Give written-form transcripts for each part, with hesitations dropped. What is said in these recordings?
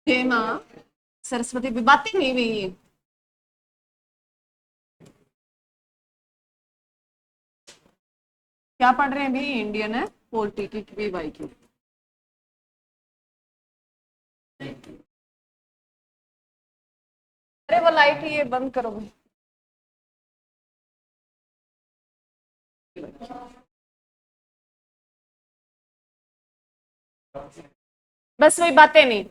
हे माँ सरस्वती भी बातें नहीं हुई ये। क्या पढ़ रहे हैं अभी? इंडियन है पोलिटी की पीवाई की। अरे वो लाइट ये बंद करो भाई। बस वही बातें नहीं।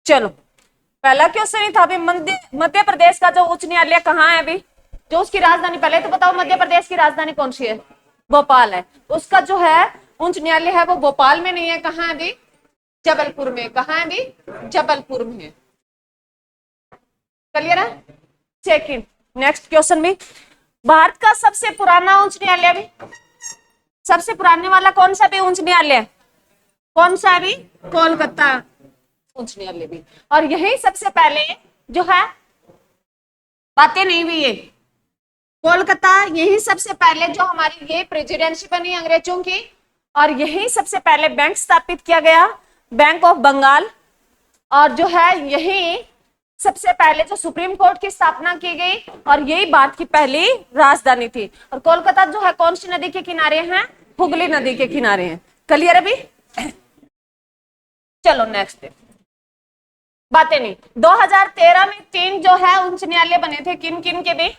चलो पहला क्वेश्चन ही था अभी, मध्य प्रदेश का जो उच्च न्यायालय कहाँ है अभी, जो उसकी राजधानी, पहले तो बताओ मध्य प्रदेश की राजधानी कौन सी है? भोपाल है। उसका जो है उच्च न्यायालय है वो भोपाल में नहीं है, कहाँ है अभी? जबलपुर में। कहाँ है अभी? जबलपुर में है। क्लियर है? सेकंड, नेक्स्ट क्वेश्चन भी, भारत का सबसे पुराना उच्च न्यायालय भी, सबसे पुराने वाला कौन सा भी उच्च न्यायालय, कौन सा भी? कोलकाता उच्च न्यायालय भी। और यही सबसे पहले जो है, बातें नहीं हुई है, कोलकाता यही सबसे पहले जो हमारी ये प्रेसिडेंसी बनी अंग्रेजों की, और यही सबसे पहले बैंक स्थापित किया गया, बैंक ऑफ बंगाल। और जो है यही सबसे पहले जो सुप्रीम कोर्ट की स्थापना की गई, और यही भारत की पहली राजधानी थी। और कोलकाता जो है कौन सी नदी के किनारे है? हुगली नदी के किनारे है। क्लियर अभी? चलो नेक्स्ट, बातें नहीं। 2013 में 3 जो है उच्च न्यायालय बने थे, किन किन के भी,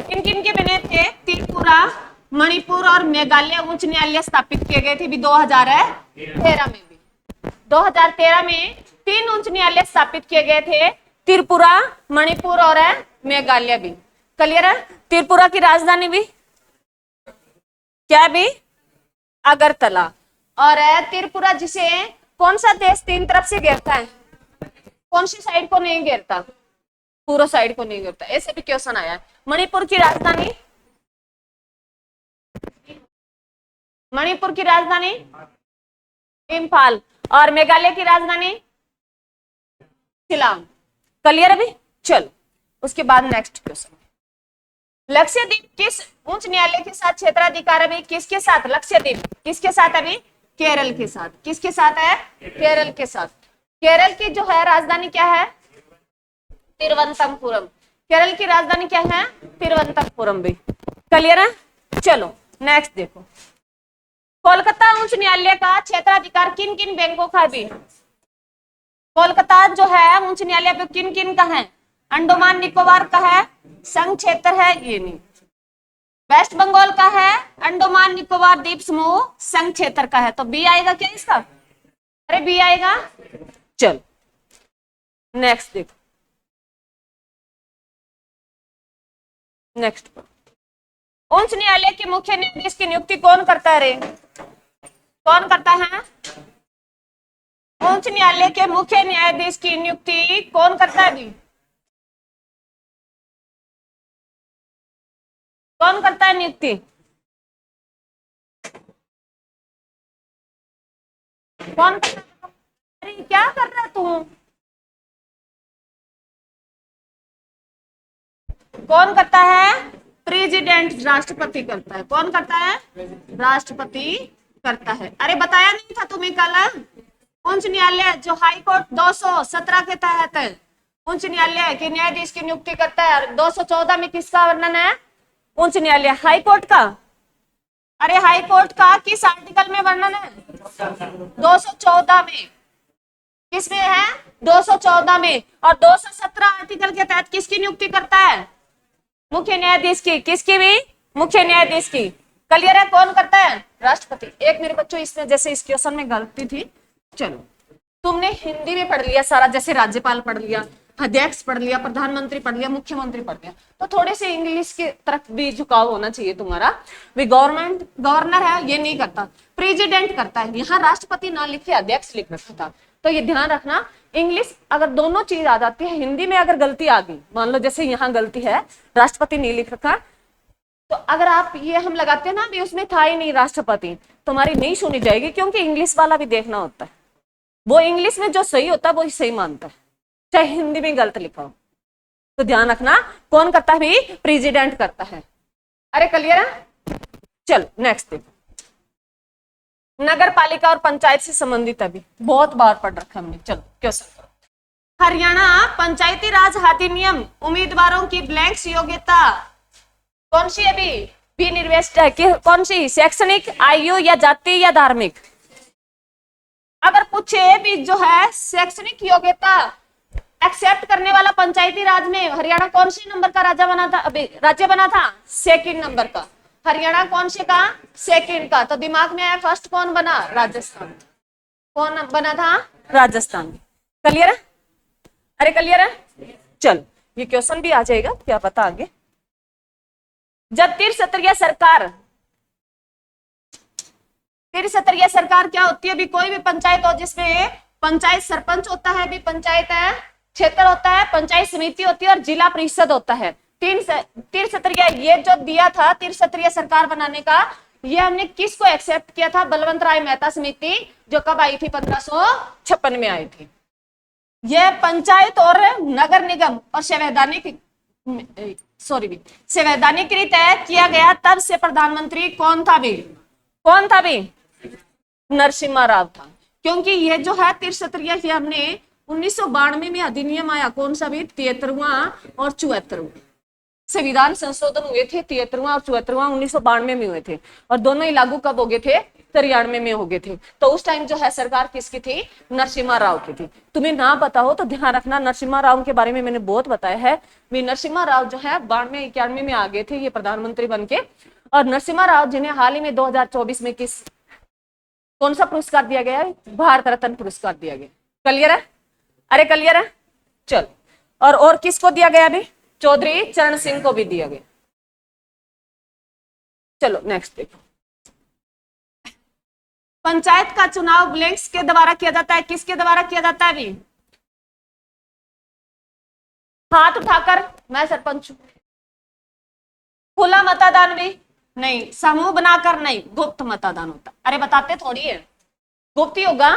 किन किन के बने थे? त्रिपुरा, मणिपुर और मेघालय उच्च न्यायालय स्थापित किए गए थे भी 2013 में भी। 2013 में 3 उच्च न्यायालय स्थापित किए गए थे, त्रिपुरा, मणिपुर और मेघालय भी। क्लियर है? त्रिपुरा की राजधानी भी क्या भी? अगरतला। और त्रिपुरा जिसे कौन सा देश 3 तरफ से घेरता है? कौन सी साइड को नहीं घेरता? पूरा साइड को नहीं घेरता। ऐसे भी क्वेश्चन आया है। मणिपुर की राजधानी, मणिपुर की राजधानी इम्फाल, और मेघालय की राजधानी शिलांग। क्लियर अभी? चलो उसके बाद नेक्स्ट क्वेश्चन, लक्षद्वीप किस उच्च न्यायालय के साथ क्षेत्राधिकार अभी किसके साथ? लक्षद्वीप किसके साथ अभी? केरल के साथ। किसके साथ है? केरल के साथ। केरल की जो है राजधानी क्या है? तिरुवनंतपुरम। केरल की राजधानी क्या है? तिरुवनंतपुरम भी। क्लियर है? चलो नेक्स्ट देखो, कोलकाता उच्च न्यायालय का क्षेत्राधिकार किन किन बैंकों का भी? कोलकाता जो है उच्च न्यायालय पे किन किन का है? अंडमान निकोबार का है, संघ क्षेत्र है ये नहीं। वेस्ट बंगाल का है, अंडमान निकोबार द्वीप समूह संघ क्षेत्र का है। तो बी आएगा क्या इसका? अरे बी आएगा। चल नेक्स्ट देखो, नेक्स्ट उच्च न्यायालय के मुख्य न्यायाधीश की नियुक्ति कौन करता है रे? कौन करता है? उच्च न्यायालय के मुख्य न्यायाधीश की नियुक्ति कौन करता है भी? कौन करता है नियुक्ति? कौन करता है? अरे क्या कर रहा तू? कौन करता है? प्रेसिडेंट, राष्ट्रपति करता है। कौन करता है? राष्ट्रपति करता है। अरे बताया नहीं था तुम्हें कल? उच्च न्यायालय जो हाई कोर्ट 217 के तहत है, उच्च न्यायालय के न्यायाधीश की नियुक्ति करता है। और 214 में किसका वर्णन है? उच्च न्यायालय हाई कोर्ट का। अरे हाई कोर्ट का किस आर्टिकल में वर्णन है? 214 में। किसमें है? 214 में। और 217 आर्टिकल के तहत किसकी नियुक्ति करता है? मुख्य न्यायाधीश की। किसकी भी? मुख्य न्यायाधीश की। क्लियर है? कौन करता है? राष्ट्रपति। एक मेरे बच्चों इसमें जैसे इस क्वेश्चन में गलती थी, चलो तुमने हिंदी में पढ़ लिया सारा, जैसे राज्यपाल पढ़ लिया, अध्यक्ष पढ़ लिया, प्रधानमंत्री पढ़ लिया, मुख्यमंत्री पढ़ लिया, तो थोड़े से इंग्लिश की तरफ भी झुकाव होना चाहिए तुम्हारा। भी गवर्नमेंट गवर्नर है ये नहीं करता, प्रेसिडेंट करता है। यहाँ राष्ट्रपति ना लिखे अध्यक्ष लिख रखा था, तो ये ध्यान रखना। इंग्लिश अगर दोनों चीज आ जाती है, हिंदी में अगर गलती आ गई, मान लो जैसे यहाँ गलती है, राष्ट्रपति नहीं लिख रखा, तो अगर आप ये हम लगाते हैं ना भी उसमें था ही नहीं राष्ट्रपति, तुम्हारी नहीं सुनी जाएगी, क्योंकि इंग्लिश वाला भी देखना होता है। वो इंग्लिश में जो सही होता है वो सही मानता है, चाहे हिंदी में गलत लिखा हो। तो ध्यान रखना कौन करता है भी? प्रेसिडेंट करता है। अरे क्लियर है? चलो नेक्स्ट देखो, नगर पालिका और पंचायत से संबंधित अभी बहुत बार पढ़ रखा हमने। चलो क्वेश्चन, हरियाणा पंचायती राज अधिनियम उम्मीदवारों की ब्लैंक्स योग्यता कौन सी अभी भी निर्दिष्ट है कि कौन सी, शैक्षणिक, आयु या जाति या धार्मिक। अगर पूछे भी जो है शैक्षणिक योग्यता एक्सेप्ट करने वाला पंचायती राज में हरियाणा कौन सी नंबर का राज्य बना था, अभी राज्य बना था सेकंड नंबर का। हरियाणा कौन से का, सेकंड का। तो दिमाग में आया फर्स्ट कौन बना, राजस्थान। कौन बना था, राजस्थान। क्लियर है, अरे क्लियर है। चल ये क्वेश्चन भी आ जाएगा, क्या पता आगे। जब त्रिस्तरीय सरकार, त्रिस्तरीय सरकार क्या होती है, भी कोई भी पंचायत हो जिसमें पंचायत सरपंच होता है, भी पंचायत है क्षेत्र होता है, पंचायत समिति होती है और जिला परिषद होता है। त्रिस्तरीय ये जो दिया था त्रिस्तरीय सरकार बनाने का, ये हमने किसको एक्सेप्ट किया था, बलवंत राय मेहता समिति, जो कब आई थी, 1556 में आई थी। यह पंचायत और नगर निगम और संवैधानिकृत किया गया। तब से प्रधानमंत्री कौन था भी, कौन था भी, नरसिम्हा राव था। क्योंकि ये जो है त्रिस्तरीय हमने 1992 में अधिनियम आया, कौन सा भी, 73वां और 74वां संविधान संशोधन हुए थे, 73वां और 74वां 1992 में हुए थे, और दोनों ही लागू कब हो गए थे, 93 में हो गए थे। तो उस टाइम जो है सरकार किसकी थी, नरसिम्हा राव की थी। तुम्हें ना पता हो तो ध्यान रखना, नरसिम्हा राव के बारे में मैंने बहुत बताया है। नरसिम्हा राव जो है 92-91 में आ गए थे ये प्रधानमंत्री बनके। और नरसिम्हा राव जिन्हें हाल ही में 2024 में कौन सा पुरस्कार दिया गया है, भारत रत्न पुरस्कार दिया गया। क्लियर है, अरे क्लियर है। चल, और किसको दिया गया अभी, चौधरी चरण सिंह को भी दिया गया। चलो नेक्स्ट देखो, पंचायत का चुनाव ब्लैंक्स के द्वारा किया जाता है, किसके द्वारा किया जाता है अभी, हाथ उठाकर, मैं सरपंच हूं। खुला मतदान भी नहीं, समूह बनाकर नहीं, गुप्त मतदान होता। अरे बताते थोड़ी है, गुप्त ही होगा,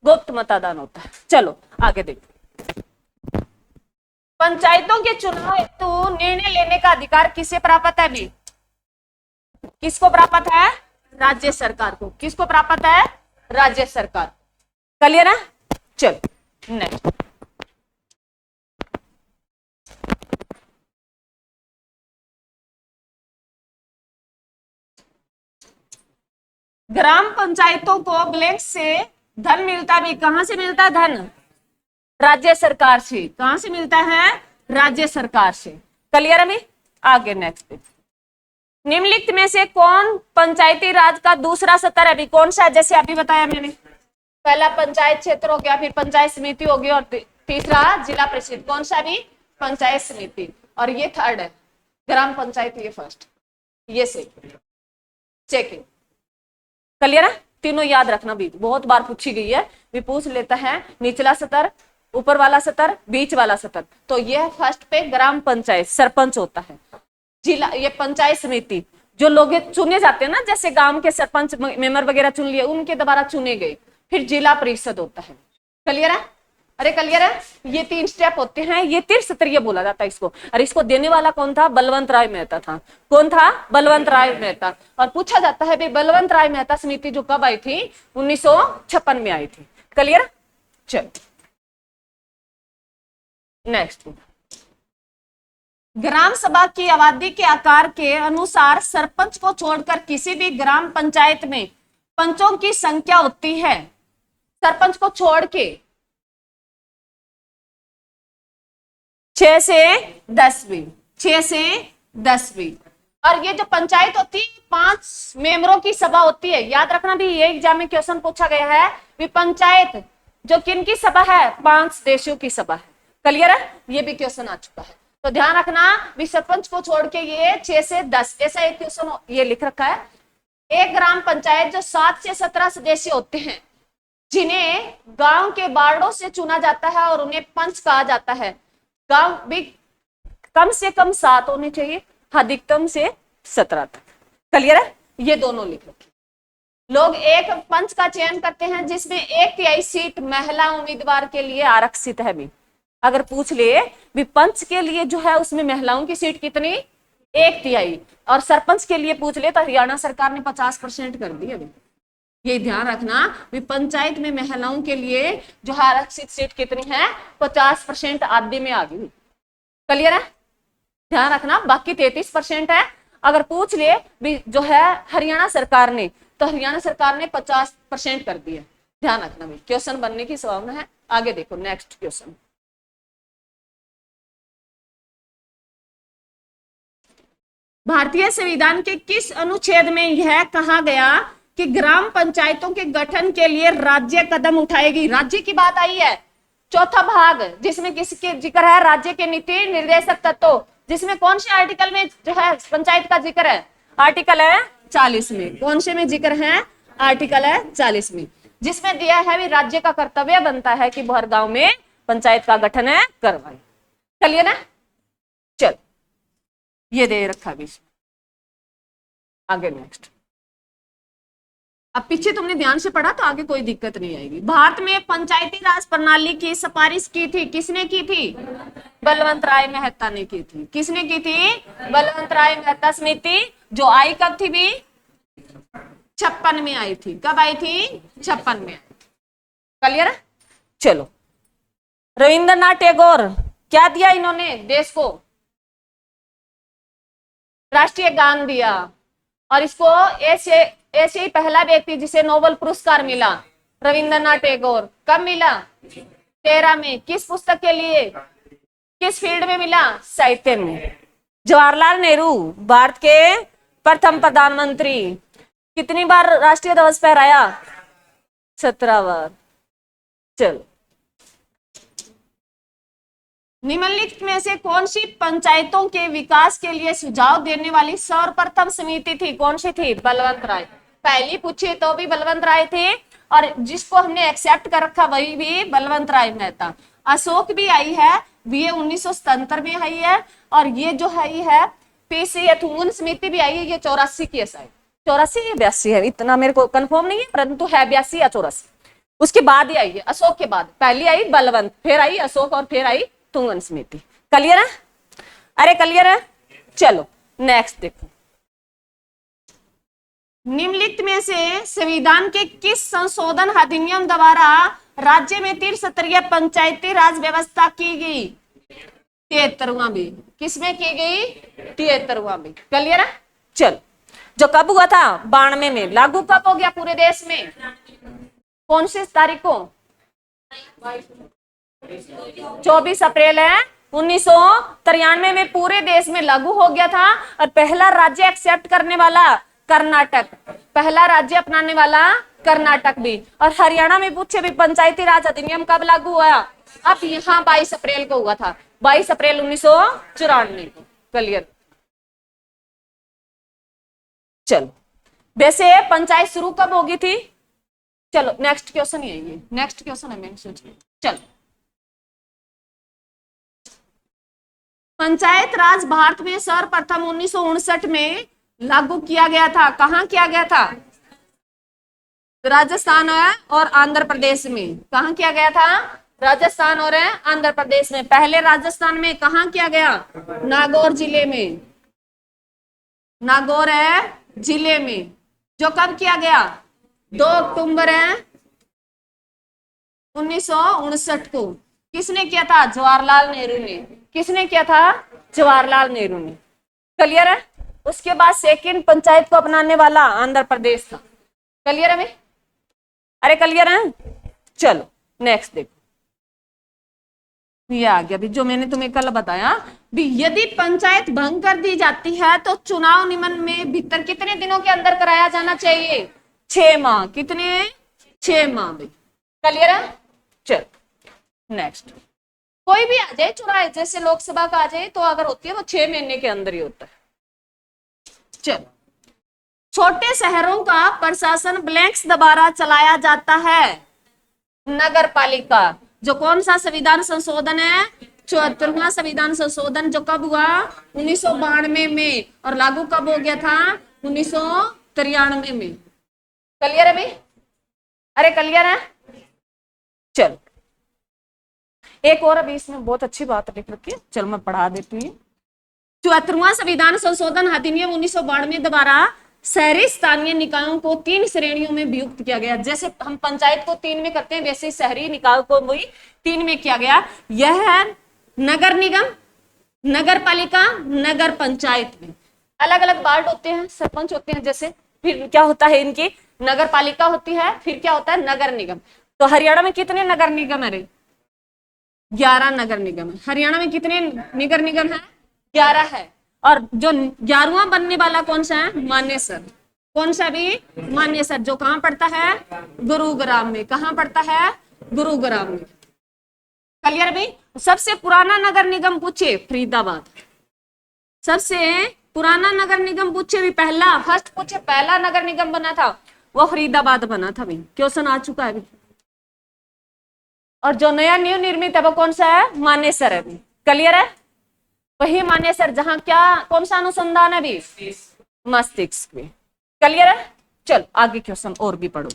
गुप्त मतदान होता है। चलो आगे देखो, पंचायतों के चुनाव हेतु निर्णय लेने का अधिकार किसे प्राप्त है अभी, किसको प्राप्त है, राज्य सरकार को। किसको प्राप्त है, राज्य सरकार। क्लियर है। चल नेक्स्ट, ग्राम पंचायतों को ब्लैंक से धन मिलता भी, कहां से मिलता है धन, राज्य सरकार से। कहां से मिलता है, राज्य सरकार से। क्लियर है। आगे नेक्स्ट, निम्नलिखित में से कौन पंचायती राज का दूसरा स्तर अभी कौन सा है, जैसे अभी बताया मैंने, पहला पंचायत क्षेत्र हो गया, फिर पंचायत समिति होगी, और तीसरा जिला परिषद। कौन सा भी, पंचायत समिति, और ये थर्ड है ग्राम पंचायत, ये फर्स्ट, ये सेकंड। क्लियर है। तीनों याद रखना भी, बहुत बार पूछी गई है, भी पूछ लेता है निचला स्तर, ऊपर वाला स्तर, बीच वाला स्तर। तो ये फर्स्ट पे ग्राम पंचायत सरपंच होता है, जिला ये पंचायत समिति, जो लोग चुने जाते हैं ना, जैसे गांव के सरपंच मेंबर वगैरह चुन लिए, उनके द्वारा चुने गए। फिर जिला परिषद होता है। क्लियर है, अरे क्लियर है। ये 3 स्टेप होते हैं, ये त्रिस्तरीय बोला जाता है इसको। और इसको देने वाला कौन था, बलवंत राय मेहता था। कौन था, बलवंत राय मेहता। और पूछा जाता है भाई बलवंत राय मेहता समिति जो कब आई थी, 1956 में आई थी। क्लियर। चल नेक्स्ट, ग्राम सभा की आबादी के आकार के अनुसार सरपंच को छोड़कर किसी भी ग्राम पंचायत में पंचों की संख्या होती है। सरपंच को छोड़ के 6 से 10 भी, 6 से 10 भी। और ये जो पंचायत होती है 5 मेंबरों की सभा होती है। याद रखना भी, ये एग्जाम में क्वेश्चन पूछा गया है भी पंचायत जो किन की सभा है, 5 सदस्यों की सभा है। क्लियर है, ये भी क्वेश्चन आ चुका है। तो ध्यान रखना भी सरपंच को छोड़ के ये 6 से 10, ऐसा एक क्वेश्चन ये लिख रखा है। एक ग्राम पंचायत जो 7 से 17 सदस्य होते हैं, जिन्हें गांव के वार्डों से चुना जाता है और उन्हें पंच कहा जाता है। गांव भी कम से कम 7 होने चाहिए, अधिकतम से 17 तक। क्लियर है, ये दोनों लिख रखे। लोग एक पंच का चयन करते हैं जिसमें 1/3 सीट महिला उम्मीदवार के लिए आरक्षित है। भी अगर पूछ ले भी पंच के लिए जो है उसमें महिलाओं की सीट कितनी, 1/3। और सरपंच के लिए पूछ ले तो हरियाणा सरकार ने 50% कर दी अभी। ये ध्यान रखना भी पंचायत में महिलाओं के लिए जो आरक्षित सीट कितनी है, 50% आदि में आ गई। क्लियर है? ध्यान रखना, बाकी 33% है। अगर पूछ ले भी जो है हरियाणा सरकार ने, तो हरियाणा सरकार ने 50% कर दिया। ध्यान रखना भाई, क्वेश्चन बनने की संभावना है। आगे देखो नेक्स्ट क्वेश्चन। भारतीय संविधान के किस अनुच्छेद में यह कहा गया कि ग्राम पंचायतों के गठन के लिए राज्य कदम उठाएगी? राज्य की बात आई है। चौथा भाग जिसमें किसके जिक्र है? राज्य के नीति निर्देशक तत्व, जिसमें कौन से आर्टिकल में जो है पंचायत का जिक्र है? आर्टिकल है 40 में। कौन से में जिक्र है? आर्टिकल है 40 में, जिसमें दिया है भी राज्य का कर्तव्य बनता है कि हर गांव में पंचायत का गठन है करवाए। चलिए ना, चल ये दे रखा बीच में। आगे नेक्स्ट। अब पीछे तुमने ध्यान से पढ़ा तो आगे कोई दिक्कत नहीं आएगी। भारत में पंचायती राज प्रणाली की सिफारिश की थी, किसने की थी? बलवंत राय मेहता ने की थी। किसने की थी? बलवंत राय मेहता समिति, जो आई कब थी भी? 56 में आई थी। कब आई थी? 56 में आई थी। क्लियर है? चलो, रविंद्रनाथ टैगोर क्या दिया इन्होंने देश को? राष्ट्रीय गान दिया। और इसको ऐसे ही पहला व्यक्ति जिसे नोबेल पुरस्कार मिला, रविंद्रनाथ टैगोर। कब मिला? 13 में। किस पुस्तक के लिए? किस फील्ड में मिला? साहित्य में। जवाहरलाल नेहरू भारत के प्रथम प्रधानमंत्री, कितनी बार राष्ट्रीय ध्वज फहराया? 17 बार। चलो, निम्नलिखित में से कौन सी पंचायतों के विकास के लिए सुझाव देने वाली सर्वप्रथम समिति थी? कौन सी थी? बलवंत राय। पहली पूछी तो भी बलवंत राय थे, और जिसको हमने एक्सेप्ट कर रखा वही भी बलवंत राय मेहता। अशोक भी आई है, ये 1977 में आई है। और ये जो है पीसी थुंगन समिति भी आई है, ये 84 की है शायद। 84 या 82 है, इतना मेरे को कंफर्म नहीं है, परंतु है 82 या 84। उसके बाद ही आई है, अशोक के बाद। पहली आई बलवंत, फिर आई अशोक, और फिर आई तुंगन समिति। क्लियर है? अरे क्लियर है? चलो नेक्स्ट देखो। निम्नलिखित में से संविधान के किस संशोधन अधिनियम द्वारा राज्य में त्रिस्तरीय पंचायती राज व्यवस्था की गई? 73वां भी। किसमें की गई? 73वां भी। क्लियर है? चल, जो कब हुआ था? 92 में। लागू कब हो गया पूरे देश में? कौन सी तारीख को? 24 अप्रैल है 1993 में पूरे देश में लागू हो गया था। और पहला राज्य एक्सेप्ट करने वाला कर्नाटक, पहला राज्य अपनाने वाला कर्नाटक भी। और हरियाणा में पूछे भी पंचायती राज अधिनियम कब लागू हुआ? अब यहाँ 22 अप्रैल को हुआ था, 22 अप्रैल 1994 को। क्लियर? चलो, वैसे पंचायत शुरू कब होगी थी? चलो नेक्स्ट क्वेश्चन ही है, नेक्स्ट क्वेश्चन है मैंने सोचा। चलो, पंचायत राज भारत में सर्वप्रथम 1959 में लागू किया गया था। कहाँ किया गया था? राजस्थान और आंध्र प्रदेश में। कहाँ किया गया था? राजस्थान और आंध्र प्रदेश में। पहले राजस्थान में कहाँ किया गया? नागौर जिले में। नागौर है जिले में, जो कब किया गया? 2 अक्टूबर 1959 को। किसने किया था? जवाहरलाल नेहरू ने। किसने किया था? जवाहरलाल नेहरू ने। क्लियर है? उसके बाद सेकंड पंचायत को अपनाने वाला आंध्र प्रदेश था। क्लियर है भाई? अरे क्लियर है? चलो नेक्स्ट देखो, ये आ गया भी जो मैंने तुम्हें कल बताया भी। यदि पंचायत भंग कर दी जाती है तो चुनाव नियमन में भीतर कितने दिनों के अंदर कराया जाना चाहिए? 6 माह। कितने? 6 माह भाई। क्लियर है? चल नेक्स्ट। कोई भी आ जाए चुनाव, जैसे लोकसभा का आ जाए तो अगर होती है वो 6 महीने के अंदर ही होता है। चल, छोटे शहरों का प्रशासन ब्लैंक्स द्वारा चलाया जाता है। नगर पालिका। जो कौन सा संविधान संशोधन है? 74वां संविधान संशोधन, जो कब हुआ? 1992 में। और लागू कब हो गया था? 1993 में। क्लियर है भाई? अरे क्लियर है? चलो, एक और अभी इसमें बहुत अच्छी बात लिख रखी है, चलो मैं पढ़ा देती हूँ। 74वां संविधान संशोधन अधिनियम 1992 द्वारा शहरी स्थानीय निकायों को 3 श्रेणियों में विभक्त किया गया। जैसे हम पंचायत को 3 में करते हैं, वैसे शहरी निकायों को भी 3 में किया गया। यह है नगर निगम, नगर पालिका, नगर पंचायत में अलग अलग वार्ड होते हैं, सरपंच होते हैं। जैसे फिर क्या होता है, इनकी नगर पालिका होती है, फिर क्या होता है, नगर निगम। तो हरियाणा में कितने नगर निगम है रे? 11 नगर निगम है। हरियाणा में कितने नगर निगम है? 11 है। और जो 11वां बनने वाला कौन सा है? मानेसर। कौन सा भी? मानेसर, जो कहां पड़ता है? गुरुग्राम में। कहां पड़ता है? गुरुग्राम में। क्लियर भाई? सबसे पुराना नगर निगम पूछे, फरीदाबाद। सबसे पुराना नगर निगम पूछे भी, पहला फर्स्ट पूछे, पहला नगर निगम बना था वो फरीदाबाद बना था भाई। क्वेश्चन आ चुका है अभी। और जो नया न्यू निर्मित है वो कौन सा है? मानेसर है। क्लियर है? वही मानेसर जहां क्या, कौन सा अनुसंधान है भी? मस्तिष्क में। क्लियर है? चल आगे क्वेश्चन और भी पढ़ो।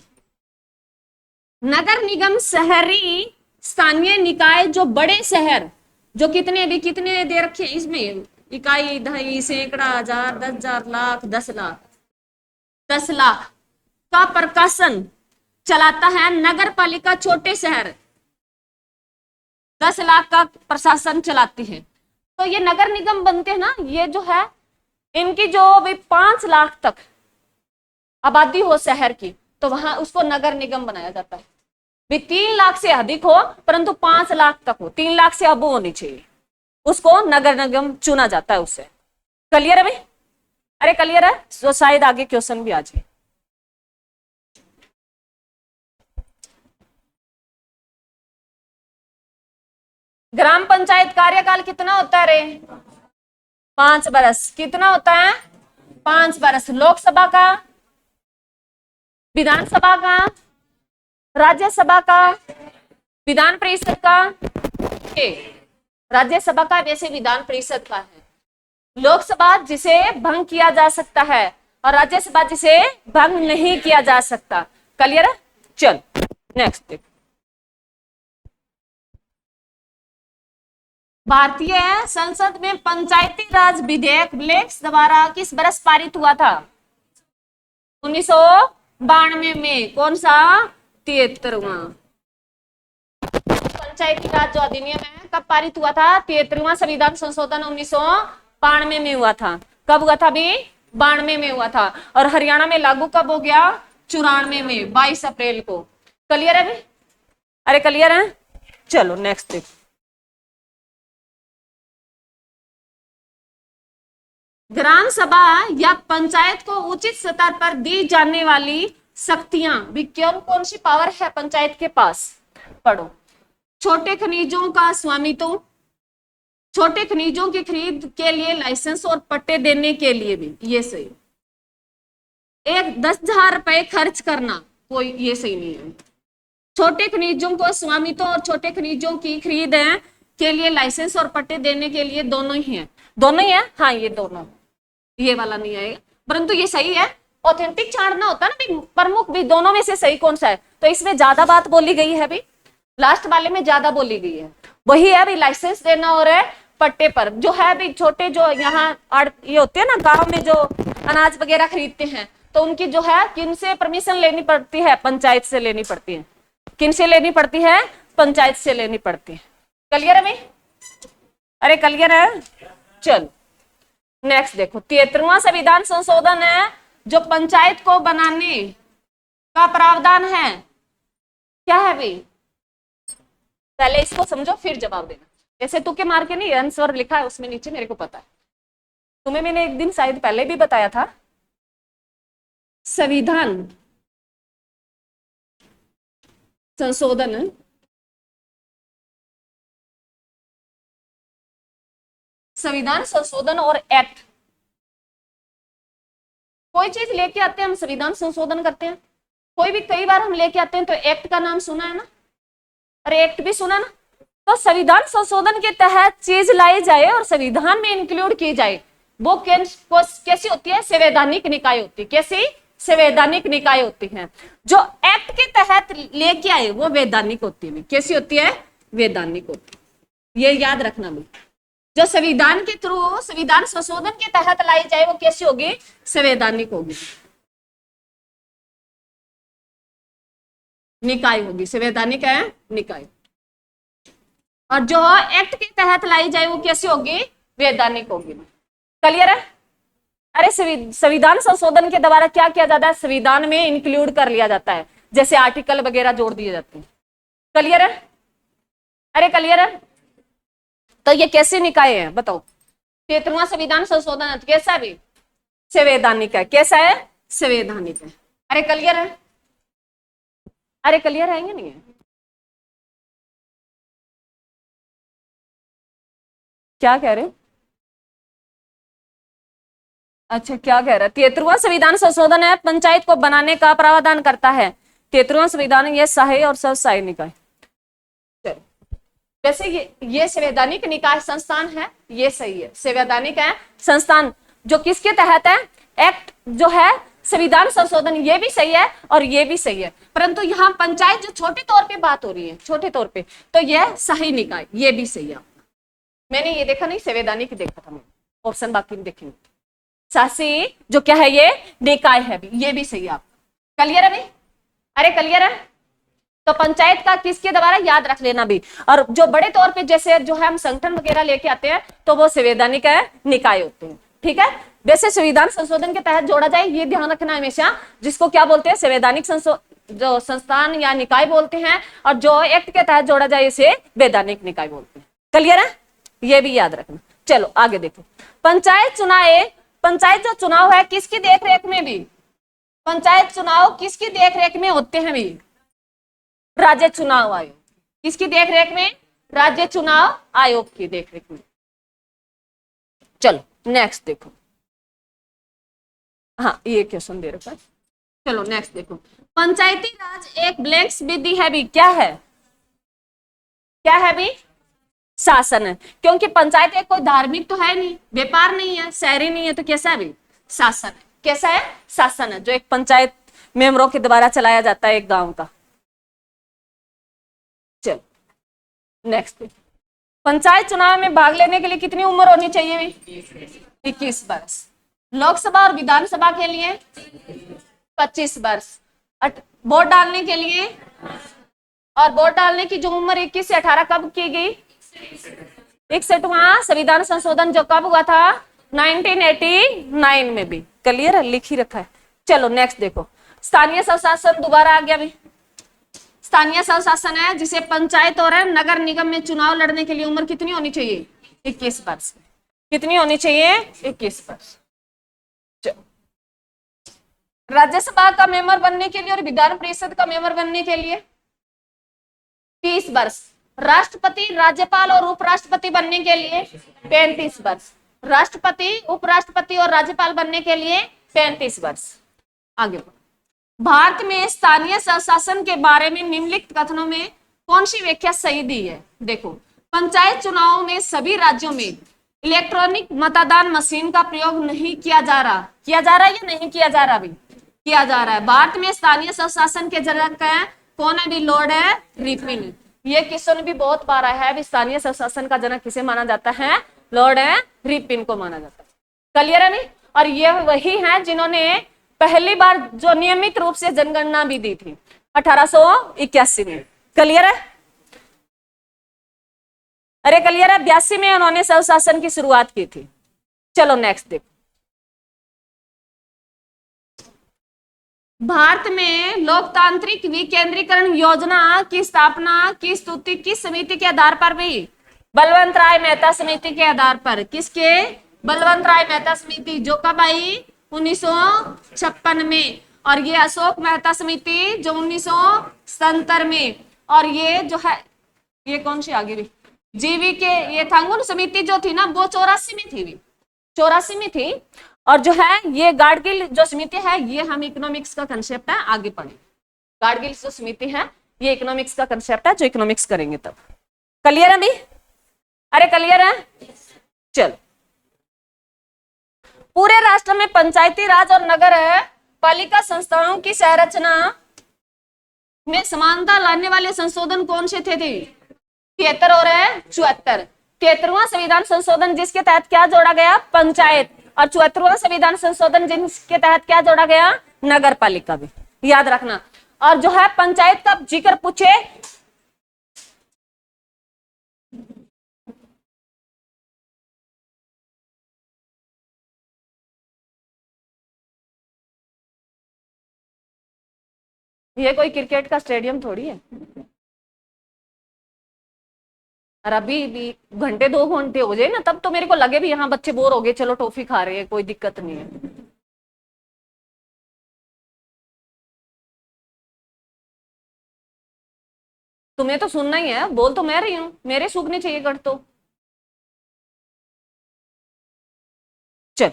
नगर निगम शहरी स्थानीय निकाय, जो बड़े शहर, जो कितने भी कितने दे रखे इसमें, इकाई, दहाई, सैकड़ा, हजार, 10,000, लाख, 10 लाख, 10 लाख का प्रकाशन चलाता है नगर पालिका। छोटे शहर 10 लाख का प्रशासन चलाती है। तो ये नगर निगम बनते हैं ना, ये जो है इनकी जो भी 5 लाख तक आबादी हो शहर की, तो वहां उसको नगर निगम बनाया जाता है। भी 3 लाख से अधिक हो परंतु 5 लाख तक हो, 3 लाख से अब होनी चाहिए, उसको नगर निगम चुना जाता है उससे। क्लियर है भाई? अरे क्लियर है? तो शायद आगे क्वेश्चन भी आ जाए। ग्राम पंचायत कार्यकाल कितना होता है रे? 5 वर्ष। कितना होता है? 5 वर्ष। लोकसभा का, विधानसभा का, राज्यसभा का, विधान परिषद का, राज्यसभा का वैसे विधान परिषद का है। लोकसभा जिसे भंग किया जा सकता है और राज्यसभा जिसे भंग नहीं किया जा सकता। क्लियर है? चल नेक्स्ट देख। भारतीय संसद में पंचायती राज विधेयक ब्लेक्स द्वारा किस वर्ष पारित हुआ था? 1992 में। कौन सा? 73वां। पंचायती राज जो अधिनियम है कब पारित हुआ था? 73वां संविधान संशोधन 1992 में हुआ था। कब हुआ था भी? 92 में हुआ था। और हरियाणा में लागू कब हो गया? 94 में, 22 अप्रैल को। क्लियर है भी? अरे क्लियर है? चलो नेक्स्ट देखो। ग्राम सभा या पंचायत को उचित स्तर पर दी जाने वाली शक्तियां भी कौन सी पावर है पंचायत के पास? पढ़ो। छोटे खनिजों का स्वामित्व, छोटे खनिजों की खरीद के लिए लाइसेंस और पट्टे देने के लिए भी, ये सही। 10,000 रुपए खर्च करना, कोई ये सही नहीं है। छोटे खनिजों को स्वामित्व और छोटे खनिजों की खरीद के लिए लाइसेंस और पट्टे देने के लिए दोनों ही है। दोनों ही है? हाँ ये दोनों। ये वाला नहीं आएगा, परंतु ये सही है। ऑथेंटिक छांटना होता है ना भी, प्रमुख भी, दोनों में से सही कौन सा है? तो इसमें ज्यादा बात बोली गई है भी, लास्ट वाले में ज्यादा बोली गई है। वही है भी लाइसेंस देना और है पट्टे पर जो है भी। छोटे जो यहाँ ये होते हैं ना गांव में जो अनाज वगैरह खरीदते हैं, तो उनकी जो है किनसे परमिशन लेनी पड़ती है? पंचायत से लेनी पड़ती है। किनसे लेनी पड़ती है? पंचायत से लेनी पड़ती है। क्लियर है भाई? अरे क्लियर है? चल नेक्स्ट देखो। 73वां संविधान संशोधन है जो पंचायत को बनाने का प्रावधान है। क्या है भाई? पहले इसको समझो फिर जवाब देना। जैसे तुक्के मार के नहीं, आंसर लिखा है उसमें नीचे, मेरे को पता है। तुम्हें मैंने एक दिन शायद पहले भी बताया था। संविधान संशोधन संविधान संशोधन और एक्ट, कोई चीज लेके आते हैं हम संविधान संशोधन करते हैं। कोई भी कई बार हम लेके आते हैं तो एक्ट का नाम सुना है ना? अरे एक्ट भी सुना ना? तो संविधान संशोधन के तहत चीज लाई जाए और संविधान में इंक्लूड की जाए, वो कैसी होती है? संवैधानिक निकाय होती है। कैसी? संवैधानिक निकाय होती है। जो एक्ट के तहत लेके आए वो वैधानिक होती है। कैसी होती है? वैधानिक होती है। ये याद रखना भी। जो संविधान के थ्रू संविधान संशोधन के तहत लाई जाए वो कैसी होगी? संवैधानिक होगी। निकाय होगी, संवैधानिक है निकाय। और जो एक्ट के तहत लाई जाए वो कैसी होगी, वैधानिक होगी। क्लियर है? अरे संविधान संशोधन के द्वारा क्या किया जाता है, संविधान में इंक्लूड कर लिया जाता है, जैसे आर्टिकल वगैरह जोड़ दिए जाते हैं। क्लियर है? अरे क्लियर है? तो ये कैसे निकाय है बताओ? 73वां संविधान संशोधन कैसा भी संवैधानिक है। कैसा है? संवैधानिक है। अरे क्लियर है? अरे क्लियर है या नहीं है? क्या कह रहे? अच्छा क्या कह रहा है? 73वां संविधान संशोधन है पंचायत को बनाने का प्रावधान करता है। 73वां संविधान ये सहायक और स्वसहायक निकाय। वैसे ये संवैधानिक निकाय संस्थान है, ये सही है, संवैधानिक है संस्थान जो किसके तहत है, एक्ट जो है संविधान संशोधन, ये भी सही है और ये भी सही है। परंतु यहाँ पंचायत जो छोटे तौर पे बात हो रही है, छोटे तौर पे, तो यह सही निकाय, ये भी सही है। मैंने ये देखा नहीं, संवैधानिक देखा था मैंने, ऑप्शन बाकी नहीं देखेंगे। शासी जो क्या है ये निकाय है भी, ये भी सही है। आप क्लियर है भाई? अरे क्लियर है? तो पंचायत का किसके द्वारा, याद रख लेना भी। और जो बड़े तौर पे जैसे जो है हम संगठन वगैरह लेके आते हैं तो वो संवैधानिक है निकाय होते हैं। ठीक है? वैसे संविधान संशोधन के तहत जोड़ा जाए, ये ध्यान रखना हमेशा, जिसको क्या बोलते हैं, संवैधानिक जो संस्थान या निकाय बोलते हैं, और जो एक्ट के तहत जोड़ा जाए इसे वैधानिक निकाय बोलते हैं। क्लियर है? ये भी याद रखना। चलो आगे देखो। पंचायत जो चुनाव है किसकी देखरेख में भी, पंचायत चुनाव किसकी देखरेख में होते हैं भी, राज्य चुनाव आयोग। किसकी देखरेख में? राज्य चुनाव आयोग की देखरेख में। चलो नेक्स्ट देखो। हाँ ये क्वेश्चन दे रखा है। चलो नेक्स्ट देखो। पंचायती राज एक ब्लैंक विधि है भी, क्या है, क्या है भी, शासन है। क्योंकि पंचायत एक कोई धार्मिक तो है नहीं, व्यापार नहीं है, शहरी नहीं है, तो कैसा है भी, शासन है। कैसा है? शासन है, जो एक पंचायत मेंबरों के द्वारा चलाया जाता है एक गांव का। चलो नेक्स्ट। पंचायत चुनाव में भाग लेने के लिए कितनी उम्र होनी चाहिए? 21 वर्ष। लोकसभा और विधानसभा के लिए 25 वर्ष। वोट डालने के लिए, और वोट डालने की जो उम्र 21 से 18 कब की गई? 61वां संविधान संशोधन जो कब हुआ था? 1989 में भी। क्लियर है? लिख ही रखा है। चलो नेक्स्ट देखो। स्थानीय स्वशासन दोबारा आ गया भी। स्थानीय स्वशासन है जिसे पंचायत और नगर निगम में चुनाव लड़ने के लिए उम्र कितनी होनी चाहिए? 21 वर्ष। कितनी होनी चाहिए? 21 वर्ष। राज्यसभा का मेंबर बनने के लिए और विधान परिषद का मेंबर बनने के लिए 30 वर्ष। राष्ट्रपति, राज्यपाल और उपराष्ट्रपति बनने के लिए 35 वर्ष। राष्ट्रपति, उपराष्ट्रपति और राज्यपाल बनने के लिए 35 वर्ष। आगे भारत में स्थानीय स्वशासन के बारे में निम्नलिखित कथनों में कौन सी व्याख्या सही दी है? देखो, पंचायत चुनाव में सभी राज्यों में इलेक्ट्रॉनिक मतदान मशीन का प्रयोग नहीं किया जा रहा। किया जा रहा है या नहीं किया जा रहा? भी किया जा रहा है। भारत में स्थानीय स्वशासन के जनक है कौन है? भी लॉर्ड है रिपन। ये क्वेश्चन भी बहुत बार आया है। स्थानीय स्वशासन का जनक किसे माना जाता है? लॉर्ड है रिपन को माना जाता है। क्लियर है नहीं? और ये वही है जिन्होंने पहली बार जो नियमित रूप से जनगणना भी दी थी 1881 में। क्लियर है? अरे क्लियर है? 82 में उन्होंने स्वशासन की शुरुआत की थी। चलो नेक्स्ट देखो। भारत में लोकतांत्रिक विकेंद्रीकरण योजना की स्थापना की स्तुति किस समिति के आधार पर हुई? बलवंत राय मेहता समिति के आधार पर। किसके? बलवंत राय मेहता समिति, जो कब आई? 1956 में। और ये अशोक मेहता समिति जो 1977 में। और ये जो है ये कौन सी आगे भी जीवी के ये थांगुन समिति जो थी ना वो 84 में थी, 84 में थी। और जो है ये गाडगिल जो समिति है ये हम इकोनॉमिक्स का कंसेप्ट है आगे पढ़ेंगे। गाडगिल जो समिति है ये इकोनॉमिक्स का कंसेप्ट है जो इकोनॉमिक्स करेंगे तब। क्लियर है भी? अरे क्लियर है? चल, पूरे राष्ट्र में पंचायती राज और नगर पालिका संस्थाओं की संरचना में समानता लाने वाले संशोधन कौन से थे? 73 और 74। 73वां संविधान संशोधन जिसके तहत क्या जोड़ा गया? पंचायत। और 74वां संविधान संशोधन जिसके तहत क्या जोड़ा गया? नगर पालिका भी। याद रखना। और जो है पंचायत का जिक्र पूछे, ये कोई क्रिकेट का स्टेडियम थोड़ी है। और अभी भी घंटे 2 घंटे हो जाए ना तब तो मेरे को लगे भी यहाँ बच्चे बोर हो गए, चलो टॉफी खा रहे हैं, कोई दिक्कत नहीं है। तुम्हें तो सुनना ही है, बोल तो मैं रही हूँ, मेरे सूखने चाहिए गढ़ तो। चल,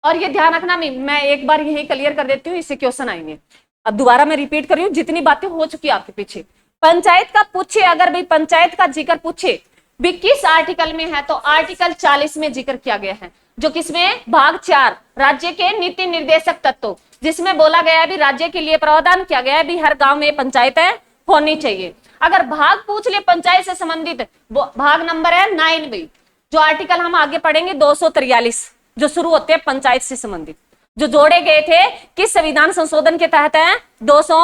और ये ध्यान रखना, मैं एक बार यही क्लियर कर देती हूँ, इससे क्वेश्चन आएंगे। अब दोबारा मैं रिपीट कर रही हूँ, जितनी बातें हो चुकी आपके पीछे। पंचायत का पूछे, अगर भाई पंचायत का जिक्र पूछे भी किस आर्टिकल में है, तो आर्टिकल 40 में जिक्र किया गया है, जो किसमें, भाग 4 राज्य के नीति निर्देशक तत्व, जिसमें बोला गया है भी राज्य के लिए प्रावधान किया गया है भी हर गांव में पंचायतें होनी चाहिए। अगर भाग पूछ ले पंचायत से संबंधित, भाग नंबर है 9 भी, जो आर्टिकल हम आगे पढ़ेंगे 243, जो शुरू होते हैं पंचायत से संबंधित, जो जोड़े गए थे किस संविधान संशोधन के तहत है, 200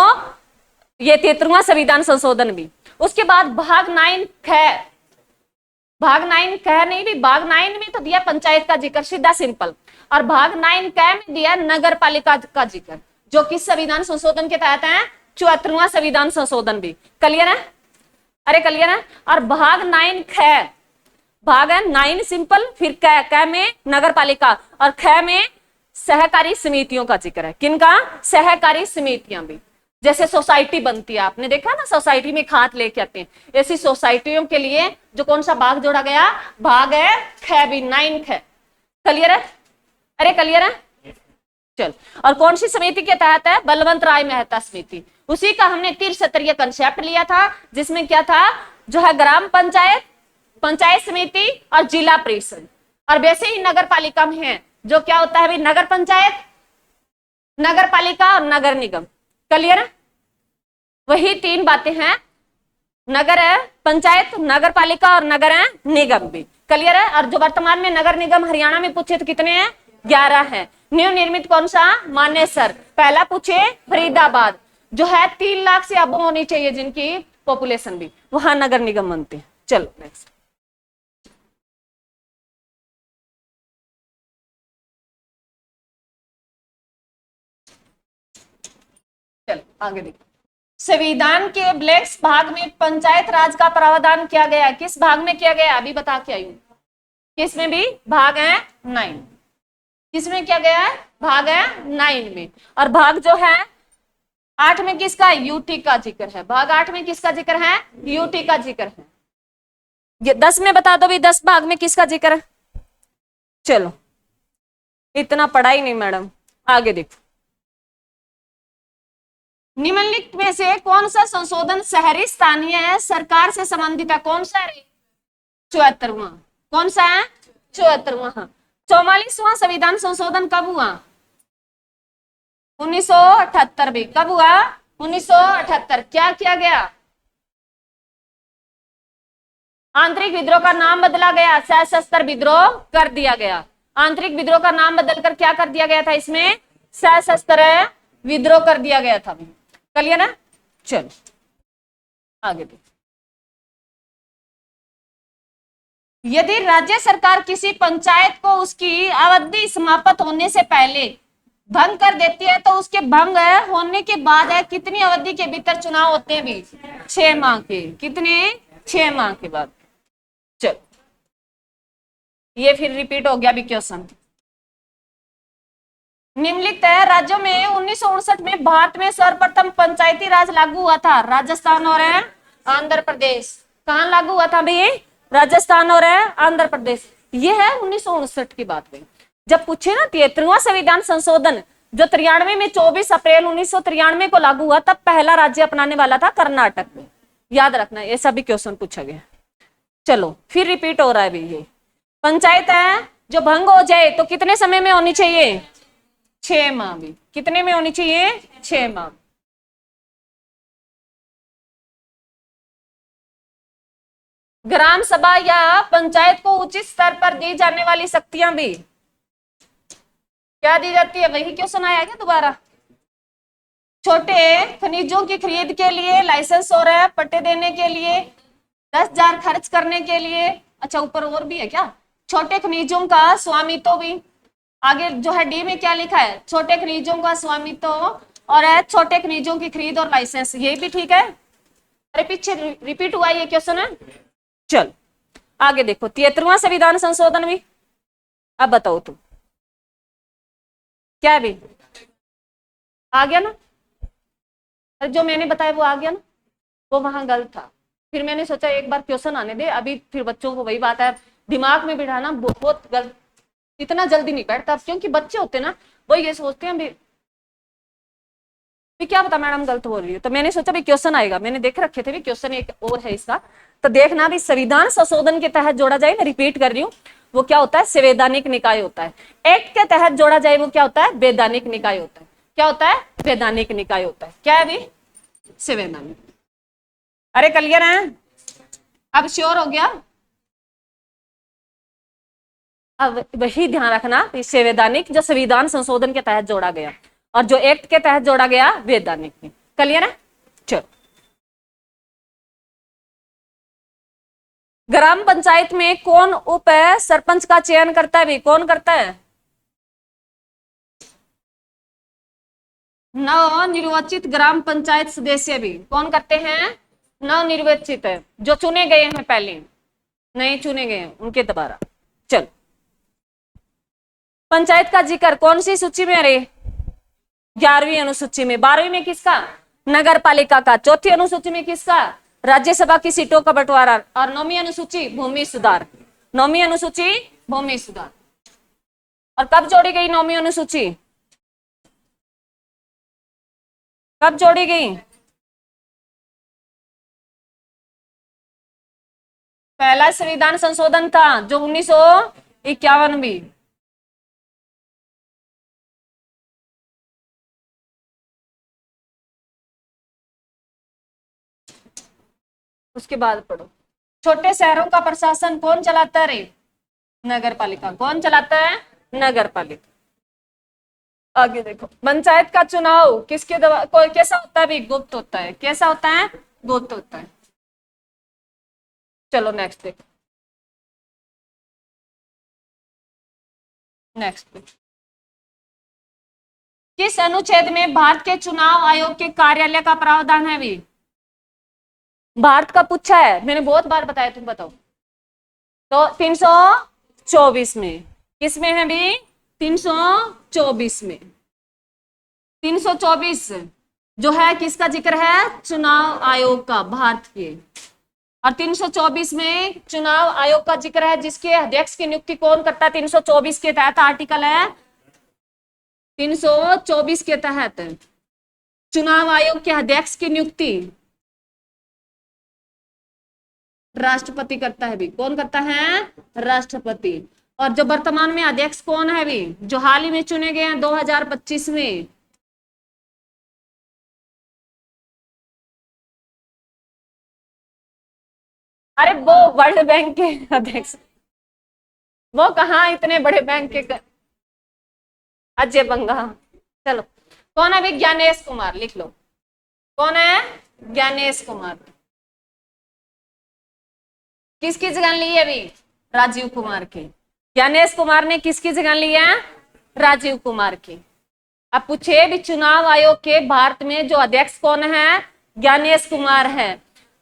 ये 73वां संविधान संशोधन भी। उसके बाद भाग 9 कह नहीं भी, भाग 9 में तो दिया पंचायत का जिक्र सीधा सिंपल, और भाग 9 कह में दिया नगर पालिका का जिक्र, जो किस संविधान संशोधन के तहत है, 74वां संविधान संशोधन भी। क्लियर है? अरे क्लियर है? और भाग 9 ख, भाग है 9 सिंपल, फिर क में नगर पालिका, और ख में सहकारी समितियों का जिक्र है। किनका? सहकारी समितियां भी, जैसे सोसाइटी बनती है, आपने देखा ना सोसाइटी में खाद लेके आते हैं, ऐसी सोसाइटियों के लिए जो कौन सा भाग जोड़ा गया, भाग है ख भी, 9 ख। क्लियर है? अरे क्लियर है? चल, और कौन सी समिति के तहत है, बलवंत राय मेहता समिति। उसी का हमने त्रिस्तरीय कंसेप्ट लिया था, जिसमें क्या था, जो है ग्राम पंचायत, पंचायत समिति और जिला परिषद, और वैसे ही नगर पालिका में है, जो क्या होता है भी, नगर पंचायत, नगर पालिका और नगर निगम। क्लियर है? वही 3 बातें हैं, नगर है, पंचायत, नगर पालिका और नगर है निगम भी। क्लियर है? और जो वर्तमान में नगर निगम हरियाणा में पूछे तो कितने हैं, 11 है। न्यू निर्मित कौन सा, मानेसर। पहला पूछे फरीदाबाद, जो है 3 लाख से अब होनी चाहिए जिनकी पॉपुलेशन भी, वहां नगर निगम बनते हैं। चलो नेक्स्ट, चलो आगे देखो। संविधान के ब्लैक्स भाग में पंचायत राज का प्रावधान किया गया, किस भाग में किया गया, अभी बता के आई हूं, किसमें भी, भाग है 9, किसमें किया गया है, भाग है 9 में। और भाग जो है 8 में किसका, यूटी का जिक्र है, भाग 8 में किसका जिक्र है, यूटी का जिक्र है। ये 10 में बता दो भी, 10 भाग में किसका जिक्र है। चलो, इतना पढ़ा ही नहीं मैडम, आगे देखो। निम्नलिखित में से कौन सा संशोधन शहरी स्थानीय सरकार से संबंधित है, कौन सा है, 74वां, कौन सा है, 74वां। 44वां संविधान संशोधन कब हुआ, 1978 भी, कब हुआ, 1978। क्या किया गया, आंतरिक विद्रोह का नाम बदला गया, सशस्त्र विद्रोह कर दिया गया। आंतरिक विद्रोह का नाम बदलकर क्या कर दिया गया था, इसमें सशस्त्र विद्रोह कर दिया गया था। क्लियर है? चलो आगे देखो। यदि राज्य सरकार किसी पंचायत को उसकी अवधि समाप्त होने से पहले भंग कर देती है, तो उसके भंग होने के बाद है कितनी अवधि के भीतर चुनाव होते हैं भी, 6 माह के, कितने, 6 माह के बाद। चलो, ये फिर रिपीट हो गया भी क्वेश्चन। निम्नलिखित राज्यों में 1959 में भारत में सर्वप्रथम पंचायती राज लागू हुआ था, राजस्थान और आंध्र प्रदेश। कहां लागू हुआ था भाई, राजस्थान और आंध्र प्रदेश। ये है 1959 की बात में। जब पूछे ना 73वां संविधान संशोधन जो 93 में 24 अप्रैल 1993 को लागू हुआ, तब पहला राज्य अपनाने वाला था कर्नाटक में। याद रखना, ऐसा भी क्वेश्चन पूछा गया। चलो फिर रिपीट हो रहा है भी, ये पंचायत है जो भंग हो जाए तो कितने समय में होनी चाहिए, 6 माह भी। कितने में होनी चाहिए, 6 माह। ग्राम सभा या पंचायत को उचित स्तर पर दी जाने वाली शक्तियां भी क्या दी जाती है, वही क्वेश्चन आया क्या दोबारा। छोटे खनिजों की खरीद के लिए लाइसेंस हो रहा है, पट्टे देने के लिए, 10,000 खर्च करने के लिए। अच्छा ऊपर और भी है क्या? छोटे खनिजों का स्वामित्व भी। आगे जो है डी में क्या लिखा है? छोटे खनिजों का स्वामित्व और है छोटे खनिजों की खरीद और लाइसेंस, ये भी ठीक है। अरे पीछे रिपीट हुआ ये क्वेश्चन है। चल आगे देखो 73वां संविधान संशोधन भी। अब बताओ तुम क्या है भी? आ गया ना? अरे जो मैंने बताया वो आ गया ना? वो वहां गलत था। फिर मैंने सोचा एक बार क्वेश्चन आने दे, अभी फिर बच्चों को वही बात है, दिमाग में बिठाना बहुत गलत, इतना जल्दी नहीं बैठता, क्योंकि बच्चे होते ना वो ये सोचते हैं भी क्या पता मैडम गलत बोल रही है। तो मैंने सोचा भी क्वेश्चन आएगा, मैंने देख रखे थे भी क्वेश्चन एक और है इसका, तो देखना भी संविधान संशोधन के तहत जोड़ा जाए, मैं रिपीट कर रही हूँ, वो क्या होता है? संवैधानिक निकाय होता है। एक्ट के तहत जोड़ा जाए वो क्या होता है? वैधानिक निकाय होता है। क्या होता है? वैधानिक निकाय होता है। क्या है अभी? संवैधानिक। अरे क्लियर है? अब श्योर हो गया? अब वही ध्यान रखना, संवैधानिक जो संविधान संशोधन के तहत जोड़ा गया और जो एक्ट के तहत जोड़ा गया वैधानिक में। क्लियर है? चलो ग्राम पंचायत में कौन उप सरपंच का चयन करता है? भी कौन करता है? नवनिर्वाचित ग्राम पंचायत सदस्य भी कौन करते हैं? नवनिर्वाचित है, जो चुने गए हैं, पहले नहीं चुने गए हैं उनके दोबारा। चल पंचायत का जिक्र कौन सी सूची में? अरे 11वीं अनुसूची में। 12वीं में किसका? नगर पालिका का। चौथी अनुसूची में किसका? राज्यसभा की सीटों का बंटवारा। और 9वीं अनुसूची भूमि सुधार। 9वीं अनुसूची भूमि सुधार। और कब जोड़ी गई 9वीं अनुसूची? कब जोड़ी गई? पहला संविधान संशोधन था जो 1951 में। उसके बाद पढ़ो। छोटे शहरों का प्रशासन कौन चलाता है? रे नगर पालिका। कौन चलाता है? नगर पालिका। आगे देखो पंचायत का चुनाव किसके द्वारा कैसा होता है? भी गुप्त होता है। कैसा होता है? गुप्त होता है। चलो नेक्स्ट देखो। नेक्स्ट देखो किस अनुच्छेद में भारत के चुनाव आयोग के कार्यालय का प्रावधान है? भी भारत का पूछा है, मैंने बहुत बार बताया, तुम बताओ। तो 324 में। किसमें है भी? 324 में। 324 जो है किसका जिक्र है? चुनाव आयोग का, भारत के। और 324 में चुनाव आयोग का जिक्र है जिसके अध्यक्ष की नियुक्ति कौन करता है? 324 के तहत आर्टिकल है 324 के तहत चुनाव आयोग के अध्यक्ष की नियुक्ति राष्ट्रपति करता है। भी कौन करता है? राष्ट्रपति। और जो वर्तमान में अध्यक्ष कौन है? भी जो हाल ही में चुने गए हैं 2025 में। अरे वो वर्ल्ड बैंक के अध्यक्ष, वो कहाँ इतने बड़े बैंक के अजय बंगा। चलो कौन है? भी ज्ञानेश कुमार, लिख लो। कौन है? ज्ञानेश कुमार। किसकी जगह ली है? भी राजीव कुमार की। ज्ञानेश कुमार ने किसकी जगह ली है? राजीव कुमार की। अब पूछे भी चुनाव आयोग के भारत में जो अध्यक्ष कौन है? ज्ञानेश कुमार है।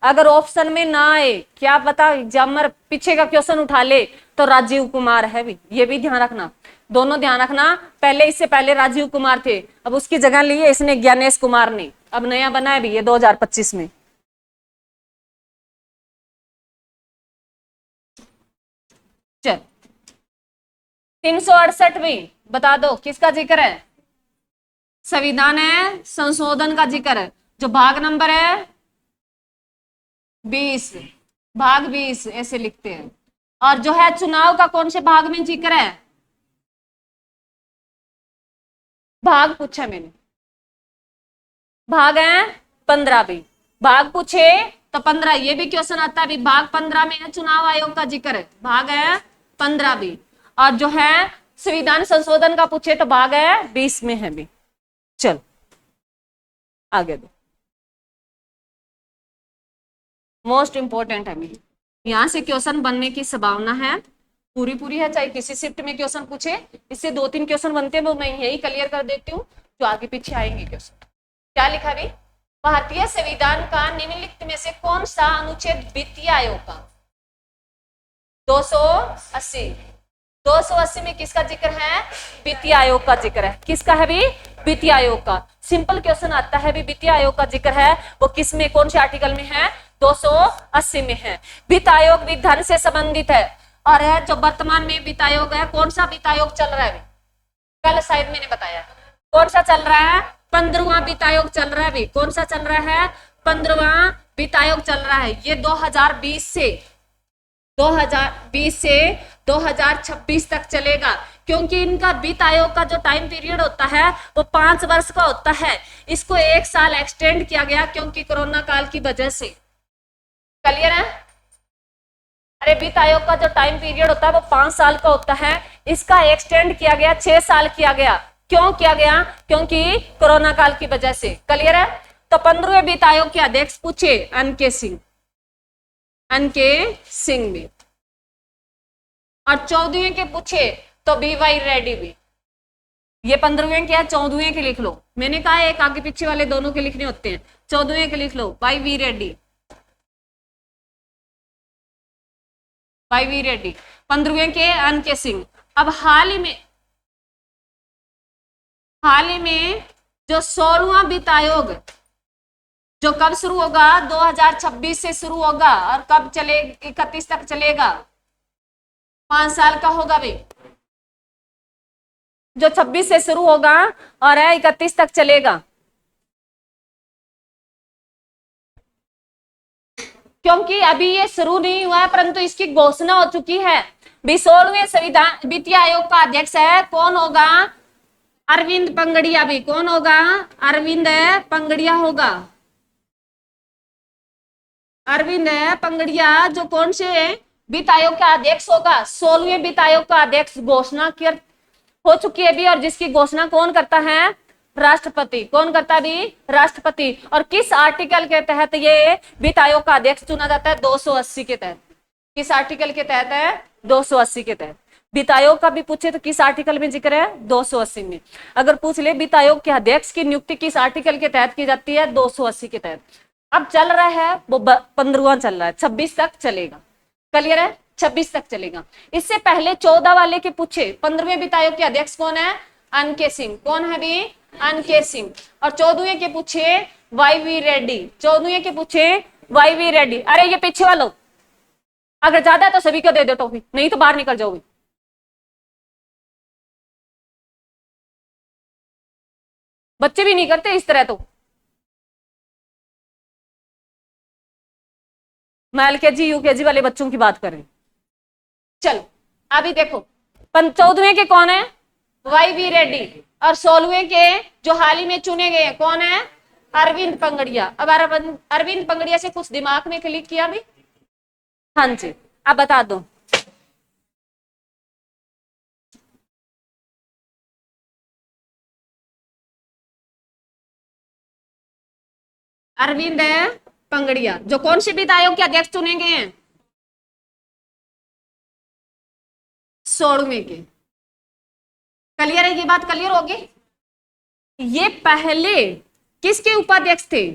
अगर ऑप्शन में ना आए, क्या पता एग्जामर पीछे का क्वेश्चन उठा ले तो राजीव कुमार है। भी ये भी ध्यान रखना, दोनों ध्यान रखना। पहले इससे पहले राजीव कुमार थे, अब उसकी जगह ली है इसने ज्ञानेश कुमार ने, अब नया बना है भी ये 2025 में। चल 368 बता दो किसका जिक्र है? संविधान है संशोधन का जिक्र है, जो भाग नंबर है 20, भाग 20 ऐसे लिखते हैं। और जो है चुनाव का कौन से भाग में जिक्र है? भाग पूछा मैंने, भाग है 15 भी। भाग पूछे तो 15, ये भी क्वेश्चन आता है भी भाग 15 में है चुनाव आयोग का जिक्र है, भाग है 15 भी। और जो है संविधान संशोधन का पूछे तो भाग है 20 में है भी। चल आगे दो, मोस्ट इंपोर्टेंट है मेरी, यहाँ से क्वेश्चन बनने की संभावना है पूरी पूरी है, चाहे किसी शिफ्ट में क्वेश्चन पूछे। इससे 2-3 क्वेश्चन बनते हैं वो मैं यही क्लियर कर देती हूँ, जो आगे पीछे आएंगे क्वेश्चन। क्या लिखा भी, भारतीय संविधान का निम्नलिखित में से कौन सा अनुच्छेद वित्तीय आयोग का 280 280 में किसका जिक्र है, वित्तीय आयोग का जिक्र है। किसका है भी, वित्तीय आयोग का। सिंपल क्वेश्चन आता है भी, वित्तीय आयोग का जिक्र है वो किस में, कौन से आर्टिकल में है, 280 में है। वित्त आयोग भी धन से संबंधित है, और है जो वर्तमान में वित्त आयोग है, कौन सा वित्त आयोग चल रहा है, कल शायद मैंने बताया कौन सा चल रहा है, 15वां वित्त आयोग चल रहा है भी। कौन सा चल रहा है, 15वां वित्त आयोग चल रहा है। ये 2020 से 2026 तक चलेगा, क्योंकि इनका वित्त आयोग का जो टाइम पीरियड होता है वो 5 वर्ष का होता है। इसको 1 साल एक्सटेंड किया गया क्योंकि कोरोना काल की वजह से। क्लियर है? अरे वित्त आयोग का जो टाइम पीरियड होता है वो 5 साल का होता है, इसका एक्सटेंड किया गया, 6 साल किया गया। क्यों किया गया, क्योंकि कोरोना काल की वजह से। क्लियर है? तो 15वें वित्त आयोग के अध्यक्ष पूछे एनके सिंह भी, और 14वें के पूछे तो BY रेड्डी भी। ये 15वें के है, 14वें के लिख लो, मैंने कहा एक आगे पीछे वाले दोनों के लिखने होते हैं, 14वें के लिख लो YV रेड्डी, 15वें के एनके सिंह। अब हाल ही में जो 16वां वित्त आयोग जो कब शुरू होगा, 2026 से शुरू होगा, और कब चले 31 तक चलेगा, 5 साल का होगा भी, जो 26 से शुरू होगा और 31 तक चलेगा। क्योंकि अभी ये शुरू नहीं हुआ है, परंतु इसकी घोषणा हो चुकी है। 16वें संविधान वित्तीय आयोग का अध्यक्ष है, कौन होगा, अरविंद पंगड़िया भी। कौन होगा, अरविंद पंगड़िया होगा। अरविंद पंगड़िया जो कौन से वित्त आयोग का अध्यक्ष होगा, 16वें वित्त आयोग का अध्यक्ष घोषणा हो चुकी है भी, और जिसकी घोषणा कौन करता है, राष्ट्रपति। कौन करता है भी, राष्ट्रपति। और किस आर्टिकल के तहत ये वित्त आयोग का अध्यक्ष चुना जाता है, 280 के तहत। किस आर्टिकल के तहत है, 280 के तहत। वित्त आयोग का भी पूछे तो किस आर्टिकल में जिक्र है, 280 में। अगर पूछ ले वित्त आयोग के अध्यक्ष की नियुक्ति किस आर्टिकल के तहत की जाती है, 280 के तहत। अब चल रहा है वो 15वां चल रहा है, 26 तक चलेगा। क्लियर है, 26 तक चलेगा। इससे पहले 14 वाले के पूछे 15वें वित्त आयोग के अध्यक्ष कौन है, एनके सिंह। कौन है भी, एनके सिंह। और 14वें के पूछे YV रेड्डी। 14वें के पूछे YV रेड्डी। अरे ये पीछे वालों, अगर ज्यादा है तो सभी को दे दो टॉफी, नहीं तो बाहर निकल जाओगे। बच्चे भी नहीं करते इस तरह, तो मैं LKG UKG वाले बच्चों की बात कर रही हूं। चलो अभी देखो, 14वें के कौन है, YV रेड्डी। और 16वें के जो हाल ही में चुने गए कौन है, अरविंद पंगड़िया। अब अरविंद पंगड़िया से कुछ दिमाग में क्लिक किया भी, हाँ जी, अब बता दो। अरविंद पंगड़िया जो कौन से वित्त आयोग के अध्यक्ष चुने गए हैं, 16वें के। क्लियर है, ये बात क्लियर होगी। ये पहले किसके उपाध्यक्ष थे,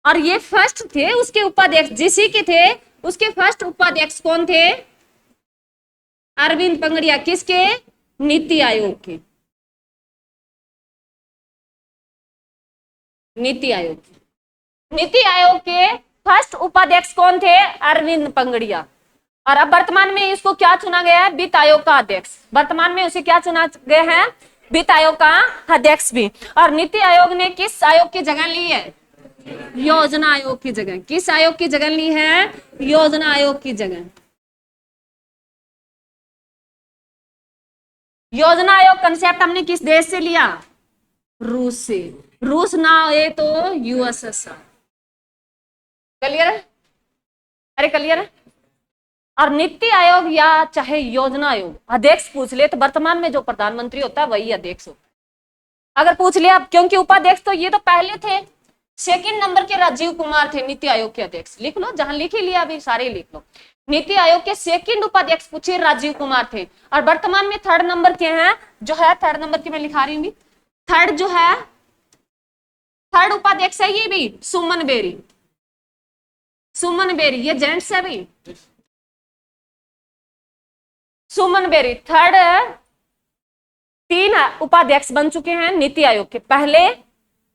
और ये फर्स्ट थे उसके उपाध्यक्ष, जिसी के थे उसके फर्स्ट उपाध्यक्ष कौन थे, अरविंद पंगड़िया। किसके, नीति आयोग के। नीति आयोग के फर्स्ट उपाध्यक्ष कौन थे, अरविंद पंगड़िया। और अब वर्तमान में इसको क्या चुना गया है, वित्त आयोग का अध्यक्ष। वर्तमान में उसे क्या चुना गया है, वित्त आयोग का अध्यक्ष भी। और नीति आयोग ने किस आयोग की जगह ली है, योजना आयोग की जगह। किस आयोग की जगह ली है, योजना आयोग की जगह। योजना आयोग कंसेप्ट हमने किस देश से लिया, रूस से। रूस ना हो तो USSR। क्लियर है, अरे क्लियर है। और नीति आयोग या चाहे योजना आयोग अध्यक्ष पूछ ले तो वर्तमान में जो प्रधानमंत्री होता है वही अध्यक्ष होता है। अगर पूछ लिया, क्योंकि उपाध्यक्ष तो ये तो पहले थे, सेकंड नंबर के राजीव कुमार थे नीति आयोग के अध्यक्ष। लिख लो, जहां लिख ही लिया अभी सारे लिख लो। नीति आयोग के सेकंड उपाध्यक्ष पूछे राजीव कुमार थे, और वर्तमान में थर्ड नंबर के हैं, जो है थर्ड नंबर के मैं लिखा रही हूँ, थर्ड जो है थर्ड उपाध्यक्ष है ये भी सुमन बेरी। सुमन बेरी ये जेंट्स है भी, सुमन बेरी थर्ड। 3 उपाध्यक्ष बन चुके हैं नीति आयोग के। पहले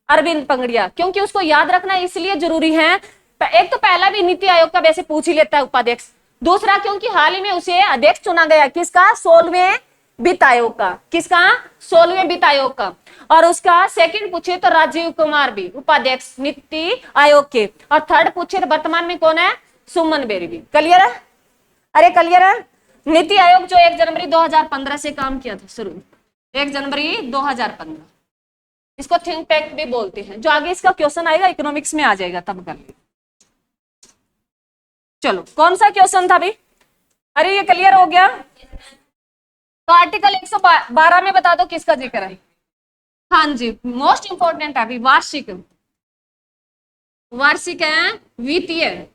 अरविंद पंगड़िया, क्योंकि उसको याद रखना इसलिए जरूरी है, एक तो पहला भी नीति आयोग का वैसे पूछ ही लेता है उपाध्यक्ष, दूसरा क्योंकि हाल ही में उसे अध्यक्ष चुना गया, किसका, 16वें वित्त आयोग का, किसका, 16वें वित्त आयोग का। और उसका सेकंड पूछे तो राजीव कुमार भी उपाध्यक्ष नीति आयोग के, और थर्ड पूछे तो वर्तमान में कौन है, सुमन बेरी भी। क्लियर है? अरे क्लियर है? नीति आयोग जो 1 जनवरी 2015 से काम किया था शुरू, 1 जनवरी 2015, इसको थिंक टैंक भी बोलते हैं। जो आगे इसका क्वेश्चन आएगा इकोनॉमिक्स में आ जाएगा तब कर लीजिए। चलो कौन सा क्वेश्चन था भाई? अरे ये क्लियर हो गया। तो आर्टिकल 112 में बता दो किसका जिक्र है। हाँ जी, मोस्ट इंपोर्टेंट है अभी, वार्षिक, वार्षिक है वित्तीय,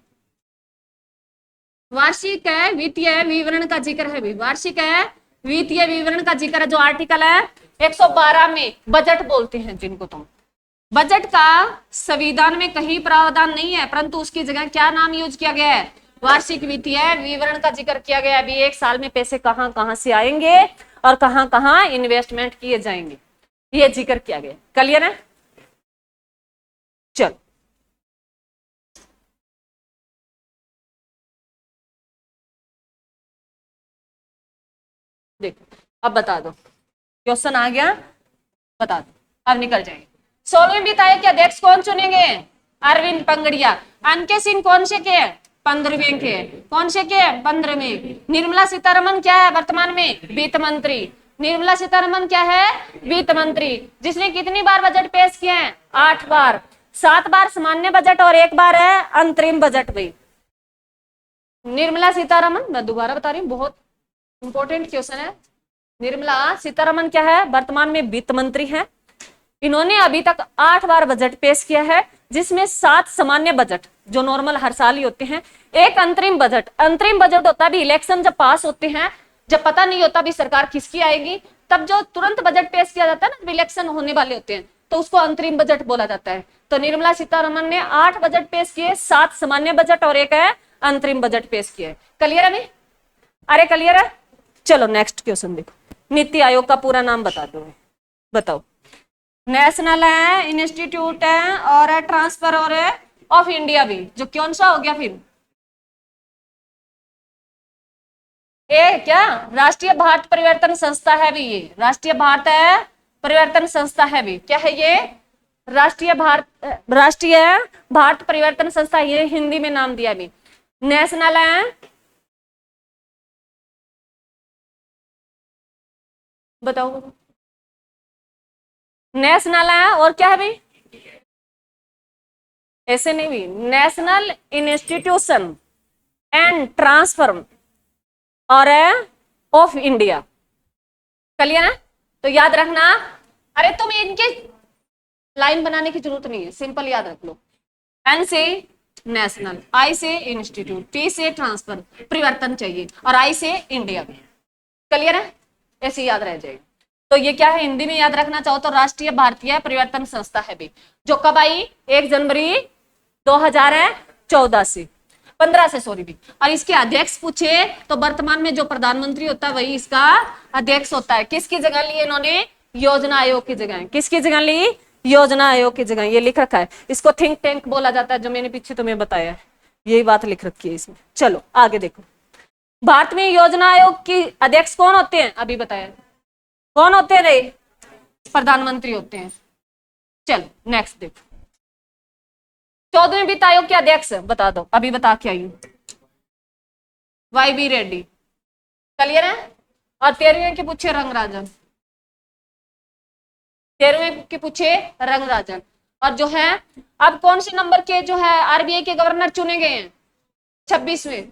वार्षिक है वित्तीय विवरण का जिक्र है भी, वार्षिक है वित्तीय विवरण का जिक्र है। जो आर्टिकल है 112 में बजट बोलते हैं जिनको तुम। बजट का संविधान में कहीं प्रावधान नहीं है, परंतु उसकी जगह क्या नाम यूज किया गया है, वार्षिक वित्तीय विवरण का जिक्र किया गया है। अभी एक साल में पैसे कहां कहां से आएंगे और कहां कहां इन्वेस्टमेंट किए जाएंगे, ये जिक्र किया गया। क्लियर है? चलो देखो, अब बता दो, क्वेश्चन आ गया, बता दो, अब निकल जाएंगे। 16वें वित्त आयोग के अध्यक्ष कौन चुनेंगे, अरविंद पंगड़िया। अनके सिंह कौन से के, 15वें के, कौन से के, 15वें। निर्मला सीतारमन क्या है वर्तमान में, वित्त मंत्री। निर्मला सीतारमन क्या है, वित्त मंत्री, जिसने कितनी बार बजट पेश किए हैं, 8 बार, 7 बार सामान्य बजट और 1 बार है अंतरिम बजट भी। निर्मला सीतारमन, मैं दोबारा बता रही हूँ, बहुत इंपॉर्टेंट क्वेश्चन है। निर्मला सीतारमन क्या है, वर्तमान में वित्त मंत्री हैं। इन्होंने अभी तक 8 बार बजट पेश किया है, जिसमें 7 सामान्य बजट जो नॉर्मल हर साल ही होते हैं, 1 अंतरिम बजट। अंतरिम बजट होता भी इलेक्शन जब पास होते हैं, जब पता नहीं होता भी सरकार किसकी आएगी, तब जो तुरंत बजट पेश किया जाता है ना, जब इलेक्शन होने वाले होते हैं, तो उसको अंतरिम बजट बोला जाता है। तो निर्मला सीतारमन ने 8 बजट पेश किए, 7 सामान्य बजट और 1 है अंतरिम बजट पेश किए। क्लियर है नहीं? अरे क्लियर है? चलो नेक्स्ट क्वेश्चन देखो। नीति आयोग का पूरा नाम बता दो, बताओ। नेशनल है, इंस्टीट्यूट है, और है ट्रांसफर, और है ऑफ इंडिया भी। जो कौन सा हो गया फिर, ए क्या, राष्ट्रीय भारत परिवर्तन संस्था है भी ये, राष्ट्रीय भारत है परिवर्तन संस्था है भी। क्या है ये, राष्ट्रीय भारत परिवर्तन संस्था, ये हिंदी में नाम दिया भी। नेशनल है, बताओ, नेशनल है, और क्या है भाई, ऐसे नहीं भी, नेशनल इंस्टीट्यूशन एंड ट्रांसफर और ऑफ इंडिया। क्लियर है? तो याद रखना। अरे तुम इनके लाइन बनाने की जरूरत नहीं है, सिंपल याद रख लो। एन से नेशनल, आई से इंस्टीट्यूट, टी से ट्रांसफर, परिवर्तन चाहिए, और आई से इंडिया भी। क्लियर है? ऐसे याद रह जाएगा। तो ये क्या है, हिंदी में याद रखना चाहो तो राष्ट्रीय भारतीय परिवर्तन संस्था है भी, जो कब आई, 1 जनवरी 2014 से 15 से सॉरी भी। और इसके अध्यक्ष पूछे तो वर्तमान में जो प्रधानमंत्री होता है वही इसका अध्यक्ष होता है। किसकी जगह ली इन्होंने, योजना आयोग की जगह। किसकी जगह ली, योजना आयोग की जगह। ये लिख रखा है, इसको थिंक टैंक बोला जाता है, जो मैंने पीछे तुम्हें बताया है, यही बात लिख रखी है इसमें। चलो आगे देखो, भारत में योजना आयोग की अध्यक्ष कौन होते हैं, अभी बताया, कौन होते हैं रे, प्रधानमंत्री होते हैं। चलो नेक्स्ट देखो, 14वें वित्त आयोग के अध्यक्ष बता दो, अभी बता के आई, YB रेड्डी। क्लियर है? और 13वें के पूछे रंगराजन, 13वें के पूछे रंगराजन। और जो है अब कौन से नंबर के जो है RBI के गवर्नर चुने गए हैं, 26वें।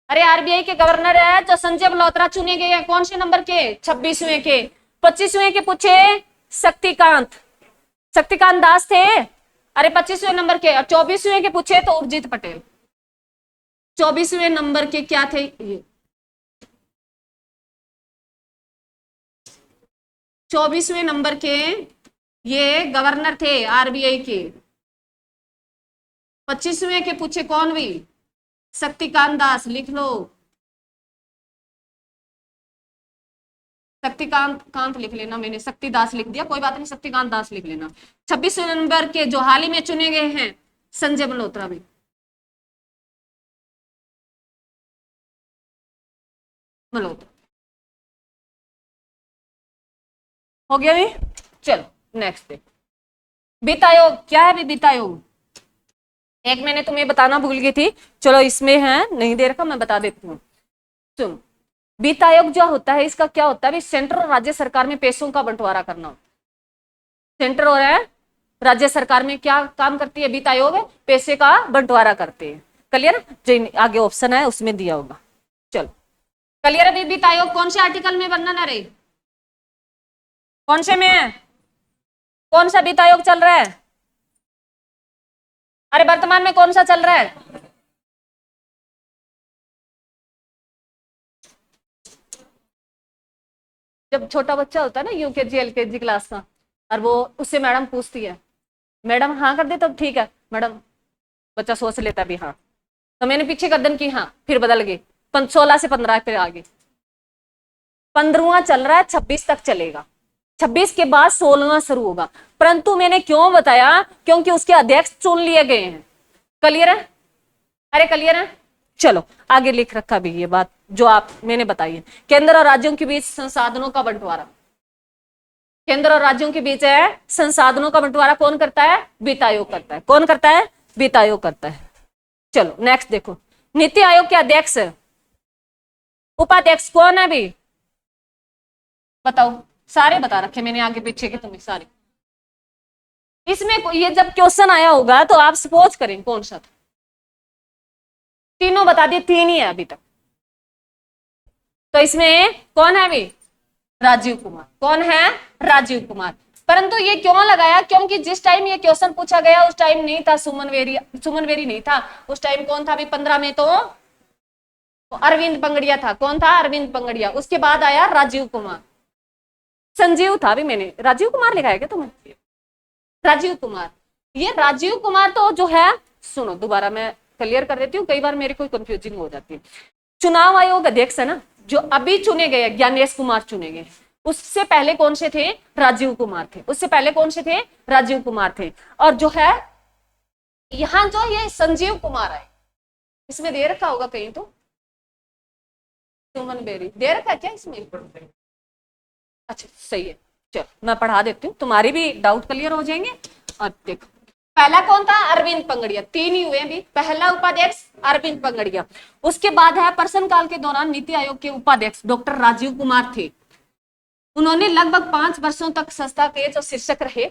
अरे RBI के गवर्नर है जो संजय मल्होत्रा चुने गए हैं, कौन से नंबर के, 26वें के। 25वें के पूछे शक्तिकांत, शक्तिकांत दास थे। अरे 25वें नंबर के, और 24वें के पूछे तो उर्जित पटेल। 24वें नंबर के क्या थे ये? 24वें नंबर के ये गवर्नर थे आरबीआई के। 25वें के पूछे कौन भी? शक्तिकांत दास, लिख लो। शक्तिकांत कांत लिख लेना, मैंने शक्तिदास लिख दिया, कोई बात नहीं, शक्तिकांत दास लिख लेना। 26वें नंबर के जो हाल ही में चुने गए हैं, संजय मल्होत्रा भी। मल्होत्रा हो गया भी। चलो नेक्स्ट देखो, वित्त आयोग क्या है? वित्त आयोग एक मैंने तुम्हें बताना भूल गई थी, चलो इसमें है, नहीं दे रखा, मैं बता देती हूँ। सुन, वित्त आयोग जो होता है इसका क्या होता है? सेंट्रल और राज्य सरकार में पैसों का बंटवारा करना। सेंट्रल और राज्य सरकार में क्या काम करती है वित्त आयोग? पैसे का बंटवारा करते हैं। क्लियर? जो आगे ऑप्शन है उसमें दिया होगा। चलो क्लियर है? वित्त आयोग कौन से आर्टिकल में वर्णन है रे? कौन से में है? कौन सा वित्त आयोग चल रहा है? अरे वर्तमान में कौन सा चल रहा है? जब छोटा बच्चा होता है ना, यूकेजी एलकेजी क्लास का, और वो उससे मैडम पूछती है, मैडम हाँ कर दे तो ठीक है मैडम, बच्चा सोच लेता भी हाँ, तो मैंने पीछे गर्दन की हाँ, फिर बदल गई, 16 से 15 पे आगे, 15वां चल रहा है, 26 तक चलेगा, 26 के बाद 16वां शुरू होगा। परंतु मैंने क्यों बताया? क्योंकि उसके अध्यक्ष चुन लिए गए हैं। क्लियर है? अरे क्लियर है? चलो आगे लिख रखा भी ये बात जो आप मैंने बताई है। केंद्र और राज्यों के बीच संसाधनों का बंटवारा, केंद्र और राज्यों के बीच है संसाधनों का बंटवारा कौन करता है? वित्त आयोग करता है। कौन करता है? वित्त आयोग करता है। चलो नेक्स्ट देखो, नीति आयोग के अध्यक्ष उपाध्यक्ष कौन है? भी बताओ, सारे बता रखे मैंने आगे पीछे के तुम्हें सारे। इसमें ये जब क्वेश्चन आया होगा तो आप सपोज करें कौन सा था, तीनों बता दिए, 3 ही है अभी तक। तो इसमें कौन है अभी? राजीव कुमार। कौन है? राजीव कुमार। परंतु ये क्यों लगाया? क्योंकि जिस टाइम ये क्वेश्चन पूछा गया उस टाइम नहीं था सुमन बेरी, सुमन बेरी नहीं था उस टाइम। कौन था अभी 15 में? तो अरविंद पंगड़िया था। कौन था? अरविंद पंगड़िया। उसके बाद आया राजीव कुमार। संजीव था भी, मैंने राजीव कुमार लिखा है क्या तुम्हें? राजीव कुमार। ये राजीव कुमार तो जो है, सुनो दोबारा मैं क्लियर कर देती हूँ, कई बार मेरी कोई कंफ्यूजिंग हो जाती है। चुनाव आयोग अध्यक्ष है ना, जो अभी चुने गए ज्ञानेश कुमार चुने गए, उससे पहले कौन से थे? राजीव कुमार थे। उससे पहले कौन से थे? राजीव कुमार थे। और जो है यहां जो ये संजीव कुमार है, इसमें दे रखा होगा कहीं तो, सुमन बेरी दे रखा है क्या इसमें? अच्छा सही है, चलो मैं पढ़ा देती हूँ, तुम्हारी भी डाउट क्लियर हो जाएंगे। और देखो पहला कौन था? अरविंद पंगड़िया। 3 ही हुए अभी। पहला उपाध्यक्ष अरविंद पंगड़िया। उसके बाद है प्रश्नकाल के दौरान नीति आयोग के उपाध्यक्ष डॉक्टर राजीव कुमार थे। उन्होंने लगभग 5 वर्षों तक संस्था के जो शीर्षक रहे।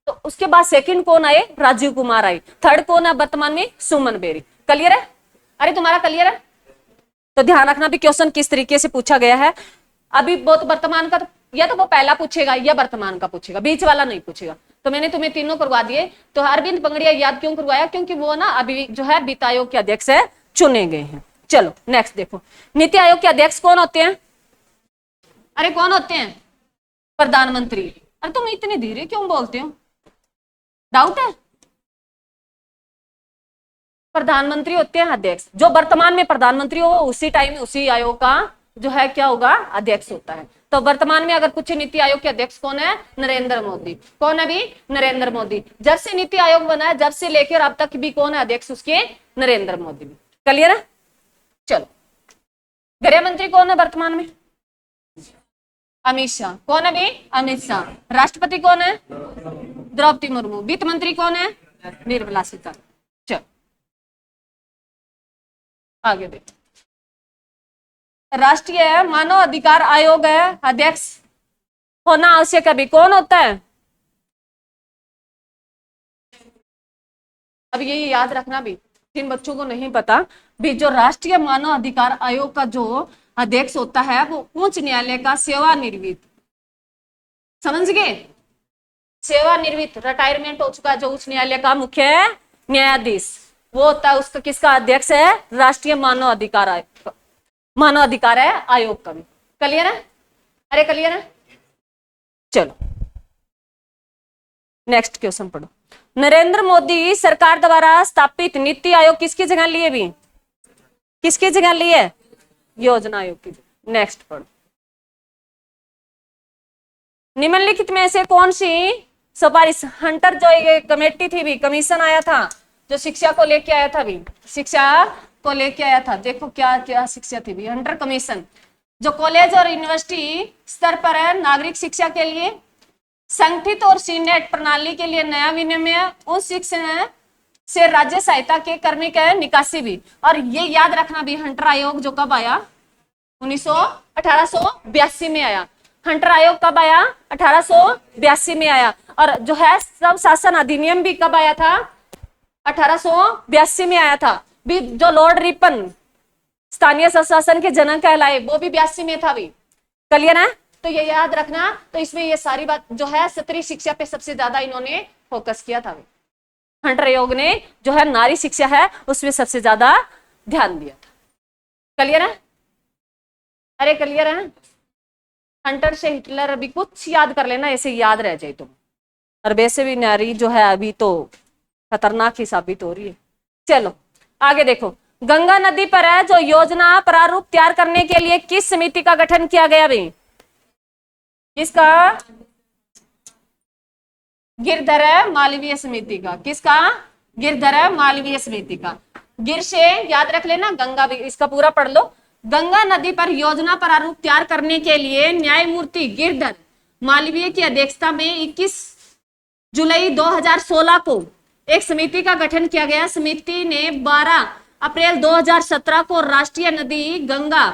तो उसके बाद सेकंड कौन आए? राजीव कुमार आए। थर्ड कौन है वर्तमान में? सुमन बेरी। क्लियर है? अरे तुम्हारा क्लियर है? तो ध्यान रखना भी क्वेश्चन किस तरीके से पूछा गया है। अभी बहुत वर्तमान का, या तो वो पहला पूछेगा या वर्तमान का पूछेगा, बीच वाला नहीं पूछेगा। तो मैंने तुम्हें तीनों करवा दिए। तो अरविंद पंगड़िया याद क्यों करवाया? क्योंकि वो ना अभी जो है वित्त आयोग के अध्यक्ष है, चुने गए हैं। चलो नेक्स्ट देखो, नीति आयोग के अध्यक्ष कौन होते हैं? अरे कौन होते हैं? प्रधानमंत्री। अरे तुम इतनी धीरे क्यों बोलते हो? डाउट है? प्रधानमंत्री होते हैं अध्यक्ष। जो वर्तमान में प्रधानमंत्री हो उसी टाइम में उसी आयोग का जो है क्या होगा? अध्यक्ष होता है। तो वर्तमान में अगर पूछे नीति आयोग के अध्यक्ष कौन है? नरेंद्र मोदी। कौन है भी? नरेंद्र मोदी। जब से नीति आयोग बना है, जब से लेकर अब तक भी कौन है अध्यक्ष उसके? नरेंद्र मोदी भी। क्लियर है? चलो गृह मंत्री कौन है वर्तमान में? अमित शाह। कौन है भी? अमित शाह। राष्ट्रपति कौन है? द्रौपदी मुर्मू। वित्त मंत्री कौन है? निर्मला सीतारमण। चलो आगे देखो, राष्ट्रीय मानव अधिकार आयोग है अध्यक्ष होना आवश्यक है भी। कौन होता है? अब ये याद रखना भी, जिन बच्चों को नहीं पता भी, जो राष्ट्रीय मानव अधिकार आयोग का जो अध्यक्ष होता है वो उच्च न्यायालय का सेवानिवृत्त, समझ गए? सेवानिवृत्त रिटायरमेंट हो चुका जो उच्च न्यायालय का मुख्य न्यायाधीश, वो होता है उसका, किसका अध्यक्ष है? राष्ट्रीय मानव अधिकार आयोग, मानव अधिकार है आयोग का भी। क्लियर है? अरे क्लियर है? चलो नेक्स्ट क्वेश्चन पढ़ो। नरेंद्र मोदी सरकार द्वारा स्थापित नीति आयोग किसकी जगह लिए? भी किसकी जगह लिए? योजना आयोग की। नेक्स्ट पढ़ो। निम्नलिखित में से कौन सी सिफारिश, हंटर जो ये कमेटी थी भी, कमीशन आया था जो शिक्षा को लेके आया था भी, शिक्षा को लेके आया था, देखो क्या क्या शिक्षा थी भी, हंटर कमीशन जो कॉलेज और यूनिवर्सिटी स्तर पर है नागरिक शिक्षा के लिए, संगठित और सीनेट प्रणाली के लिए नया विनियम, उस शिक्षा से राज्य सहायता के कर्मिक है निकासी भी। और ये याद रखना भी, हंटर आयोग जो कब आया? 1882 में आया। हंटर आयोग कब आया? 1882 में आया। और जो है सब शासन अधिनियम भी कब आया था? 1882 में आया था भी। जो लॉर्ड रिपन स्थानीय स्वशासन के जनक कहलाए वो भी 82 में था भी। क्लियर है? तो ये याद रखना। तो इसमें ये सारी बात जो है स्त्री शिक्षा पे सबसे ज्यादा इन्होंने फोकस किया था। हंटर आयोग ने जो है नारी शिक्षा है उसमें सबसे ज्यादा ध्यान दिया था। क्लियर है? अरे क्लियर है? हंटर से हिटलर अभी कुछ याद कर लेना, ऐसे याद रह जाए तुम। और वैसे भी नारी जो है अभी तो खतरनाक ही साबित हो रही है। चलो आगे देखो। गंगा नदी पर है जो योजना प्रारूप तैयार करने के लिए किस समिति का गठन किया गया भी? किसका? गिरधर मालवीय समिति का। किसका? गिरधर मालवीय समिति का। गिर से याद रख लेना, गंगा भी इसका पूरा पढ़ लो। गंगा नदी पर योजना प्रारूप तैयार करने के लिए न्यायमूर्ति गिरधर मालवीय की अध्यक्षता में 21 जुलाई 2016 को एक समिति का गठन किया गया। समिति ने 12 अप्रैल 2017 को राष्ट्रीय नदी गंगा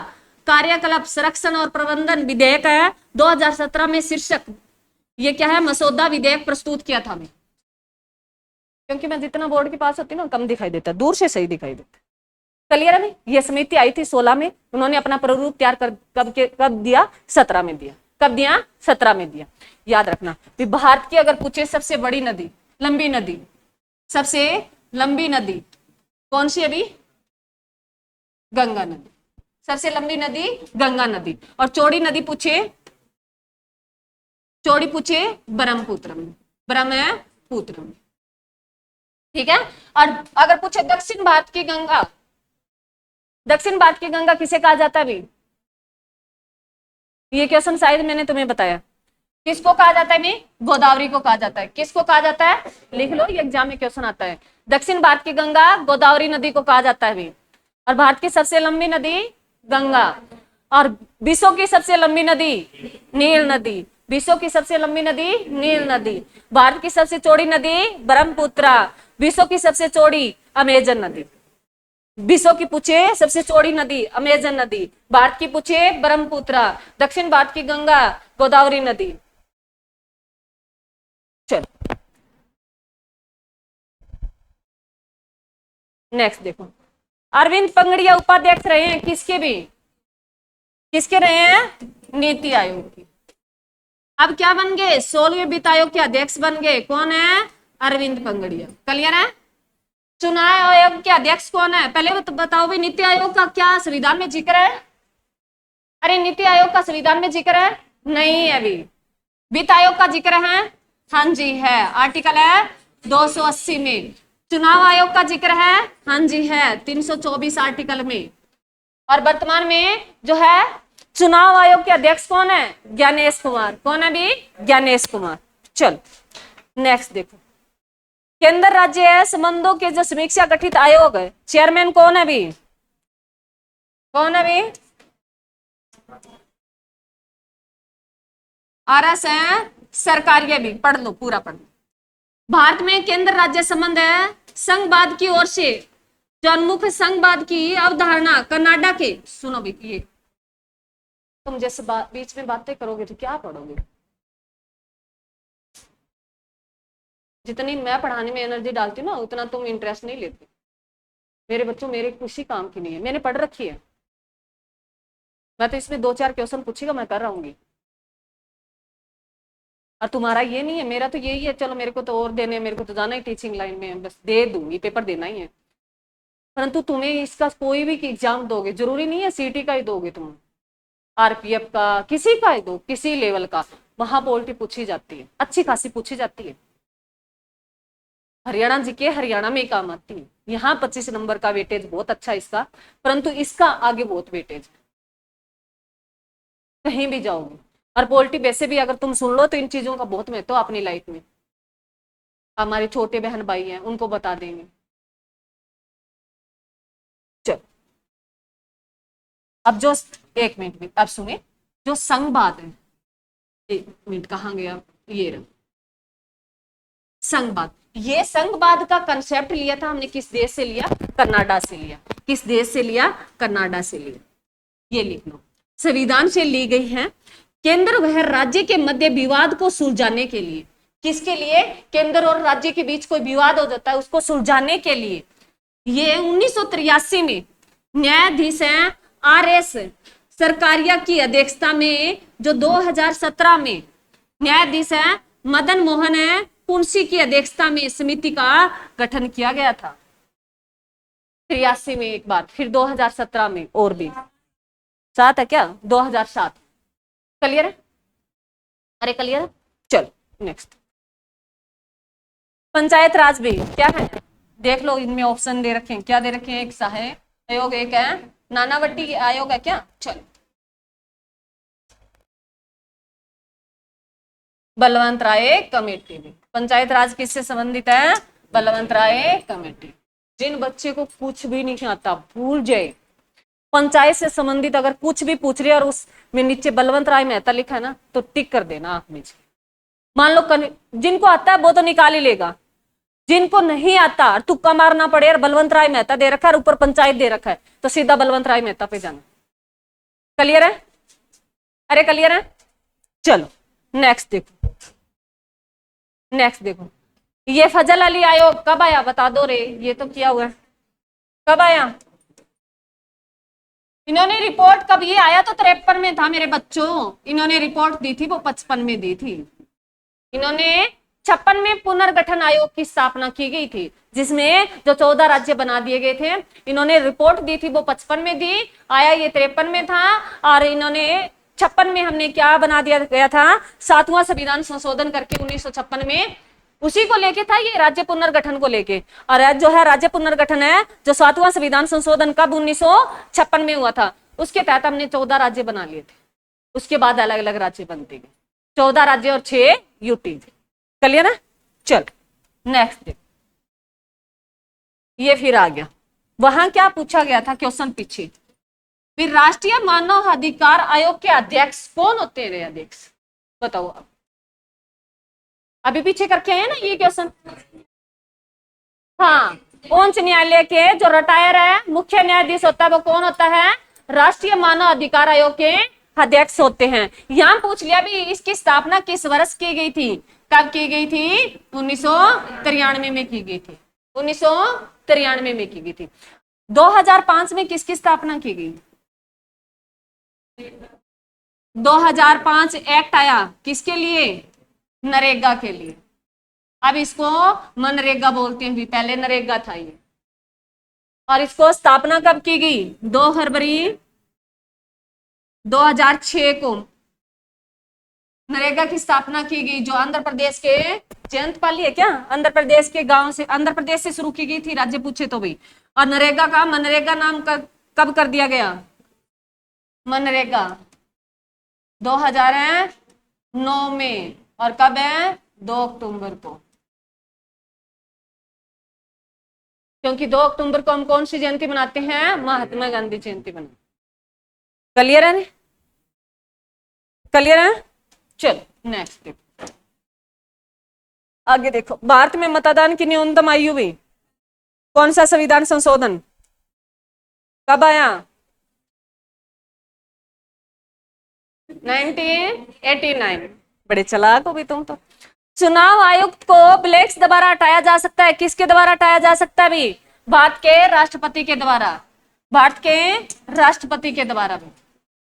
कार्यकलाप संरक्षण और प्रबंधन विधेयक है 2017 में शीर्षक ये क्या है मसौदा विधेयक प्रस्तुत किया था। मैं क्योंकि मैं जितना बोर्ड के पास होती ना कम दिखाई देता, दूर से सही दिखाई देता। क्लियर है? ये समिति आई थी 16 में, उन्होंने अपना प्रारूप तैयार कर कब दिया? 17 में दिया। कब दिया? 17 में दिया। याद रखना भी। भारत की अगर पूछे सबसे बड़ी नदी, लंबी नदी, सबसे लंबी नदी कौन सी? अभी गंगा नदी। सबसे लंबी नदी गंगा नदी। और चौड़ी नदी पूछे, चौड़ी पूछे ब्रह्मपुत्रम, ब्रह्मपुत्रम। ठीक है? और अगर पूछे दक्षिण भारत की गंगा, दक्षिण भारत की गंगा किसे कहा जाता है? भी ये क्वेश्चन शायद मैंने तुम्हें बताया। किसको कहा जाता है? मैं गोदावरी को कहा जाता है। किसको कहा जाता है? लिख लो, ये एग्जाम में क्वेश्चन आता है। दक्षिण भारत की गंगा गोदावरी नदी को कहा जाता है भी। और भारत की सबसे लंबी नदी गंगा। और विश्व की सबसे लंबी नदी नील नदी। विश्व की सबसे लंबी नदी नील नदी। भारत की सबसे चौड़ी नदी ब्रह्मपुत्र। विश्व की सबसे चौड़ी अमेजन नदी। विश्व की पूछे सबसे चौड़ी नदी अमेजन नदी, भारत की पूछे ब्रह्मपुत्र, दक्षिण भारत की गंगा गोदावरी नदी। चल नेक्स्ट देखो। अरविंद पंगड़िया उपाध्यक्ष रहे हैं किसके भी? किसके रहे हैं? नीति आयोग की। अब क्या बन गए? 16वें वित्त आयोग के अध्यक्ष बन गए। कौन है? अरविंद पंगड़िया। क्लियर है? चुनाव आयोग के अध्यक्ष कौन है? पहले तो बताओ भाई, नीति आयोग का क्या संविधान में जिक्र है? अरे नीति आयोग का संविधान में जिक्र है? नहीं है। अभी वित्त आयोग का जिक्र है? हाँ जी है, आर्टिकल है 280 में। चुनाव आयोग का जिक्र है? हाँ जी है, 324 आर्टिकल में। और वर्तमान में जो है चुनाव आयोग के अध्यक्ष कौन है? ज्ञानेश कुमार। कौन है भी? ज्ञानेश कुमार। चल नेक्स्ट देखो। केंद्र राज्य संबंधों के जो समीक्षा गठित आयोग है, चेयरमैन कौन है भी? कौन है भी? आरएस है सरकारिया भी। पढ़ लो, पूरा पढ़ लो। भारत में केंद्र राज्य संबंध है संघवाद की ओर से जो उन्मुख संघवाद की अवधारणा कनाडा के। सुनो भी, ये तुम जैसे बीच में बातें करोगे तो क्या पढ़ोगे? जितनी मैं पढ़ाने में एनर्जी डालती हूँ ना उतना तुम इंटरेस्ट नहीं लेते। मेरे बच्चों मेरे किसी काम की नहीं है, मैंने पढ़ रखी है। मैं तो इसमें 2-4 क्वेश्चन पूछेगा मैं कर रहूंगी। और तुम्हारा ये नहीं है, मेरा तो यही है, चलो मेरे को तो और देने, मेरे को तो जाना ही टीचिंग लाइन में, बस दे दूंगी, पेपर देना ही है। परंतु तुम्हें इसका कोई भी एग्जाम दोगे, जरूरी नहीं है सीटी का ही दोगे तुम, आरपीएफ का, किसी का ही दो, किसी लेवल का, वहां पॉलिटी पूछी जाती है, अच्छी खासी पूछी जाती है। हरियाणा जी के हरियाणा में ही काम आती है। यहाँ 25 नंबर का वेटेज बहुत अच्छा इसका, परंतु इसका आगे बहुत वेटेज, कहीं भी जाओगे। और पॉलिटी वैसे भी अगर तुम सुन लो तो इन चीजों का बहुत महत्व अपनी लाइफ में। हमारे छोटे बहन भाई हैं, उनको बता देंगे। चलो अब जो, एक मिनट, अब सुनिए, जो संघवाद है, एक मिनट कहाँ गया, ये रहा संघवाद। ये संघवाद का कंसेप्ट लिया था हमने किस देश से लिया, कनाडा से लिया। किस देश से लिया, कनाडा से लिया। ये लिख लो, संविधान से ली गई है। केंद्र व राज्य के मध्य विवाद को सुलझाने के लिए, किसके लिए, केंद्र और राज्य के बीच कोई विवाद हो जाता है उसको सुलझाने के लिए। ये 1983 में न्यायाधीश हैं आर.एस. सरकारिया की अध्यक्षता में, जो 2017 में न्यायाधीश है मदन मोहन है पुंसी की अध्यक्षता में समिति का गठन किया गया था। 83 में एक बार, फिर 2017 में और भी, 7 है क्या, 2007। क्लियर है, अरे क्लियर है। चलो नेक्स्ट, पंचायत राज भी क्या है, देख लो, इनमें ऑप्शन दे रखे हैं, क्या दे रखे हैं, एक सहायक आयोग, एक है नानावटी आयोग है क्या। चलो, बलवंत राय कमेटी भी, पंचायत राज किससे संबंधित है, बलवंत राय कमेटी। जिन बच्चे को कुछ भी नहीं आता भूल जाए, पंचायत से संबंधित अगर कुछ भी पूछ रहे और उसमें नीचे बलवंत राय मेहता लिखा है ना, तो टिक कर देना आंख में। मान लो जिनको आता है वो तो निकाल ही लेगा, जिनको नहीं आता तुक्का मारना पड़े और बलवंत राय मेहता दे रखा है और ऊपर पंचायत दे रखा है, तो सीधा बलवंत राय मेहता पे जाना। क्लियर है, अरे क्लियर है। चलो नेक्स्ट देखो, नेक्स्ट देखो, ये फजल अली आयोग कब आया, बता दो रे, ये तो किया हुआ है, कब आया, इन्होंने रिपोर्ट कब, ये आया तो 53 में था मेरे बच्चों, इन्होंने रिपोर्ट दी थी वो 55 में दी थी। इन्होंने 56 में पुनर्गठन आयोग की स्थापना की गई थी, जिसमें जो 14 राज्य बना दिए गए थे। इन्होंने रिपोर्ट दी थी वो 55 में दी, आया ये 53 में था, और इन्होंने 56 में हमने क्या बना दिया गया था, 7वां संविधान संशोधन करके 1956 में, उसी को लेके था ये राज्य पुनर्गठन को लेके। और जो है राज्य पुनर्गठन है, जो 7वां संविधान संशोधन कब 1956 में हुआ था, उसके तहत हमने 14 राज्य बना लिए थे। उसके बाद अलग अलग राज्य बनते गए, 14 राज्य और 6 यूटी। क्लियर है। चल नेक्स्ट देखो, ये फिर आ गया, वहां क्या पूछा गया था क्वेश्चन पीछे, फिर राष्ट्रीय मानव अधिकार आयोग के अध्यक्ष कौन होते हैं, अध्यक्ष बताओ आप, अभी पीछे करके आए ना ये क्वेश्चन। हाँ, उच्च न्यायालय के जो रिटायर है मुख्य न्यायाधीश होता है वो कौन होता है, राष्ट्रीय मानव अधिकार आयोग के अध्यक्ष होते हैं। यहां पूछ लिया भी इसकी स्थापना किस वर्ष की गई थी, कब की गई थी, 1993 में की गई थी, 1993 में की गई थी। 2005 में किसकी स्थापना की गई, 2005 एक्ट आया किसके लिए, नरेगा के लिए। अब इसको मनरेगा बोलते हैं, भी पहले नरेगा था ये। और इसको स्थापना कब की गई, 2 फरवरी 2006 को नरेगा की स्थापना की गई, जो आंध्र प्रदेश के जयंतपाली है क्या, आंध्र प्रदेश के गांव से, आंध्र प्रदेश से शुरू की गई थी, राज्य पूछे तो भाई। और नरेगा का मनरेगा नाम कब कर दिया गया, मनरेगा 2009 में, और कब है, 2 अक्टूबर को, क्योंकि 2 अक्टूबर को हम कौन सी जयंती मनाते हैं, महात्मा गांधी जयंती मनाते। क्लियर है, क्लियर है। चलो नेक्स्ट देखो, आगे देखो, भारत में मतदान की न्यूनतम आयु भी, कौन सा संविधान संशोधन कब आया, 1989। बड़े चालाक हो भी तुम तो। चुनाव आयुक्त को ब्लैक्स द्वारा हटाया जा सकता है, किसके द्वारा हटाया जा सकता है भी, भारत के राष्ट्रपति के द्वारा, भारत के राष्ट्रपति के द्वारा भी।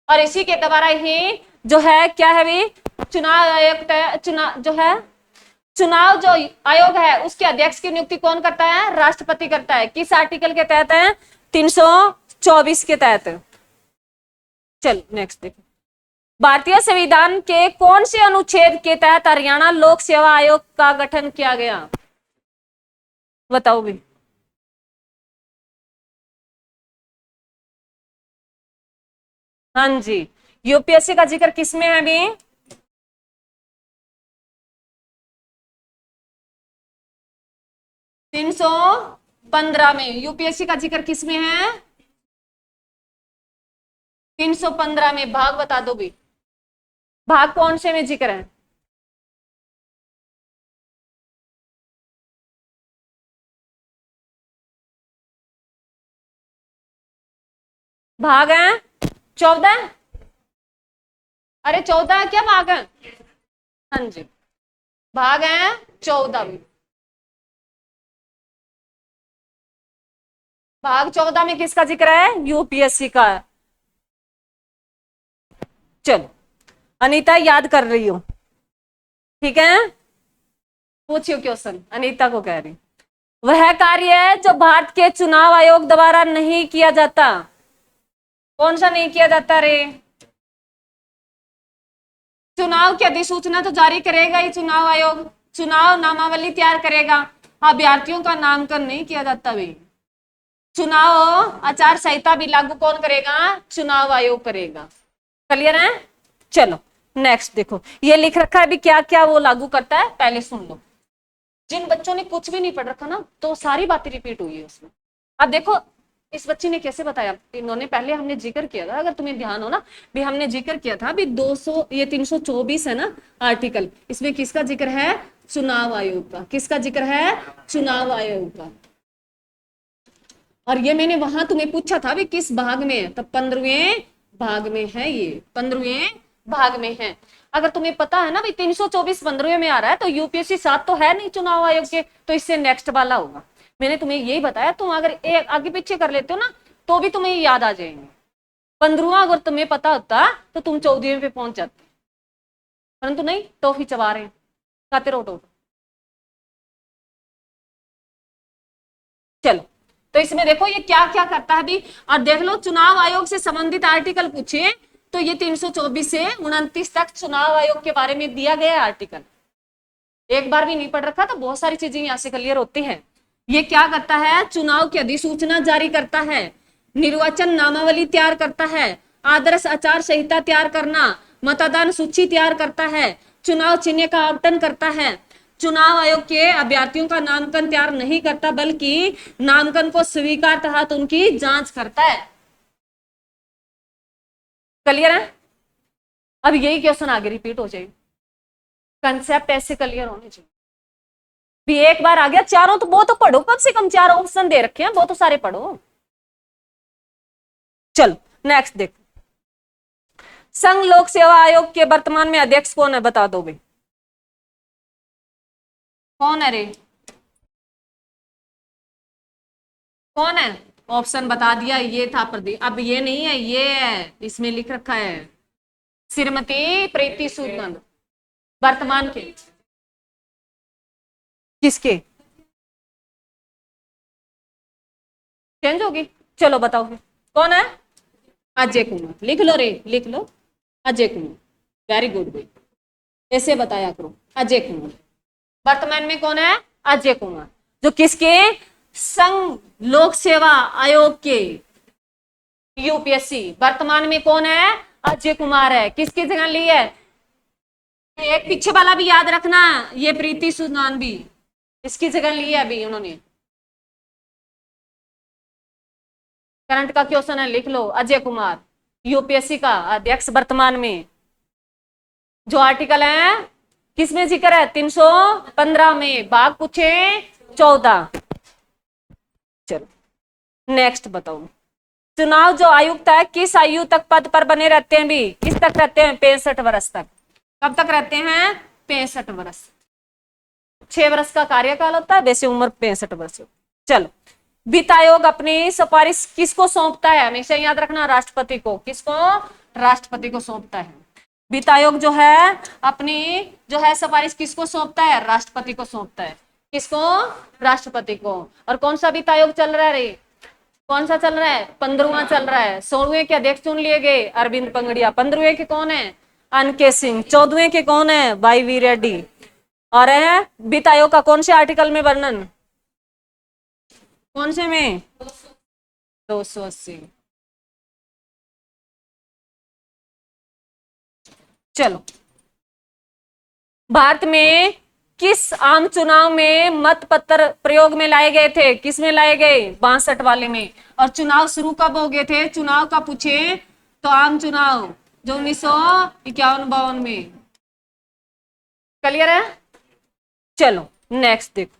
और इसी के द्वारा ही जो है क्या है भी, चुनाव आयोग चुनाव जो है, चुनाव जो आयोग है उसके अध्यक्ष की नियुक्ति कौन करता है? राष्ट्रपति करता है। किस आर्टिकल के तहत है? 324 के तहत। चल नेक्स्ट देखो, भारतीय संविधान के कौन से अनुच्छेद के तहत हरियाणा लोक सेवा आयोग का गठन किया गया? बताओ भी। हाँ जी, यूपीएससी का जिक्र किसमें है भी? तीन सौ 15 में। यूपीएससी का जिक्र किसमें है? 315 में। भाग बता दो भी, भाग कौन से में जिक्र है? भाग है 14। अरे 14 क्या भाग है? हाँ जी, भाग है 14 भी। भाग 14 में किसका जिक्र है? यूपीएससी का। चलो अनीता याद कर रही हो, ठीक है? पूछियो क्वेश्चन, अनीता को कह रही। वह कार्य है जो भारत के चुनाव आयोग द्वारा नहीं किया जाता। कौन सा नहीं किया जाता रे? चुनाव की अधिसूचना तो जारी करेगा ही चुनाव आयोग, चुनाव नामावली तैयार करेगा, अभ्यर्थियों का नामांकन नहीं किया जाता भाई। चुनाव आचार संहिता भी लागू कौन करेगा? चुनाव आयोग करेगा। क्लियर है? चलो नेक्स्ट देखो, ये लिख रखा है भी क्या क्या वो लागू करता है, पहले सुन लो। जिन बच्चों ने कुछ भी नहीं पढ़ रखा ना, तो सारी बातें रिपीट हुई है उसमें। अब देखो इस बच्ची ने कैसे बताया, इन्होंने पहले हमने जिक्र किया था, अगर तुम्हें ध्यान हो ना भी, हमने जिक्र किया था भी 200 ये 324 है ना आर्टिकल, इसमें किसका जिक्र है? चुनाव आयोग का। किसका जिक्र है? चुनाव आयोग का। और ये मैंने वहां तुम्हें पूछा था भी किस भाग में है, तब 15वें भाग में है, ये 15वें भाग में है। अगर तुम्हें पता है ना भाई 324 15वें में आ रहा है, तो यूपीएससी 7 तो है नहीं चुनाव आयोग के, तो इससे नेक्स्ट वाला होगा। मैंने तुम्हें यही बताया, तुम अगर एक आगे पीछे कर लेते हो ना तो भी तुम्हें याद आ जाएंगे। 15वां अगर तुम्हें पता होता तो तुम 14वें पे पहुंच जाते, परंतु नहीं, टॉफी चबा रहे हैं, खाते रहो टॉफी। चलो तो इसमें देखो ये क्या क्या करता है भी, और देख लो चुनाव आयोग से संबंधित आर्टिकल पूछे तो ये 324 से 29 तक चुनाव आयोग के बारे में दिया गया आर्टिकल। एक बार भी नहीं पढ़ रखा तो बहुत सारी चीजें यहां से क्लियर होती हैं। ये क्या करता है? चुनाव की अधिसूचना जारी करता है, निर्वाचन नामावली तैयार करता है, आदर्श आचार संहिता तैयार करना, मतदान सूची तैयार करता है, चुनाव चिन्ह का आवंटन करता है। चुनाव आयोग के अभ्यर्थियों का नामांकन तैयार नहीं करता, बल्कि नामांकन को स्वीकार तथा उनकी जांच करता है। क्लियर है? अब यही क्वेश्चन आगे रिपीट हो जाएगी, कंसेप्ट ऐसे क्लियर होने चाहिए भी। एक बार आ गया, चारों तो वो तो पढ़ो, कम से कम 4 ऑप्शन दे रखे हैं, वो तो सारे पढ़ो। चलो नेक्स्ट देखो, संघ लोक सेवा आयोग के वर्तमान में अध्यक्ष कौन है? बता दो भाई, कौन है रे? कौन है? ऑप्शन बता दिया, ये था प्रदीप। अब ये नहीं है, ये है, इसमें लिख रखा है श्रीमती प्रीति सूद। वर्तमान के किसके चेंज होगी? चलो बताओ कौन है? अजय कुमार। लिख लो रे, लिख लो, अजय कुमार। वेरी गुड भाई, ऐसे बताया करो, अजय कुमार। वर्तमान में कौन है? अजय कुमार, जो किसके? संघ लोक सेवा आयोग के, यूपीएससी। वर्तमान में कौन है? अजय कुमार है। किसकी जगह ली है? एक पीछे वाला भी याद रखना, ये प्रीति सुदान भी इसकी जगह ली है अभी उन्होंने। करंट का क्वेश्चन है, लिख लो, अजय कुमार यूपीएससी का अध्यक्ष वर्तमान में। जो आर्टिकल है किसमें जिक्र है? 315 में। भाग पूछे 14। चलो नेक्स्ट बताओ, चुनाव जो आयुक्त है किस आयु तक पद पर बने रहते हैं भी? किस तक रहते हैं? 65 वर्ष तक। कब तक रहते हैं? 65 वर्ष। 6 वर्ष का कार्यकाल होता है, वैसे उम्र 65 वर्ष। चलो, वित्त आयोग अपनी सिफारिश किसको सौंपता है? हमेशा याद रखना, राष्ट्रपति को। किसको? राष्ट्रपति को सौंपता है। वित्त आयोग जो है अपनी जो है सिफारिश किसको सौंपता है? राष्ट्रपति को सौंपता है। किसको? राष्ट्रपति को। और कौन सा वित्त आयोग चल रहा है रे? कौन सा चल रहा है? 15वां चल रहा है। 16वें के अध्यक्ष चुन लिए गए अरविंद पंगड़िया। 15वें के कौन है? अनके सिंह। 14वें के कौन है? Y V Reddy. और है वित्त आयोग का कौन से आर्टिकल में वर्णन? कौन से में? 280। चलो, भारत में किस आम चुनाव में मत पत्र प्रयोग में लाए गए थे? किस में लाए गए? 62 वाले में। और चुनाव शुरू कब हो गए थे? चुनाव का पूछे तो आम चुनाव जो 1951-52 में। क्लियर है? चलो नेक्स्ट देखो,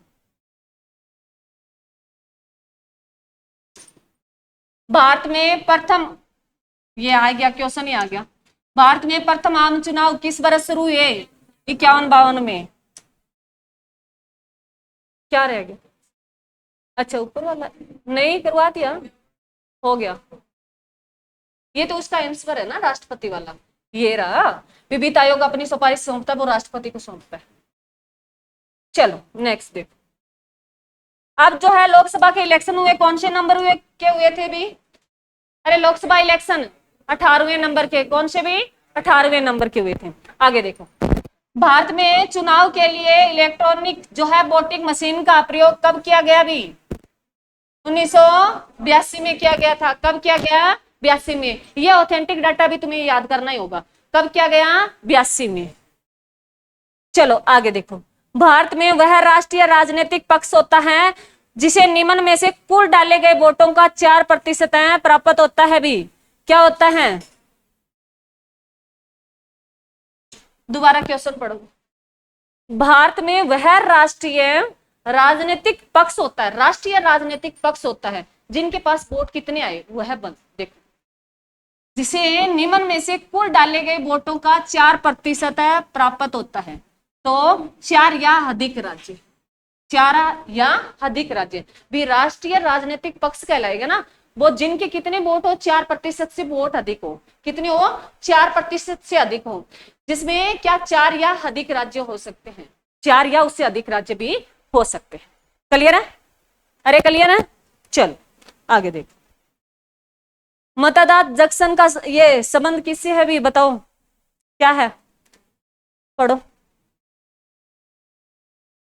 भारत में प्रथम, ये आ गया क्वेश्चन, ही आ गया। भारत में प्रथम आम चुनाव किस वर्ष शुरू हुए? 51-52 में। क्या रह गया? अच्छा ऊपर वाला नहीं करवा दिया, हो गया। ये तो उसका आंसर है ना, राष्ट्रपति वाला। ये रहा, वित्त आयोग अपनी सिफारिश सौंपता है, वो राष्ट्रपति को सौंपता है। चलो नेक्स्ट देखो, अब जो है लोकसभा के इलेक्शन हुए, कौन से नंबर हुए के हुए थे भी? अरे लोकसभा इलेक्शन 18वें नंबर के। कौन से भी? 18वें नंबर के हुए थे। आगे देखो, भारत में चुनाव के लिए इलेक्ट्रॉनिक जो है वोटिंग मशीन का प्रयोग कब किया गया भी? 1982 में किया गया था। कब किया गया? 82 में। ये ऑथेंटिक डाटा भी तुम्हें याद करना ही होगा। कब किया गया? 82 में। चलो आगे देखो, भारत में वह राष्ट्रीय राजनीतिक पक्ष होता है जिसे निम्न में से कुल डाले गए वोटों का 4% प्राप्त होता है भी। क्या होता है? दोबारा क्वेश्चन पढ़ो। भारत में वह राष्ट्रीय राजनीतिक पक्ष होता है, राष्ट्रीय राजनीतिक पक्ष होता है जिनके पास वोट कितने आए, वह बंद देखो, जिसे निम्न में से कुल डाले गए वोटों का 4% प्राप्त होता है। तो 4 या अधिक राज्य, 4 या अधिक राज्य भी राष्ट्रीय राजनीतिक पक्ष कहलाएगा ना। वो जिनके कितने वोट हो? 4% से वोट अधिक हो। कितने हो? 4% से अधिक हो। जिसमें क्या 4 या अधिक राज्य हो सकते हैं, 4 या उससे अधिक राज्य भी हो सकते हैं। क्लियर है? अरे क्लियर है? चलो आगे देखो, मतदाता जंक्शन का ये संबंध किससे है भी? बताओ क्या है, पढ़ो।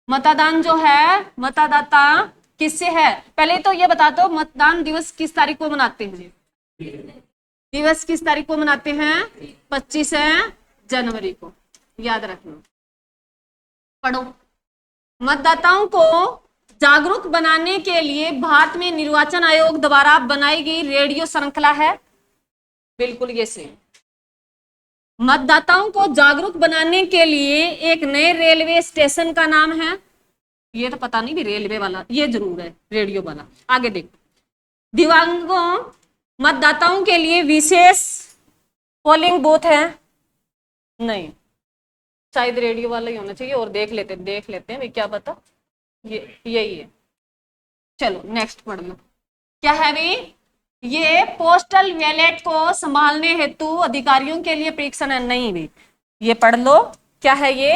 मतदान जो है, मतदाता किससे है? पहले तो ये बता दो, मतदान दिवस किस तारीख को मनाते हैं? दिवस किस तारीख को मनाते हैं? 25 जनवरी को। याद रखना, पढ़ो। मतदाताओं को जागरूक बनाने के लिए भारत में निर्वाचन आयोग द्वारा बनाई गई रेडियो श्रृंखला है। बिल्कुल ये सही। मतदाताओं को जागरूक बनाने के लिए एक नए रेलवे स्टेशन का नाम है, ये तो पता नहीं भी रेलवे वाला, ये जरूर है रेडियो वाला। आगे देखो, दिव्यांगों मतदाताओं के लिए विशेष पोलिंग बूथ है। नहीं, शायद रेडियो वाला ही होना चाहिए। और देख लेते हैं भाई, क्या पता ये यही है। चलो नेक्स्ट पढ़ लो, क्या है भाई? ये पोस्टल बैलेट को संभालने हेतु अधिकारियों के लिए परीक्षण है। नहीं भी, ये पढ़ लो, क्या है ये?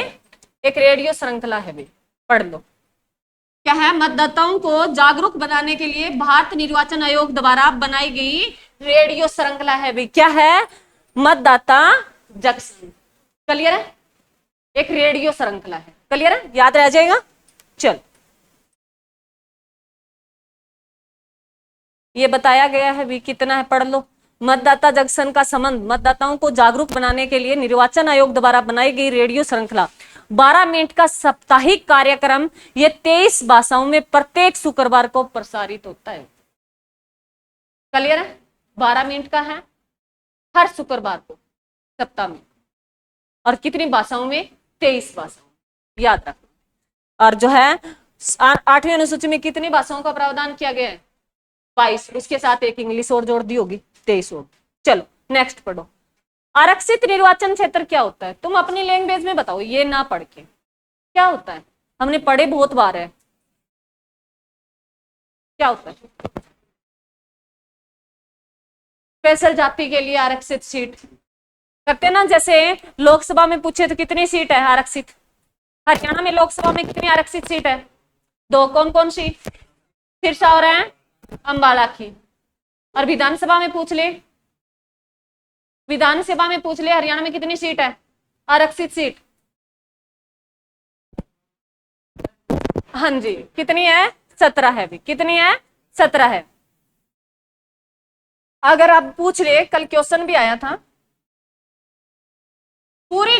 एक रेडियो श्रृंखला है भी, पढ़ लो। क्या है? मतदाताओं को जागरूक बनाने के लिए भारत निर्वाचन आयोग द्वारा बनाई गई रेडियो श्रृंखला है भी। क्या है? मतदाता जंक्शन। क्लियर है? एक रेडियो श्रृंखला है। क्लियर है? याद रह जाएगा। चल, ये बताया गया है भी, कितना है पढ़ लो। मतदाता जंक्शन का संबंध मतदाताओं को जागरूक बनाने के लिए निर्वाचन आयोग द्वारा बनाई गई रेडियो श्रृंखला 12 मिनट का साप्ताहिक कार्यक्रम, ये 23 भाषाओं में प्रत्येक शुक्रवार को प्रसारित होता है। क्लियर है? 12 मिनट का है हर शुक्रवार को सप्ताह में। और कितनी भाषाओं में? 23 भाषाओं। याद रखना। और जो है 8वीं अनुसूची में कितनी भाषाओं का प्रावधान किया गया है? 22। उसके साथ एक इंग्लिश और जोड़ दी होगी, 23 हो। चलो नेक्स्ट पढ़ो, आरक्षित निर्वाचन क्षेत्र क्या होता है? तुम अपनी लैंग्वेज में बताओ, ये ना पढ़ के। क्या होता है? हमने पढ़े बहुत बार है। क्या होता है? स्पेशल जाति के लिए आरक्षित सीट। करते ना, जैसे लोकसभा में पूछे तो कितनी सीट है आरक्षित, हरियाणा में लोकसभा में कितनी आरक्षित सीट है? 2। कौन कौन सी? सिरसा और है अंबाला की। और विधानसभा में पूछ ले, विधानसभा में पूछ ले हरियाणा में कितनी सीट है आरक्षित सीट? हाँ जी, कितनी है? 17 है भी। कितनी है? 17 है। अगर आप पूछ ले, कल क्वेश्चन भी आया था, पूरी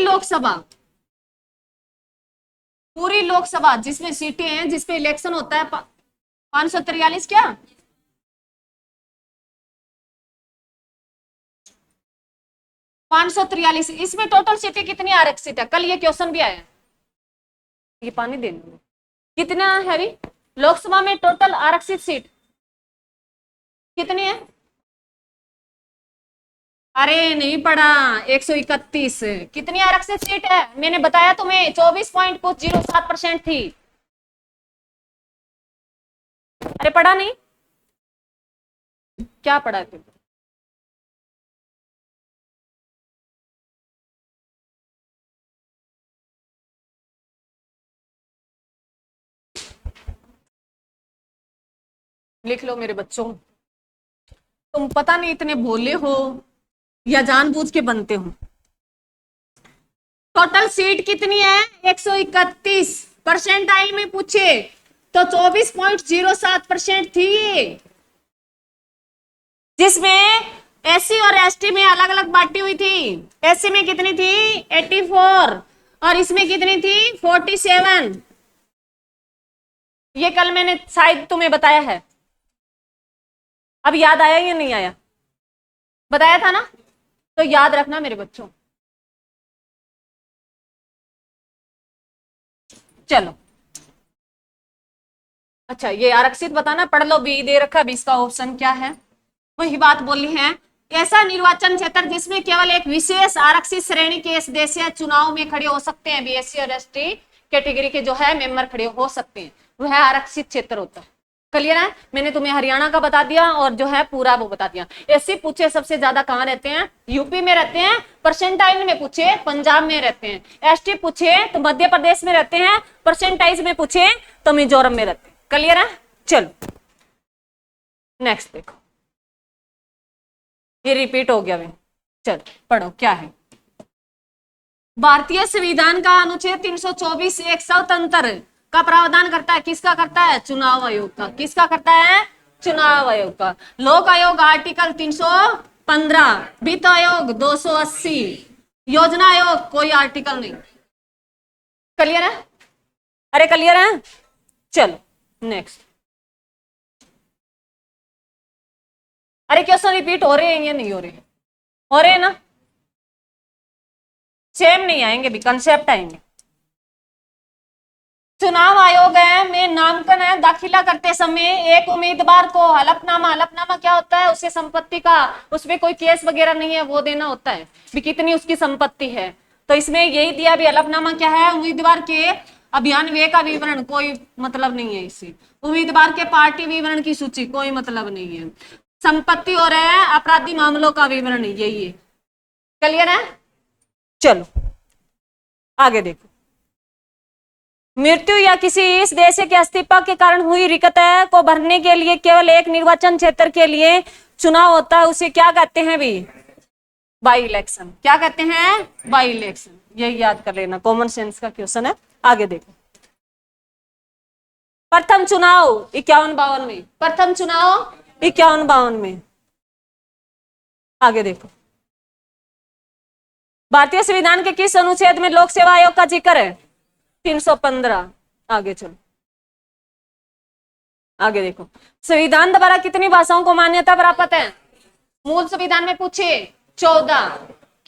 लोकसभा जिसमें सीटें हैं, जिसपे इलेक्शन होता है 543 क्या 543, इसमें टोटल सीटें कितनी आरक्षित है? कल ये क्वेश्चन भी आया। ये पानी देना। कितना है भी लोकसभा में टोटल आरक्षित सीट कितनी है? अरे नहीं पढ़ा, 131। कितनी आरक्षित सीट है? मैंने बताया तुम्हें 24.07% थी। अरे पढ़ा नहीं? क्या पढ़ा है तुम? लिख लो मेरे बच्चों, तुम पता नहीं इतने भोले हो या जानबूझ के बनते हो। टोटल सीट कितनी है? 131। परसेंटाइल में पूछे तो 24.07% थी, जिसमें एससी और एसटी में अलग अलग बांटी हुई थी। एससी में कितनी थी? 84। और इसमें कितनी थी? 47। ये कल मैंने शायद तुम्हें बताया है। अब याद आया या नहीं आया? बताया था ना, तो याद रखना मेरे बच्चों। चलो अच्छा, ये आरक्षित बताना, पढ़ लो। बी दे रखा, 20 का ऑप्शन क्या है? वही बात बोली है, ऐसा निर्वाचन क्षेत्र जिसमें केवल एक विशेष आरक्षित श्रेणी के सदस्य चुनाव में खड़े हो सकते हैं। बीएससी और एसटी कैटेगरी के जो है मेंबर खड़े हो सकते हैं, वह आरक्षित क्षेत्र होता है। क्लियर है? मैंने तुम्हें हरियाणा का बता दिया और जो है पूरा वो बता दिया। एससी पूछे सबसे ज्यादा कहां रहते हैं? यूपी में रहते हैं। परसेंटाइल में पूछे पंजाब में रहते हैं। एसटी पूछे तो मध्य प्रदेश में रहते हैं। परसेंटाइज में पूछे तो मिजोरम में रहते हैं। क्लियर है? चलो नेक्स्ट देखो, ये रिपीट हो गया। चलो पढ़ो क्या है। भारतीय संविधान का अनुच्छेद 324 एक स्वतंत्र का प्रावधान करता है। किसका करता है? चुनाव आयोग का। किसका करता है? चुनाव आयोग का। लोक आयोग आर्टिकल 315, वित्त आयोग 280, योजना आयोग कोई आर्टिकल नहीं। क्लियर है? अरे क्लियर है? चलो नेक्स्ट। अरे क्वेश्चन रिपीट हो रहे हैं या नहीं हो रहे? हो रहे हैं ना? सेम नहीं आएंगे भी, कंसेप्ट आएंगे। चुनाव आयोग है में नामांकन है दाखिला करते समय एक उम्मीदवार को हलफनामा क्या होता है? उससे संपत्ति का, उसमें कोई केस वगैरह नहीं है, वो देना होता है भी कितनी उसकी संपत्ति है। तो इसमें यही दिया भी, हलफनामा क्या है? उम्मीदवार के अभियान व्यय का विवरण, कोई मतलब नहीं है इससे। उम्मीदवार के पार्टी विवरण की सूची, कोई मतलब नहीं है। संपत्ति और है अपराधी मामलों का विवरण, यही है। क्लियर है? चलो आगे देखो। मृत्यु या किसी इस देश के अस्तित्व के कारण हुई रिक्तता को भरने के लिए केवल एक निर्वाचन क्षेत्र के लिए चुनाव होता है, उसे क्या कहते हैं भी? By election. क्या कहते हैं? By election. यही याद कर लेना, कॉमन सेंस का क्वेश्चन है। आगे देखो। प्रथम चुनाव 51-52 में। प्रथम चुनाव 51-52 में। आगे देखो। भारतीय संविधान के किस अनुच्छेद में लोक सेवा आयोग का जिक्र है? 315। आगे चलो, आगे देखो। संविधान द्वारा कितनी भाषाओं को मान्यता प्राप्त है? मूल संविधान में पूछे 14।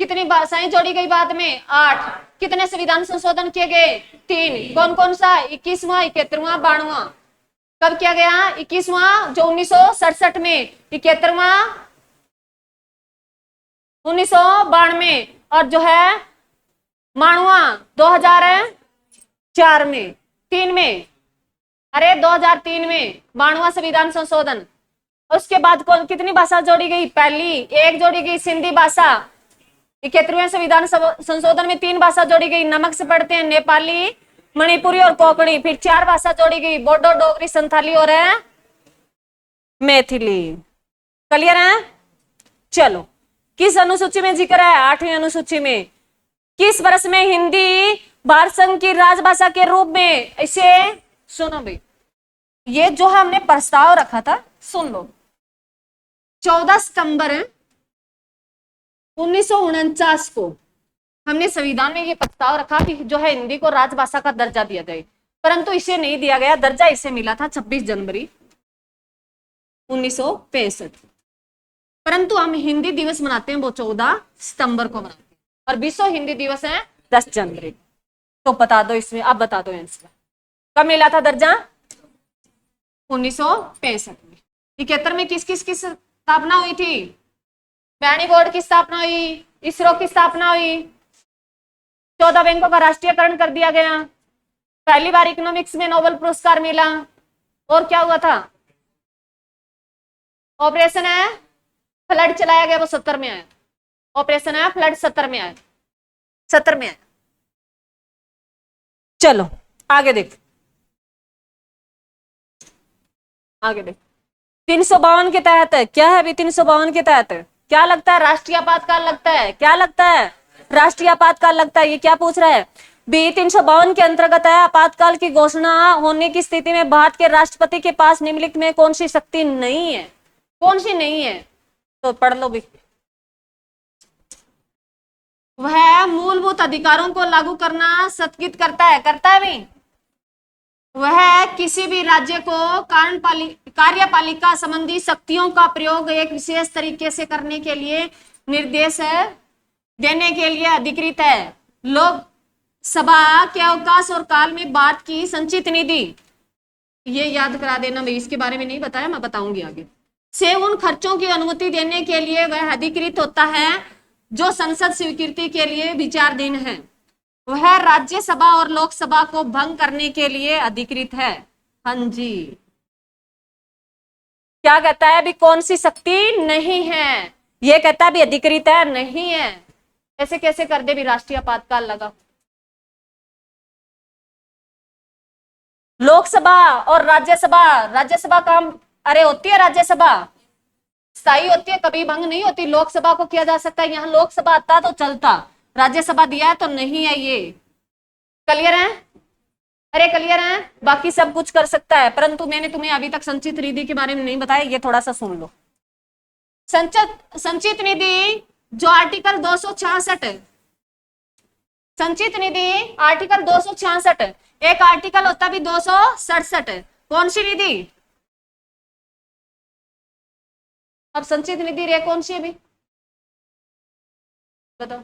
कितनी भाषाएं जोड़ी गई बाद में? 8। कितने संविधान संशोधन किए गए? 3। कौन कौन सा? 21वां, 71वां, 92वां। कब किया गया? 21वां जो 1967 में, 71वां 1992, और जो है 92वां 2004 में। 3 में, अरे 2003 में 92वां संविधान संशोधन। उसके बाद कितनी भाषा जोड़ी गई? पहली एक जोड़ी गई सिंधी भाषा, 71वें संविधान संशोधन में 3 भाषा जोड़ी गई, नमक से पढ़ते हैं नेपाली, मणिपुरी और कोंकणी। फिर 4 भाषा जोड़ी गई, बोडो, डोगरी, संथाली और है मैथिली। क्लियर है? चलो, किस अनुसूची में जिक्र है? 8वीं अनुसूची में। किस वर्ष में हिंदी भारत संघ की राजभाषा के रूप में, इसे सुनो भाई, ये जो हमने प्रस्ताव रखा था सुन लो। 14 सितंबर 1949 को हमने संविधान में ये प्रस्ताव रखा कि जो है हिंदी को राजभाषा का दर्जा दिया जाए, परंतु इसे नहीं दिया गया। दर्जा इसे मिला था 26 जनवरी 1965। परंतु हम हिंदी दिवस मनाते हैं वो 14 सितंबर को मनाते हैं, और विश्व हिंदी दिवस है 10 जनवरी। तो बता दो इसमें, अब बता दो आंसर, कब मिला था दर्जा? 1965 में। 71 में किस किस की स्थापना हुई थी? बैनी बोर्ड की स्थापना हुई, इसरो की स्थापना हुई, 14 बैंकों का राष्ट्रीयकरण कर दिया गया, पहली बार इकोनॉमिक्स में नोबेल पुरस्कार मिला, और क्या हुआ था? ऑपरेशन है फ्लड चलाया गया, वो 70 में आया। ऑपरेशन है फ्लड 70 में आया, 70 में आया। चलो आगे देख, आगे देख। 352 के तहत क्या है अभी? 352 के तहत क्या लगता है? राष्ट्रीय आपातकाल लगता है। क्या लगता है? राष्ट्रीय आपातकाल लगता है। ये क्या पूछ रहा है? बी 352 के अंतर्गत है, आपातकाल की घोषणा होने की स्थिति में भारत के राष्ट्रपति के पास निम्नलिखित में कौन सी शक्ति नहीं है? कौन सी नहीं है? तो पढ़ लो भी। वह मूलभूत अधिकारों को लागू करना सत्कृत करता है। करता है भी। वह किसी भी राज्य को कार्यपालिका संबंधी शक्तियों का प्रयोग एक विशेष तरीके से करने के लिए निर्देश देने के लिए अधिकृत है। लोकसभा के अवकाश और काल में भारत की संचित निधि, ये याद करा देना भाई, इसके बारे में नहीं बताया, मैं बताऊंगी आगे, से उन खर्चों की अनुमति देने के लिए वह अधिकृत होता है जो संसद स्वीकृति के लिए विचाराधीन है। वह राज्यसभा और लोकसभा को भंग करने के लिए अधिकृत है। हाँ जी, क्या कहता है अभी? कौन सी शक्ति नहीं है? ये कहता है भी अधिकृत है, नहीं है। ऐसे कैसे कर दे भी? राष्ट्रीय आपातकाल लगा। लोकसभा और राज्यसभा, राज्यसभा काम, अरे होती है राज्यसभा, स्थायी होती है, कभी भंग नहीं होती। लोकसभा को किया जा सकता है, यहाँ लोकसभा आता तो चलता, राज्यसभा दिया है तो नहीं है। ये क्लियर है? अरे क्लियर है? बाकी सब कुछ कर सकता है, परंतु मैंने तुम्हें अभी तक संचित निधि के बारे में नहीं बताया, ये थोड़ा सा सुन लो। संचित निधि जो आर्टिकल 266, संचित निधि आर्टिकल 266, एक आर्टिकल होता भी 267। कौन सी निधि? अब संचित निधि रे कौन सी है भी? बताओ।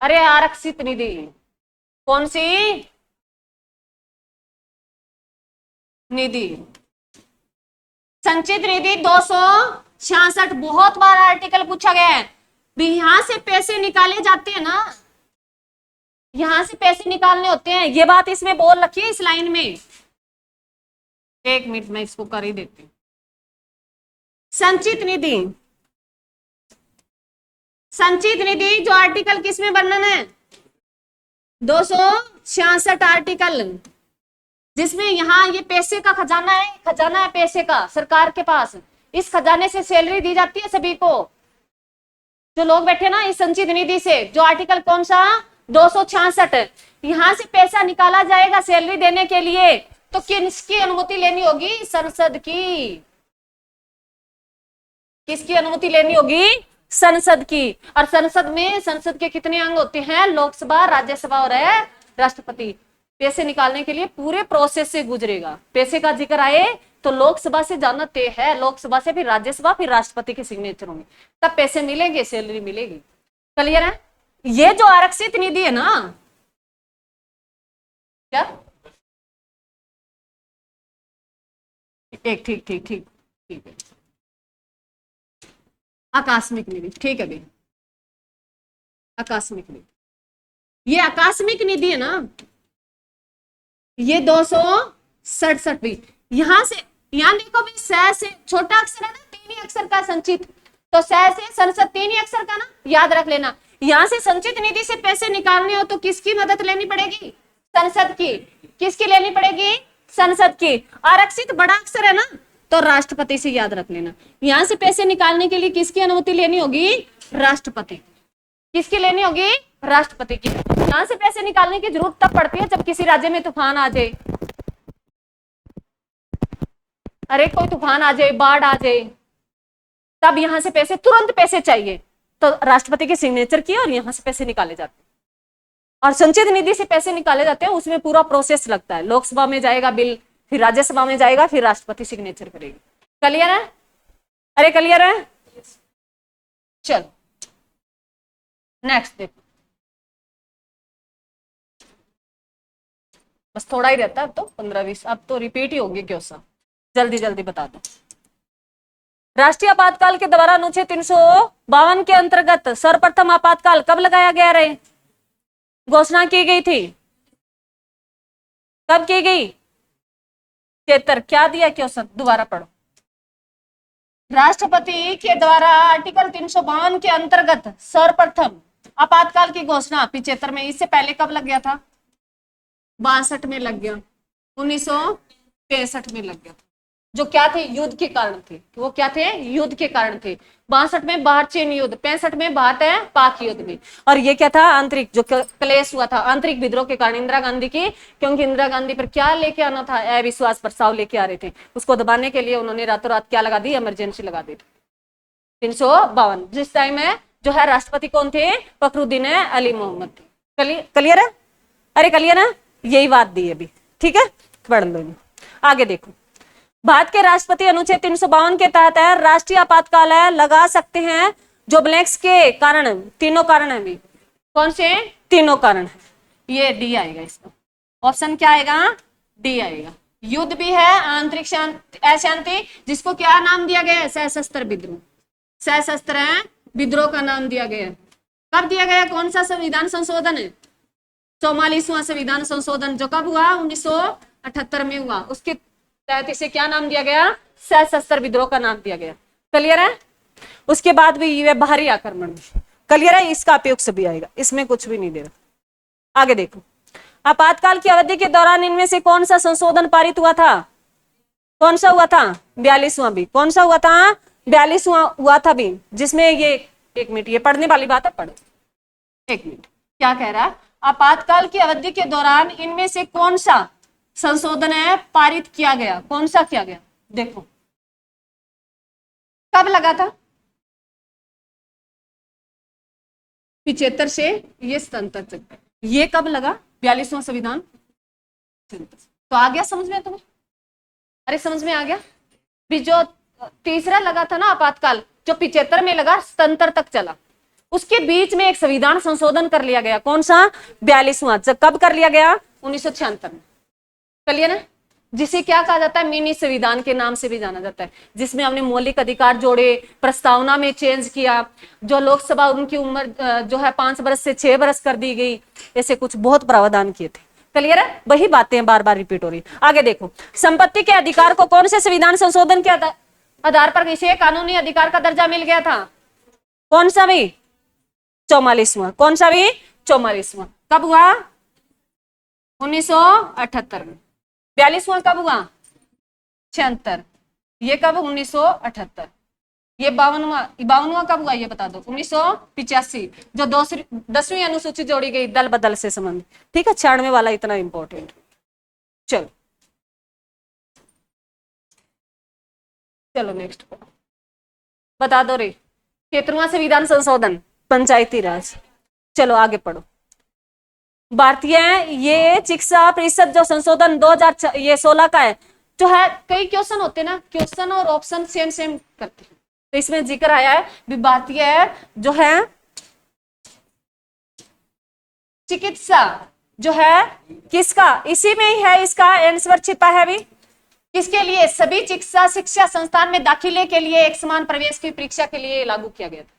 अरे आरक्षित निधि। कौन सी निधि? संचित निधि 266। बहुत बार आर्टिकल पूछा गया है भी। यहां से पैसे निकाले जाते हैं ना, यहां से पैसे निकालने होते हैं, ये बात इसमें बोल रखी है इस लाइन में। एक मिनट में इसको कर ही देती हूँ। संचित निधि, संचित निधि जो आर्टिकल किसमें वर्णन है? 266 आर्टिकल, जिसमें यहाँ ये पैसे का खजाना है, खजाना है पैसे का सरकार के पास। इस खजाने से सैलरी दी जाती है सभी को, जो लोग बैठे ना इस संचित निधि से। जो आर्टिकल कौन सा? 266। यहां से पैसा निकाला जाएगा सैलरी देने के लिए, तो किसकी अनुमति लेनी होगी? संसद की। किसकी अनुमति लेनी होगी? संसद की। और संसद में, संसद के कितने अंग होते हैं? लोकसभा, राज्यसभा और है राष्ट्रपति। पैसे निकालने के लिए पूरे प्रोसेस से गुजरेगा। पैसे का जिक्र आए तो लोकसभा से जाना तय है, लोकसभा से फिर राज्यसभा, फिर राष्ट्रपति के सिग्नेचर होंगे, तब पैसे मिलेंगे, सैलरी मिलेगी। क्लियर है? ये जो आरक्षित निधि है ना, क्या एक ठीक ठीक ठीक ठीक है, आकस्मिक निधि, ठीक है भाई, आकस्मिक निधि। ये आकस्मिक निधि है ना, ये 267वीं। यहां से यहां देखो भी से छोटा अक्षर है ना, 3 ही अक्षर का संचित, तो से संसद 3 ही अक्षर का ना, याद रख लेना। यहां से संचित निधि से पैसे निकालने हो तो किसकी मदद लेनी पड़ेगी? संसद की। किसकी लेनी पड़ेगी? संसद की। आरक्षित बड़ा अक्षर है ना, तो राष्ट्रपति से याद रख लेना। यहां से पैसे निकालने के लिए किसकी अनुमति लेनी होगी? राष्ट्रपति। किसकी लेनी होगी? राष्ट्रपति की। यहां से पैसे निकालने की जरूरत तब पड़ती है जब किसी राज्य में तूफान आ जाए, अरे कोई तूफान आ जाए, बाढ़ आ जाए, तब यहां से पैसे, तुरंत पैसे चाहिए, तो राष्ट्रपति के सिग्नेचर किए और यहां से पैसे निकाले जाते हैं। और संचित निधि से पैसे निकाले जाते हैं, उसमें पूरा प्रोसेस लगता है। लोकसभा में जाएगा बिल, फिर राज्यसभा में जाएगा, फिर राष्ट्रपति सिग्नेचर करेगी। क्लियर है? अरे क्लियर है? चलो नेक्स्ट देखो, बस थोड़ा ही रहता है अब तो, 15-20, अब तो रिपीट ही होगी क्वेश्चन, जल्दी जल्दी बता दो। राष्ट्रीय आपातकाल के द्वारा अनुच्छेद 352 के अंतर्गत सर्वप्रथम आपातकाल कब लगाया गया रहे? घोषणा की गई थी, कब की गई? 73। क्या दिया क्वेश्चन, दोबारा पढ़ो। राष्ट्रपति के द्वारा आर्टिकल 352 के अंतर्गत सर्वप्रथम आपातकाल की घोषणा 75 में। इससे पहले कब लग गया था? 62 में लग गया, 1965 में लग गया था। जो क्या थे? युद्ध के कारण थे। वो क्या थे? युद्ध के कारण थे। 62 में भारत चीन युद्ध, 65 में भारत है पाक युद्ध में। और ये क्या था? आंतरिक जो क्लेश हुआ था, आंतरिक विद्रोह के कारण इंदिरा गांधी की, क्योंकि इंदिरा गांधी पर क्या लेके आना था? अविश्वास प्रस्ताव लेके आ रहे थे। उसको दबाने के लिए उन्होंने रातों रात क्या लगा दी? इमरजेंसी लगा दी थी। 352 जिस टाइम में जो है राष्ट्रपति कौन थे? फखरुद्दीन अली मोहम्मद थे। क्लियर है? अरे क्लियर है? यही बात दी अभी, ठीक है, पढ़ लो। आगे देखो, भारत के राष्ट्रपति अनुच्छेद 352 के तहत है राष्ट्रीय आपातकाल है लगा सकते हैं जो ब्लैक्स के कारण, तीनों कारण है भी। कौन से? तीनों कारण है। ये डी आएगा, इसका ऑप्शन क्या आएगा? डी आएगा। युद्ध भी है, आंतरिक अशांति, जिसको क्या नाम दिया गया है? सशस्त्र विद्रोह। सशस्त्र है विद्रोह का नाम दिया गया है। कब दिया गया? कौन सा संविधान संशोधन है? 44वां संविधान संशोधन, जो कब हुआ? 1978 में हुआ। उसके तहत इसे क्या नाम दिया गया? सशस्त्र विद्रोह का नाम दिया गया। क्लियर है? उसके बाद भी ये बाहरी आक्रमण भी क्लियर है, इसका अपेक्ष भी आएगा, इसमें कुछ भी नहीं दे रहा। आगे देखो, आपातकाल की अवधि के दौरान इनमें से कौन सा संशोधन पारित हुआ था? कौन सा हुआ था? 42वां भी। कौन सा हुआ था? 42वां हुआ था भी, जिसमें ये, एक मिनट, ये पढ़ने वाली बात है, पढ़ो एक मिनट। क्या कह रहा है? आपातकाल की अवधि के दौरान इनमें से कौन सा संशोधन है पारित किया गया? कौन सा किया गया? देखो कब लगा था? 75 से ये 77 तक। ये कब लगा? 42वां संविधान। तो आ गया समझ में तुम्हें? अरे समझ में आ गया भी। जो तीसरा लगा था ना आपातकाल, जो 75 में लगा, 77 तक चला, उसके बीच में एक संविधान संशोधन कर लिया गया। कौन सा? 42वां। कब कर लिया गया? 1976 में। क्लियर है? जिसे क्या कहा जाता है? मिनी संविधान के नाम से भी जाना जाता है, जिसमें हमने मौलिक अधिकार जोड़े, प्रस्तावना में चेंज किया, जो लोकसभा उनकी उम्र जो है 5 वर्ष से 6 वर्ष कर दी गई, ऐसे कुछ बहुत प्रावधान किए थे। क्लियर है? वही बातें बार बार रिपीट हो रही। आगे देखो, संपत्ति के अधिकार को कौन से संविधान संशोधन के आधार पर इसे कानूनी अधिकार का दर्जा मिल गया था? कौन सा भी? 44वां। कौन सा भी? 44वां। कब हुआ? 1978 में। 42वां कब हुआ? 76। ये कब? 1978। ये 52वां कब हुआ? ये बता दो। 1985, जो 10वीं अनुसूची जोड़ी गई दल बदल से संबंधित, ठीक है। 96 वाला इतना इंपॉर्टेंट। चलो चलो नेक्स्ट बता दो रे। 73वां संविधान संशोधन, पंचायती राज। चलो आगे पढ़ो। भारतीय ये चिकित्सा परिषद जो संशोधन 2016 का है, जो है कई क्वेश्चन होते हैं ना, क्वेश्चन और ऑप्शन सेम सेम करते हैं, तो इसमें जिक्र आया है भारतीय जो है चिकित्सा जो है किसका, इसी में ही है, इसका आंसर छिपा है भी। किसके लिए? सभी चिकित्सा शिक्षा संस्थान में दाखिले के लिए एक समान प्रवेश की परीक्षा के लिए लागू किया गया था।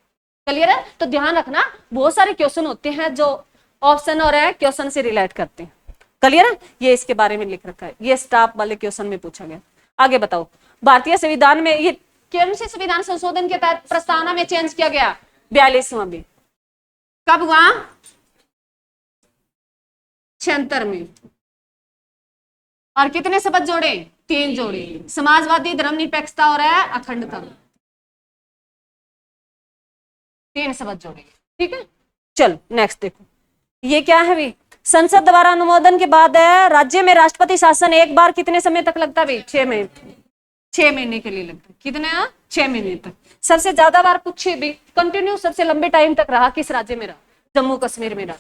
क्लियर है? तो ध्यान रखना, बहुत सारे क्वेश्चन होते हैं जो ऑप्शन और क्वेश्चन से रिलेट करते हैं। क्लियर है? ये इसके बारे में लिख रखा है, ये स्टाफ वाले क्वेश्चन में पूछा गया। आगे बताओ, भारतीय संविधान में ये कौन से संविधान संशोधन के तहत प्रस्तावना में चेंज किया गया? 42वां में। कब हुआ? 76 में। और कितने शब्द जोड़े? 3 जोड़े, समाजवादी, धर्मनिरपेक्षता और अखंडता, 3 शब्द जोड़े। ठीक है, चलो नेक्स्ट देखो, ये क्या है भाई? संसद द्वारा अनुमोदन के बाद राज्य में राष्ट्रपति शासन एक बार कितने समय तक लगता है भाई? 6 महीने। 6 महीने के लिए लगता है। कितने? 6 महीने तक। सबसे ज्यादा बार पूछे भी, कंटिन्यू सबसे लंबे टाइम तक रहा किस राज्य में रहा? जम्मू कश्मीर में रहा।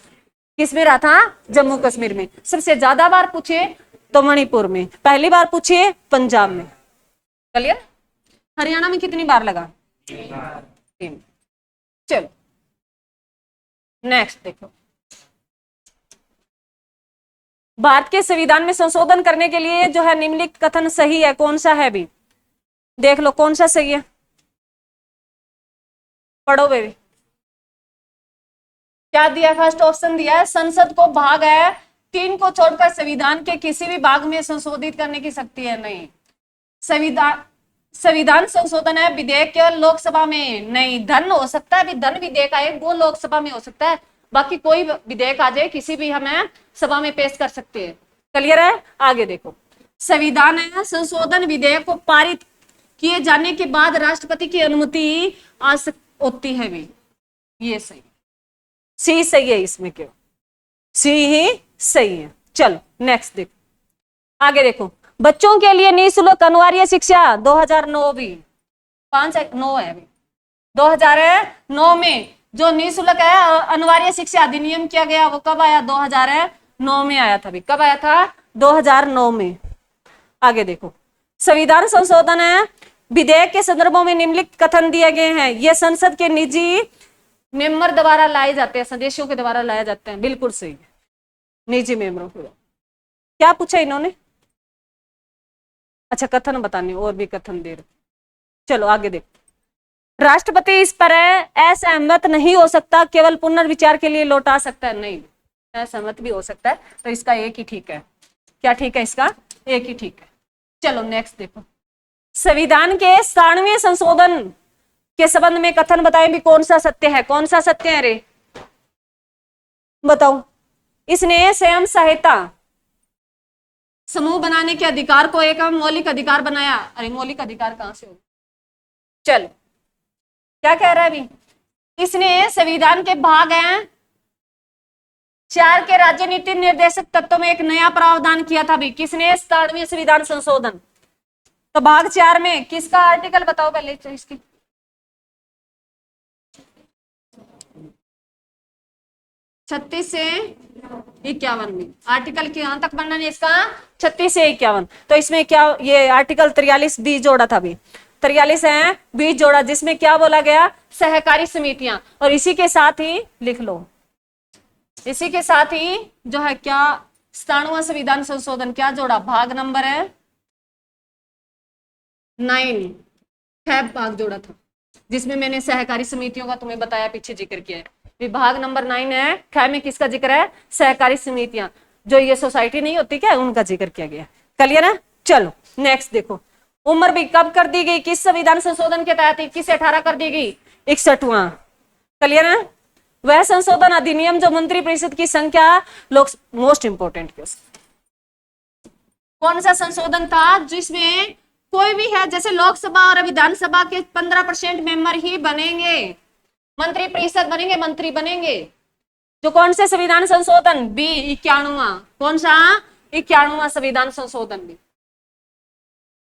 किस में रहा था? जम्मू कश्मीर में। सबसे ज्यादा बार पूछे तो मणिपुर में, पहली बार पूछे पंजाब में। क्लियर? हरियाणा में कितनी बार लगा? 3। चलो नेक्स्ट देखो, भारत के संविधान में संशोधन करने के लिए जो है निम्नलिखित कथन सही है, कौन सा है भी? देख लो कौन सा सही है, पढ़ो बेबी। क्या दिया? फर्स्ट ऑप्शन दिया है, संसद को भाग है 3 को छोड़कर संविधान के किसी भी भाग में संशोधित करने की शक्ति है नहीं। संविधान संशोधन है विधेयक केवल लोकसभा में नहीं, धन हो सकता है, धन विधेयक आए वो लोकसभा में हो सकता है, बाकी कोई विधेयक आ जाए किसी भी हमें सभा में पेश कर सकते हैं। क्लियर है? आगे देखो, संविधान है संशोधन विधेयक को पारित किए जाने के बाद राष्ट्रपति की अनुमति होती है भी। ये सही, सी सही है इसमें, क्यों? सी ही सही है। चलो नेक्स्ट देखो, आगे देखो, बच्चों के लिए निःशुल्क अनिवार्य शिक्षा 2009 भी 5-9 है अभी। 2009 में जो निःशुल्क है अनिवार्य शिक्षा अधिनियम किया गया, वो कब आया? 2009 में आया था। कब आया था? 2009 में। आगे देखो, संविधान संशोधन है विधेयक के संदर्भों में निम्नलिखित कथन दिए गए हैं, ये संसद के निजी मेंबर द्वारा लाए जाते हैं, सदस्यों के द्वारा लाए जाते हैं। बिल्कुल सही है, निजी मेंबरों के। क्या पूछा इन्होंने? अच्छा कथन बताने, और भी कथन दे रहे। चलो आगे देखो, राष्ट्रपति इस पर असहमत नहीं हो सकता, केवल पुनर्विचार के लिए लौटा सकता है। नहीं, असहमत भी हो सकता है, तो इसका एक ही ठीक है। क्या ठीक है? इसका एक ही ठीक है। चलो नेक्स्ट देखो, संविधान के 97वें संशोधन के संबंध में कथन बताएं भी, कौन सा सत्य है? कौन सा सत्य है रे? बताओ। इसने स्वयं सहायता समूह बनाने के अधिकार को एक मौलिक अधिकार बनाया। अरे मौलिक अधिकार कहां से हो? चलो क्या कह रहा है अभी? इसने संविधान के भाग हैं 4 के राजनीति निर्देशक तत्वों में एक नया प्रावधान किया था भी। किसने? 97वें संविधान संशोधन। तो भाग 4 में किसका आर्टिकल बताओ पहले इसकी? 36 से 51 में। आर्टिकल कहां तक बनना है इसका? 36 से 51। तो इसमें क्या, ये आर्टिकल 43 बी जोड़ा था भी, 43 है बी जोड़ा, जिसमें क्या बोला गया? सहकारी समितियां। और इसी के साथ ही लिख लो, इसी के साथ ही जो है क्या 97वां संविधान संशोधन क्या जोड़ा? भाग नंबर है 9, फैब भाग जोड़ा था, जिसमें मैंने सहकारी समितियों का तुम्हें बताया, पीछे जिक्र किया है। विभाग नंबर 9 है, ख में किसका जिक्र है? सहकारी समितियां, जो ये सोसाइटी नहीं होती क्या, उनका जिक्र किया गया। क्लियर है? चलो नेक्स्ट देखो, उम्र भी कब कर दी गई? किस संविधान संशोधन के तहत? 21 से 18 कर दी गई, 61वां। क्लियर है? वह संशोधन अधिनियम जो मंत्री परिषद की संख्या लोग, मोस्ट इंपोर्टेंट क्वेश्चन, कौन सा संशोधन था जिसमें कोई भी है, जैसे लोकसभा और विधानसभा के 15% मेंबर ही बनेंगे, मंत्री परिषद बनेंगे, मंत्री बनेंगे। जो कौन से संविधान संशोधन? बी 91वां। कौन सा? 91वां संविधान संशोधन भी,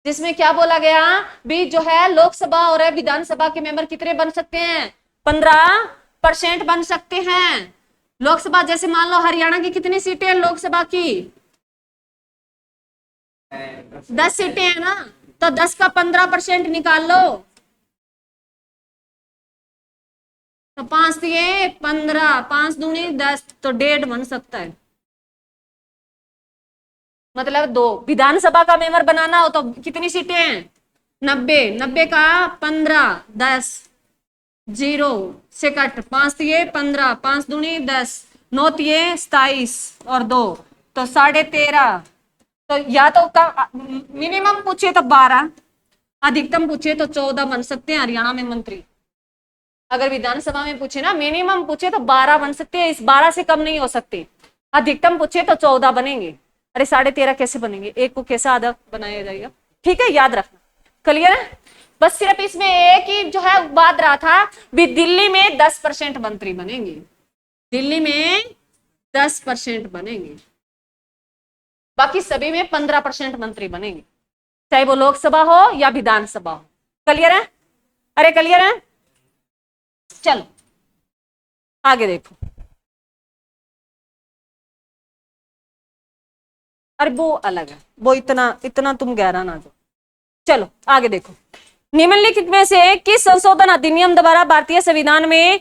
जिसमें क्या बोला गया? भी जो है लोकसभा और विधानसभा के मेंबर कितने बन सकते हैं? 15% बन सकते हैं। लोकसभा जैसे मान लो हरियाणा की कितनी सीटें हैं लोकसभा की? 10 सीटें हैं ना, तो 10 का 15% निकाल लो, तो 5 दिए 15, 5 दूनी 10, तो 1.5 बन सकता है। मतलब 2 विधानसभा का मेंबर बनाना हो तो कितनी सीटें हैं? 90, 90 का 15, 10, 0 से कट, 5 दिए 15, 5 दूनी 10, 9 दिए 27 और 2 तो 13.5, तो या तो मिनिमम पूछे तो 12, अधिकतम पूछे तो 14 बन सकते हैं हरियाणा में मंत्री। अगर विधानसभा में पूछे ना, मिनिमम पूछे तो 12 बन सकते हैं, इस 12 से कम नहीं हो सकते। अधिकतम पूछे तो 14 बनेंगे। अरे 13.5 कैसे बनेंगे, एक को कैसे आधा बनाया जाएगा? ठीक है, याद रखना। क्लियर है? बस सिर्फ इसमें एक ही जो है बात रहा था भी, दिल्ली में 10% मंत्री बनेंगे, दिल्ली में 10% बनेंगे, बाकी सभी में 15% मंत्री बनेंगे, चाहे वो लोकसभा हो या विधानसभा हो। क्लियर है? अरे क्लियर है? चलो आगे देखो। अरे वो अलग है, वो इतना इतना तुम गहरा ना जाओ। चलो आगे देखो। निम्नलिखित में से किस संशोधन अधिनियम द्वारा भारतीय संविधान में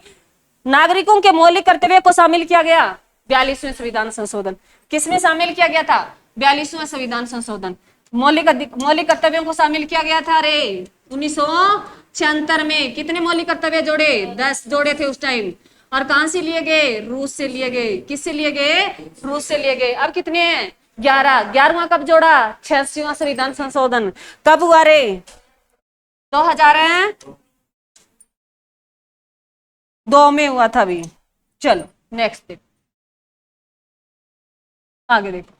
नागरिकों के मौलिक कर्तव्य को शामिल किया गया? 42वें संविधान संशोधन। किसमें शामिल किया गया था? 42वां संविधान संशोधन। मौलिक कर्तव्यों को शामिल किया गया था। अरे 1976 में कितने मौलिक कर्तव्य जोड़े? 10 जोड़े थे उस टाइम। और कहां से लिए गए? रूस से लिए गए। किससे लिए गए? रूस से लिए गए। अब कितने हैं? 11। 11वां कब जोड़ा? 86वां संविधान संशोधन। कब हुआ रे? 2002 में हुआ था भी। चलो नेक्स्ट देखो, आगे देखो।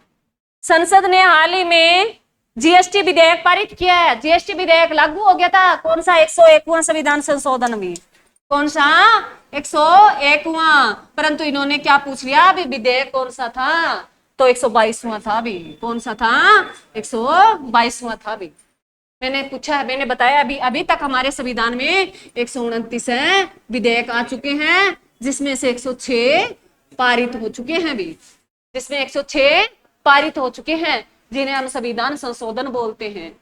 संसद ने हाल ही में जीएसटी विधेयक पारित किया है। जीएसटी विधेयक लागू हो गया था। कौन सा? 101वां संविधान संशोधन में। कौन सा? 101वां। परंतु इन्होंने क्या पूछ लिया अभी, विधेयक कौन सा था? तो 122वां था भी। कौन सा था? 122वां था भी। मैंने पूछा है, मैंने बताया अभी तक हमारे संविधान में 129 विधेयक आ चुके हैं, जिसमें से 106 पारित हो चुके हैं भी, जिसमें 106 पारित हो चुके हैं, जिन्हें हम संविधान संशोधन बोलते हैं।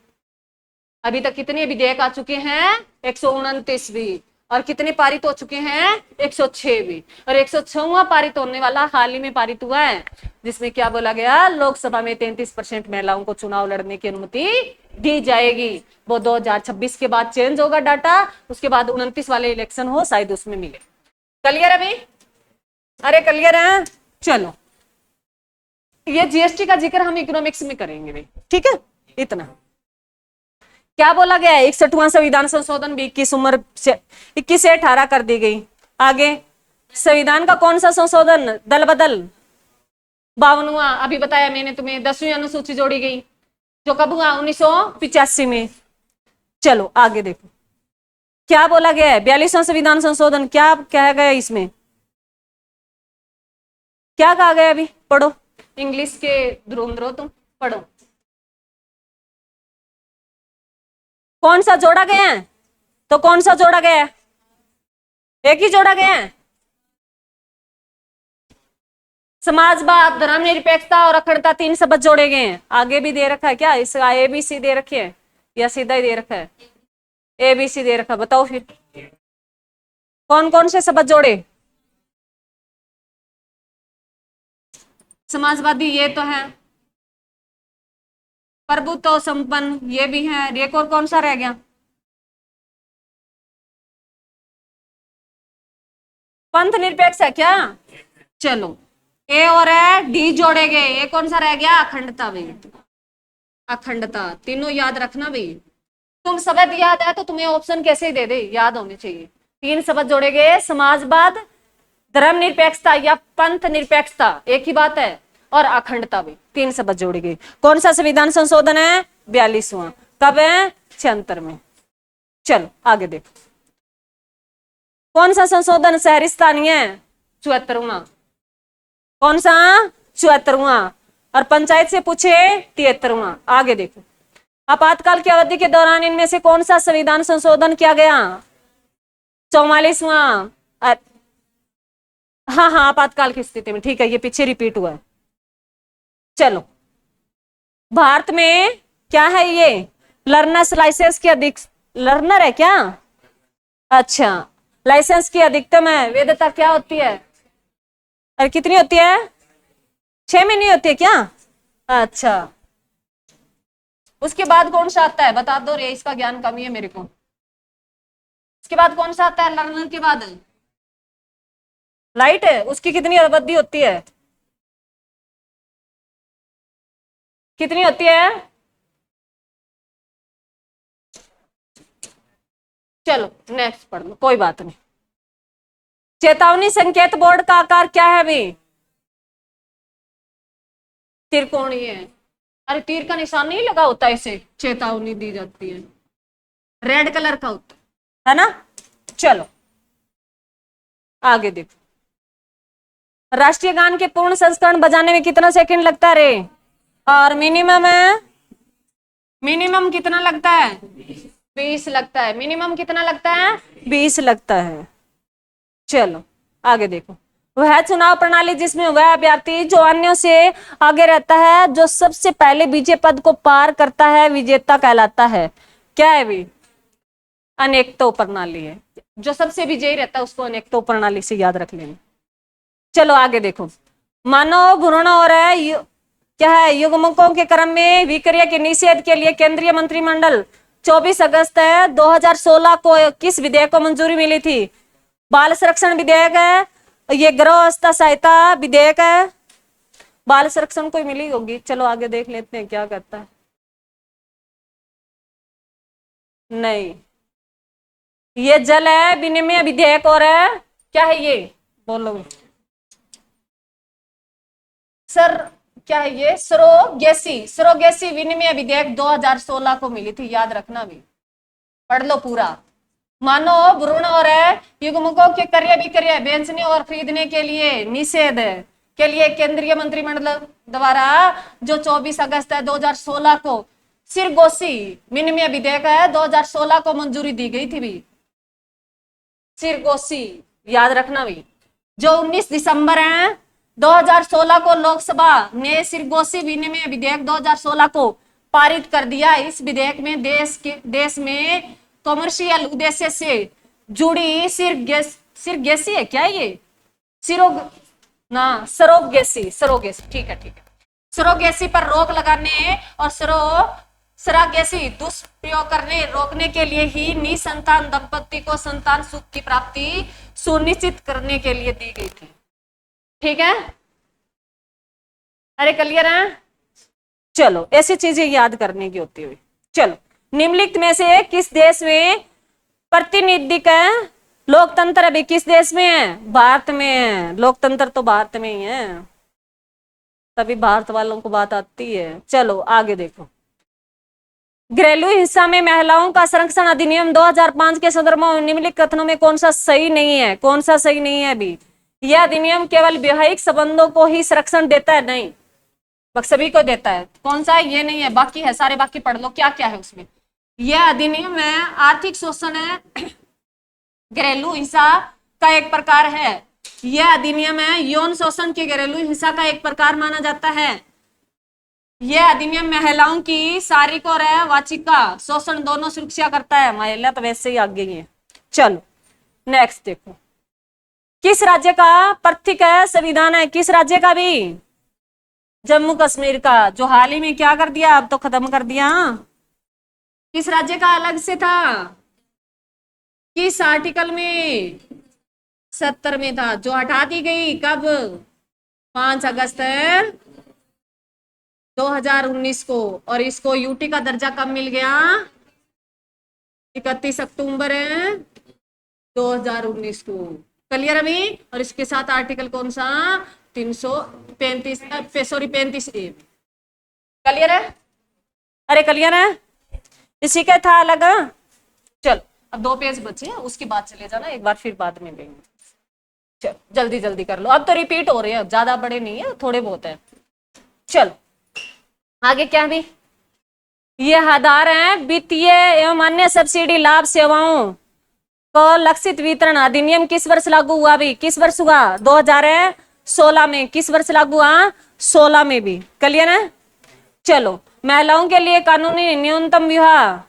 अभी तक कितने विधेयक आ चुके हैं? 129 भी। और कितने पारित हो चुके हैं? 106 भी। और 106वां पारित होने वाला हाल ही में पारित हुआ है, जिसमें क्या बोला गया? लोकसभा में 33% महिलाओं को चुनाव लड़ने की अनुमति दी जाएगी। वो 2026 के बाद चेंज होगा डाटा, उसके बाद 29 वाले इलेक्शन हो, शायद उसमें मिले। क्लियर अभी? अरे क्लियर है? चलो, ये जीएसटी का जिक्र हम इकोनॉमिक्स में करेंगे भाई, ठीक है? इतना क्या बोला गया है? 61वां संविधान संशोधन भी 21 से 18 कर दी गई। आगे संविधान का कौन सा संशोधन? दल बदल। 52वां अभी बताया मैंने तुम्हें। 10वीं अनुसूची जोड़ी गई, जो कब हुआ? 1985 में। चलो आगे देखो क्या बोला गया है। 42वां संविधान संशोधन क्या कहा गया इसमें? क्या कहा गया? अभी पढ़ो, इंग्लिश के धुरंधरो तुम पढ़ो। कौन सा जोड़ा गया है? तो कौन सा जोड़ा गया है? एक ही जोड़ा गया है। समाजवाद, धर्मनिरपेक्षता और अखंडता, 3 शब्द जोड़े गए हैं। आगे भी दे रखा है क्या? इस ABC दे रखे है या सीधा ही दे रखा है? ABC दे रखा। बताओ फिर कौन कौन से शब्द जोड़े? समाजवादी ये तो है, प्रभुत्व संपन्न ये भी है। एक और कौन सा रह गया? पंथ निरपेक्ष है क्या? चलो ए और डी जोड़े गए। ये कौन सा रह गया? अखंडता भी। अखंडता, तीनों याद रखना भाई। तुम शब्द याद है तो तुम्हें ऑप्शन कैसे दे दे, याद होने चाहिए। 3 शब्द जोड़े गए, समाजवाद, धर्मनिरपेक्षता या पंथ निरपेक्षता, एक ही बात है, और अखंडता भी। 3 शब्द जोड़े गए। कौन सा संविधान संशोधन है? 42वां। कब है? 76 में। चलो आगे देखो। कौन सा संशोधन शहरी स्थानीय है? 74वां। कौन सा? 74वां। और पंचायत से पूछे 73वां। आगे देखो। आपातकाल की अवधि के दौरान इनमें से कौन सा संविधान संशोधन किया गया? 44वां। हाँ हाँ, आपातकाल की स्थिति में, ठीक है, ये पीछे रिपीट हुआ है। चलो, भारत में क्या है ये? लर्नर्स लाइसेंस की अधिक लर्नर है क्या? अच्छा, लाइसेंस की अधिकतम है वैधता क्या होती है? और कितनी होती है? 6 महीने होती है क्या? अच्छा, उसके बाद कौन सा आता है? बता दो रे, इसका ज्ञान कमी है मेरे को। उसके बाद कौन सा आता है? लर्नर के बाद लाइट है। उसकी कितनी अवधि होती है? कितनी होती है? चलो नेक्स्ट पढ़ लो, कोई बात नहीं। चेतावनी संकेत बोर्ड का आकार क्या है अभी? त्रिकोणीय है। अरे तीर का निशान नहीं लगा होता, इसे चेतावनी दी जाती है, रेड कलर का होता है ना। चलो आगे देखो। राष्ट्रीय गान के पूर्ण संस्करण बजाने में कितना सेकंड लगता है रे? और मिनिमम है, मिनिमम कितना लगता है? 20 लगता है। मिनिमम कितना लगता है? 20 लगता है। चलो आगे देखो। वह चुनाव प्रणाली जिसमें वह अभ्यर्थी जो अन्यों से आगे रहता है, जो सबसे पहले विजय पद को पार करता है, विजेता कहलाता है। क्या है भी? अनेकतो प्रणाली है। जो सबसे विजयी रहता है उसको अनेकतो प्रणाली से याद रख लेना। चलो आगे देखो। मानव भ्रूण और क्या है युग्मकों के क्रम में विक्रिया के निषेध के लिए केंद्रीय मंत्रिमंडल 24 अगस्त 2016 को किस विधेयक को मंजूरी मिली थी? बाल संरक्षण विधेयक है, ये गृह अवस्था सहायता विधेयक है। बाल संरक्षण को मिली होगी। चलो आगे देख लेते हैं क्या करता है। नहीं, ये जल है विनिमय विधेयक और है क्या है ये? बोलो सर, क्या है ये? सरोगेसी विनिमय विधेयक 2016 को मिली थी, याद रखना भी, पढ़ लो पूरा। मानव भ्रूण और युग्मकों के क्रय विक्रय बेचने और खरीदने के लिए निषेध के लिए केंद्रीय मंत्रिमंडल द्वारा जो 24 अगस्त 2016 को सिरगोसी विनिमय विधेयक है 2016 को मंजूरी दी गई थी भी। सिरगोसी याद रखना भी। जो 19 दिसंबर 2016 को लोकसभा ने सिरगोसी विनिमय विधेयक 2016 को पारित कर दिया। इस विधेयक में देश में कमर्शियल उद्देश्य से जुड़ी सिरगेसी है क्या ये? सरोगेसी ठीक है। सरोगेसी पर रोक लगाने और सरोगेसी दुष्प्रयोग करने रोकने के लिए ही निसंतान दंपति को संतान सुख की प्राप्ति सुनिश्चित करने के लिए दी गई थी। ठीक है, अरे क्लियर है? चलो ऐसी चीजें याद करने की होती हुई। चलो निम्नलिखित में से किस देश में प्रतिनिधिक लोकतंत्र अभी किस देश में है? भारत में है। लोकतंत्र तो भारत में ही है, तभी भारत वालों को बात आती है। चलो आगे देखो। घरेलू हिंसा में महिलाओं का संरक्षण अधिनियम 2005 के संदर्भ में निम्नलिखित कथनों में कौन सा सही नहीं है? कौन सा सही नहीं है अभी? यह अधिनियम केवल वैवाहिक संबंधों को ही संरक्षण देता है, नहीं सभी को देता है। कौन सा है? ये नहीं है, बाकी है सारे, बाकी पढ़ लो क्या क्या है उसमें। यह अधिनियम है आर्थिक शोषण है, घरेलू हिंसा का एक प्रकार है। यह अधिनियम है यौन शोषण के घरेलू हिंसा का एक प्रकार माना जाता है। यह अधिनियम महिलाओं की शारीरिक और वाचिका शोषण दोनों सुरक्षा करता है। महिला तो वैसे ही आगे ही है। चलो नेक्स्ट देखो। किस राज्य का प्रतीक है संविधान है? किस राज्य का भी? जम्मू कश्मीर का, जो हाल ही में क्या कर दिया, अब तो खत्म कर दिया। किस राज्य का अलग से था? किस आर्टिकल में? 70 में था, जो हटा दी गई कब? 5 अगस्त 2019 को। और इसको यूटी का दर्जा कब मिल गया? 31 अक्टूबर 2019 को। क्लियर अभी? और इसके साथ आर्टिकल कौन सा? 35A। क्लियर है? अरे क्लियर है? इसी का था अलग। चल अब 2 पेज बचे हैं, उसके बाद चले जाना, एक बार फिर बाद में देंगे। चल जल्दी जल्दी कर लो, अब तो रिपीट हो रहे हैं, ज्यादा बड़े नहीं है, थोड़े बहुत है। चलो आगे क्या भी? ये आधार है वित्तीय एवं अन्य सब्सिडी लाभ सेवाओं को लक्षित वितरण अधिनियम किस वर्ष लागू हुआ भी? किस वर्ष हुआ? 2016 में। किस वर्ष लागू हुआ? 16 में भी। क्लियर है? चलो महिलाओं के लिए कानूनी न्यूनतम विवाह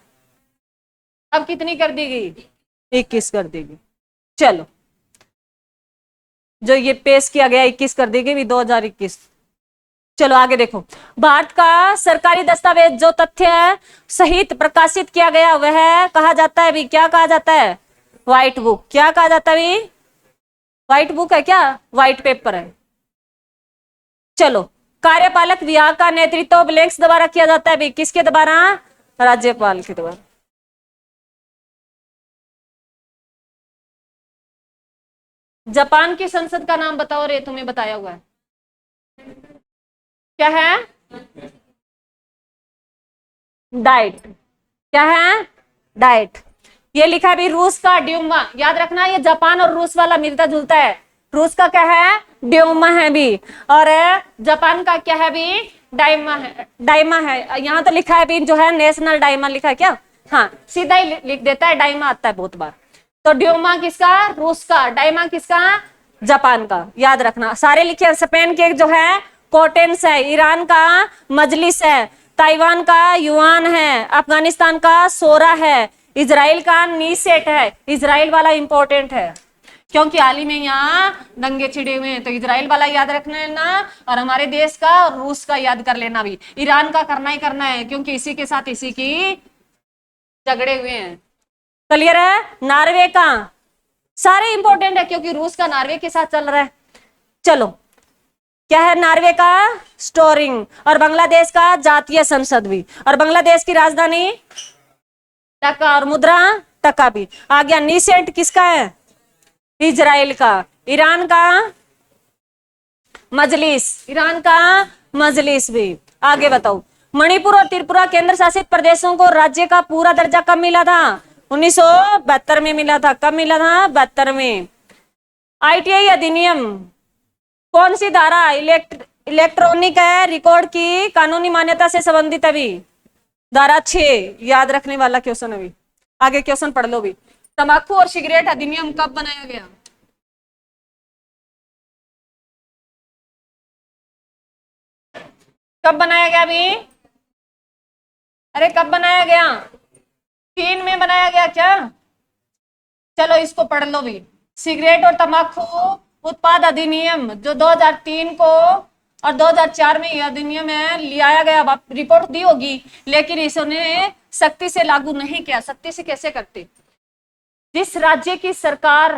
अब कितनी कर दी गई? 21 कर देगी। चलो जो ये पेश किया गया 21 कर देगी भी 2021। चलो आगे देखो। भारत का सरकारी दस्तावेज जो तथ्य सहित प्रकाशित किया गया वह कहा जाता है भी, क्या कहा जाता है? White book. क्या कहा जाता है भी? व्हाइट बुक है क्या? व्हाइट पेपर है। चलो कार्यपालक विभाग का नेतृत्व ब्लैंक्स द्वारा किया जाता है भी, किसके द्वारा? राज्यपाल के द्वारा। जापान की संसद का नाम बताओ रे, तुम्हें बताया हुआ है, क्या है? डाइट। क्या है? डाइट। ये लिखा है भी रूस का ड्यूमा, याद रखना ये जापान और रूस वाला मिलता जुलता है। रूस का क्या है? ड्यूमा है भी, और जापान का क्या है भी? डाइमा है। डाइमा है, यहाँ तो लिखा है भी जो है नेशनल डाइमा लिखा है क्या? हाँ, सीधा ही लिख देता है, डाइमा आता है बहुत बार। तो ड्यूमा किसका? रूस का। डाइमा किसका? जापान का। याद रखना सारे लिखे। स्पेन के जो है कोटेंस है, ईरान का मजलिस है, ताइवान का युआन है, अफगानिस्तान का सोरा है, इजराइल का नीसेट है। इजराइल वाला इंपॉर्टेंट है क्योंकि हाल ही में यहाँ दंगे छिड़े हुए हैं, तो इजराइल वाला याद रखना है ना, और हमारे देश का और रूस का याद कर लेना भी। ईरान का करना ही करना है क्योंकि इसी के साथ इसी की झगड़े हुए हैं। क्लियर है? नॉर्वे का सारे इंपॉर्टेंट है क्योंकि रूस का नॉर्वे के साथ चल रहा है। चलो, क्या है? नॉर्वे का स्टोरिंग, और बांग्लादेश का जातीय संसद भी, और बांग्लादेश की राजधानी ढाका, और मुद्रा टका भी। आ गया नीसेट किसका है? इजराइल का। ईरान का मजलिस, ईरान का मजलिस भी। आगे बताओ, मणिपुर और त्रिपुरा केंद्र शासित प्रदेशों को राज्य का पूरा दर्जा कब मिला था? 1972 में मिला था। कब मिला था? 72 में। आईटीआई अधिनियम कौन सी धारा? इलेक्ट्रॉनिक है रिकॉर्ड की कानूनी मान्यता से संबंधित अभी धारा 6। याद रखने वाला क्वेश्चन अभी। आगे क्वेश्चन पढ़ लो भी। तंबाकू और सिगरेट अधिनियम कब बनाया गया? कब बनाया गया अभी? अरे कब बनाया गया? 3 में बनाया गया क्या? चलो इसको पढ़ लो भी। सिगरेट और तंबाकू उत्पाद अधिनियम जो 2003 को और 2004 में यह अधिनियम है लिया गया, रिपोर्ट दी होगी, लेकिन इसने सख्ती से लागू नहीं किया। सख्ती से कैसे करते? जिस राज्य की सरकार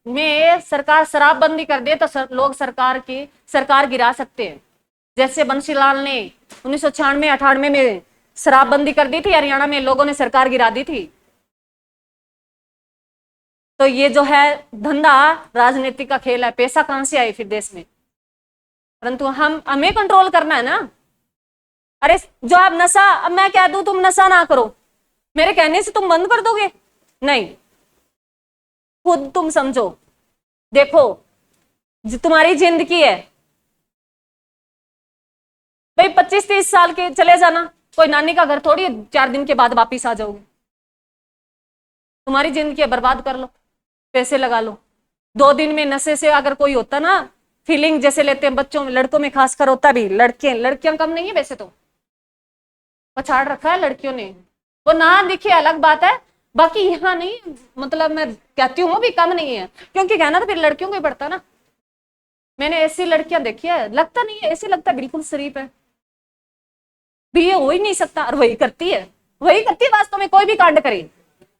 में सरकार शराबबंदी कर दे तो लोग सरकार गिरा सकते हैं। जैसे बंसीलाल ने 1996-98 में शराबबंदी कर दी थी, हरियाणा में लोगों ने सरकार गिरा दी थी। तो ये जो है धंधा राजनीति का खेल है। पैसा कहां से आए फिर देश में? परंतु हमें कंट्रोल करना है ना। अरे जो आप नशा, अब मैं कह दूं तुम नशा ना करो, मेरे कहने से तुम बंद कर दोगे? नहीं, खुद तुम समझो। देखो तुम्हारी जिंदगी है भाई, 25-30 साल के चले जाना, कोई नानी का घर थोड़ी 4 दिन के बाद वापिस आ जाओगे। तुम्हारी जिंदगी है, बर्बाद कर लो, पैसे लगा लो। 2 दिन में नशे से अगर कोई होता ना, फीलिंग जैसे लेते हैं बच्चों में, लड़कों में खासकर होता भी, लड़कियां कम नहीं है वैसे तो, पछाड़ रखा है लड़कियों ने। वो ना दिखे अलग बात है, बाकी यहाँ नहीं, मतलब मैं कहती हूँ भी कम नहीं है, क्योंकि कहना तो फिर लड़कियों को ही पड़ता ना। मैंने ऐसी लड़कियां देखी है, लगता नहीं है ऐसी, लगता बिल्कुल शरीफ है भी, ये हो ही नहीं सकता, और वही करती है वास्तव में। कोई भी कांड करे,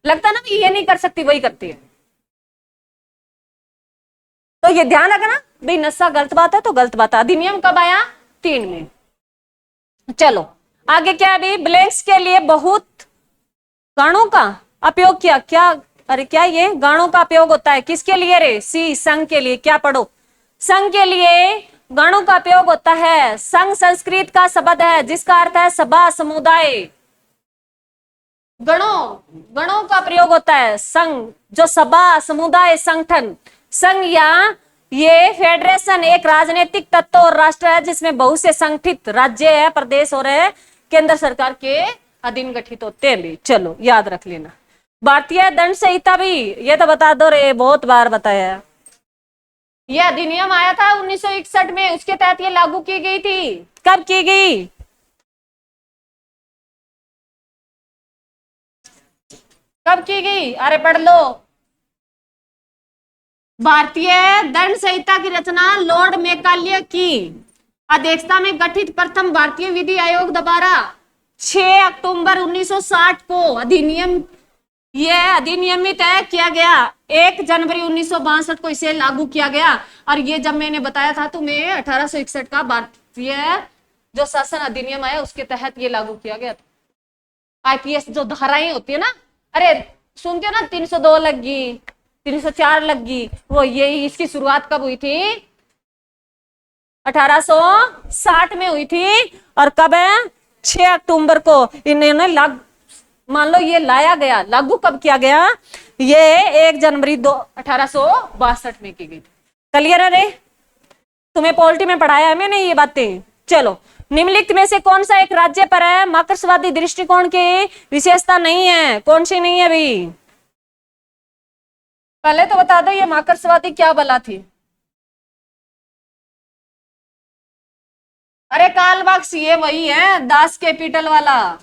लगता ना ये नहीं कर सकती, वही करती है। तो ये ध्यान रखना भाई, नशा गलत बात है तो गलत बात है। अधिनियम कब आया? 3 में। चलो आगे क्या है अभी? ब्लैंक्स के लिए बहुत गाणों का उपयोग किया। क्या? अरे क्या ये गाणों का उपयोग होता है? किसके लिए रे? सी, संघ के लिए। क्या पढ़ो? संघ के लिए गाणों का उपयोग होता है। संघ संस्कृत का शब्द है जिसका अर्थ है सभा, समुदाय। गणों का प्रयोग होता है। संघ जो सभा, समुदाय, संगठन। संघ या ये फेडरेशन एक राजनीतिक तत्व और राष्ट्र है जिसमें बहुत से संगठित राज्य है, प्रदेश और केंद्र सरकार के अधीन गठित होते हैं भी। चलो याद रख लेना। भारतीय दंड संहिता भी ये तो बता दो रे, बहुत बार बताया है। यह अधिनियम आया था 1961 में, उसके तहत ये लागू की गई थी। कब की गई? कब की गई? अरे पढ़ लो। भारतीय दंड संहिता की रचना लॉर्ड मैकाले की अध्यक्षता में गठित प्रथम भारतीय विधि आयोग द्वारा 6 अक्टूबर 1960 को अधिनियमित किया गया। 1 जनवरी 1962 को इसे लागू किया गया। और ये जब मैंने बताया था तुम्हें 1861 का ये जो शासन अधिनियम आया उसके तहत ये लागू किया गया था। आईपीएस जो धाराएं होती है ना, अरे सुनते हो ना, 302 लगी, 304 लगी, वो ये इसकी शुरुआत कब हुई थी? 1860 में हुई थी। और कब है? 6 अक्टूबर को इन्होंने मान लो ये लाया गया, लागू कब किया गया? ये 1 जनवरी 1862 में की गई थी। क्लियर है रे? तुम्हें पॉलिटी में पढ़ाया है मैंने ये बातें। चलो, निम्नलिखित में से कौन सा एक राज्य पर है मार्क्सवादी दृष्टिकोण की विशेषता नहीं है? कौन सी नहीं है अभी? पहले तो बता दो ये मार्क्सवादी क्या बला थी? अरे कार्ल मार्क्स ये वही है, दास कैपिटल वाला,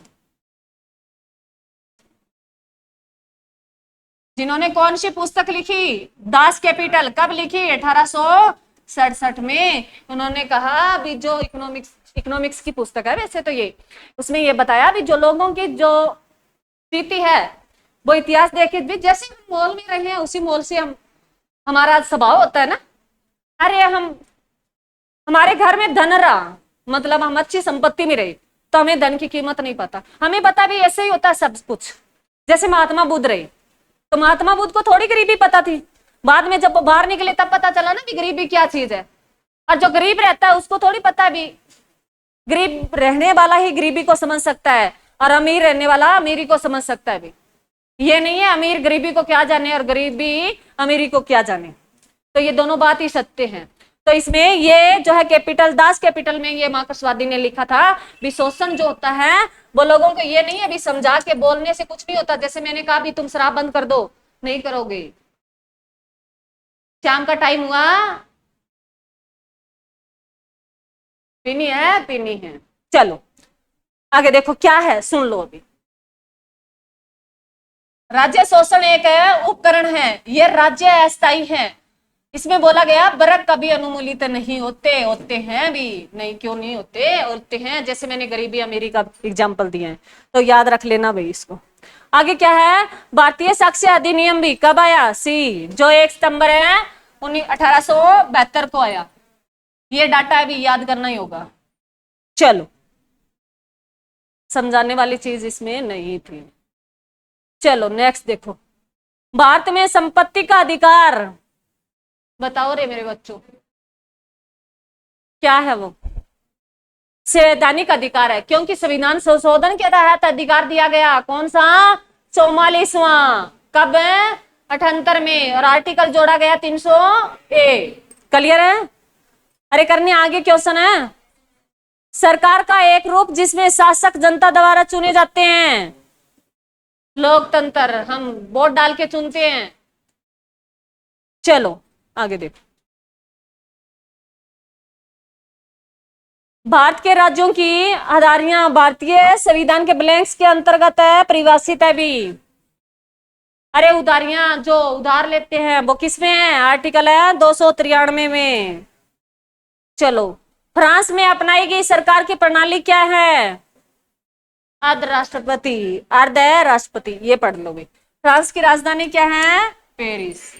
जिन्होंने कौन सी पुस्तक लिखी? Das Kapital. कब लिखी? 1867 में। उन्होंने कहा अभी जो इकोनॉमिक्स की पुस्तक है वैसे तो ये, उसमें ये बताया भी जो लोगों की जो स्थिति है वो इतिहास देखे भी, जैसे हम मॉल में रहे हैं उसी मॉल से हमारा स्वभाव होता है ना। अरे हमारे घर में धन रहा, मतलब हम अच्छी संपत्ति में रहे, तो हमें धन की कीमत नहीं पता। हमें पता भी ऐसे ही होता है सब कुछ। जैसे महात्मा बुद्ध रहे, तो महात्मा बुद्ध को थोड़ी गरीबी पता थी, बाद में जब वो बाहर निकले तब पता चला ना कि गरीबी क्या चीज है। और जो गरीब रहता है उसको थोड़ी पता भी, गरीब रहने वाला ही गरीबी को समझ सकता है, और अमीर रहने वाला अमीरी को समझ सकता है भी। ये नहीं है अमीर गरीबी को क्या जाने और गरीबी अमीरी को क्या जाने, तो ये दोनों बात ही सत्य है। तो इसमें ये जो है कैपिटल, दास कैपिटल में ये मार्क्सवादी ने लिखा था भी शोषण जो होता है वो लोगों को ये नहीं है भी समझा के बोलने से कुछ नहीं होता। जैसे मैंने कहा भी तुम शराब बंद कर दो, नहीं करोगे, शाम का टाइम हुआ, पीनी है पीनी है। चलो आगे देखो क्या है, सुन लो अभी। राज्य शोषण एक है उपकरण है, ये राज्य अस्थायी है। इसमें बोला गया वर्ग कभी अनुमूलित नहीं होते, होते हैं भी नहीं, क्यों नहीं होते? होते हैं। जैसे मैंने गरीबी अमीरी का एग्जांपल दिए हैं, तो याद रख लेना भाई इसको। आगे क्या है? भारतीय साक्ष्य अधिनियम भी कब आया? सी, जो 1 सितंबर है 1872 को आया। ये डाटा अभी याद करना ही होगा। चलो, समझाने वाली चीज इसमें नहीं थी। चलो नेक्स्ट देखो, भारत में संपत्ति का अधिकार, बताओ रे मेरे बच्चों, क्या है वो? संवैधानिक अधिकार है, क्योंकि संविधान संशोधन के तहत अधिकार दिया गया। कौन सा? 44वां। कब? 78 में। और आर्टिकल जोड़ा गया 300A। क्लियर है? अरे करने आगे क्वेश्चन है। सरकार का एक रूप जिसमें शासक जनता द्वारा चुने जाते हैं, लोकतंत्र, हम वोट डाल के चुनते हैं। चलो आगे देखो, भारत के राज्यों की आधारियां भारतीय संविधान के ब्लैंक्स के अंतर्गत है, परिभाषित है भी। अरे उधारियां जो उधार लेते हैं वो किसमें है? आर्टिकल है 293 में। चलो, फ्रांस में अपनाई गई सरकार की प्रणाली क्या है? अर्ध राष्ट्रपति, अर्ध राष्ट्रपति, ये पढ़ लो भी। फ्रांस की राजधानी क्या है? पेरिस।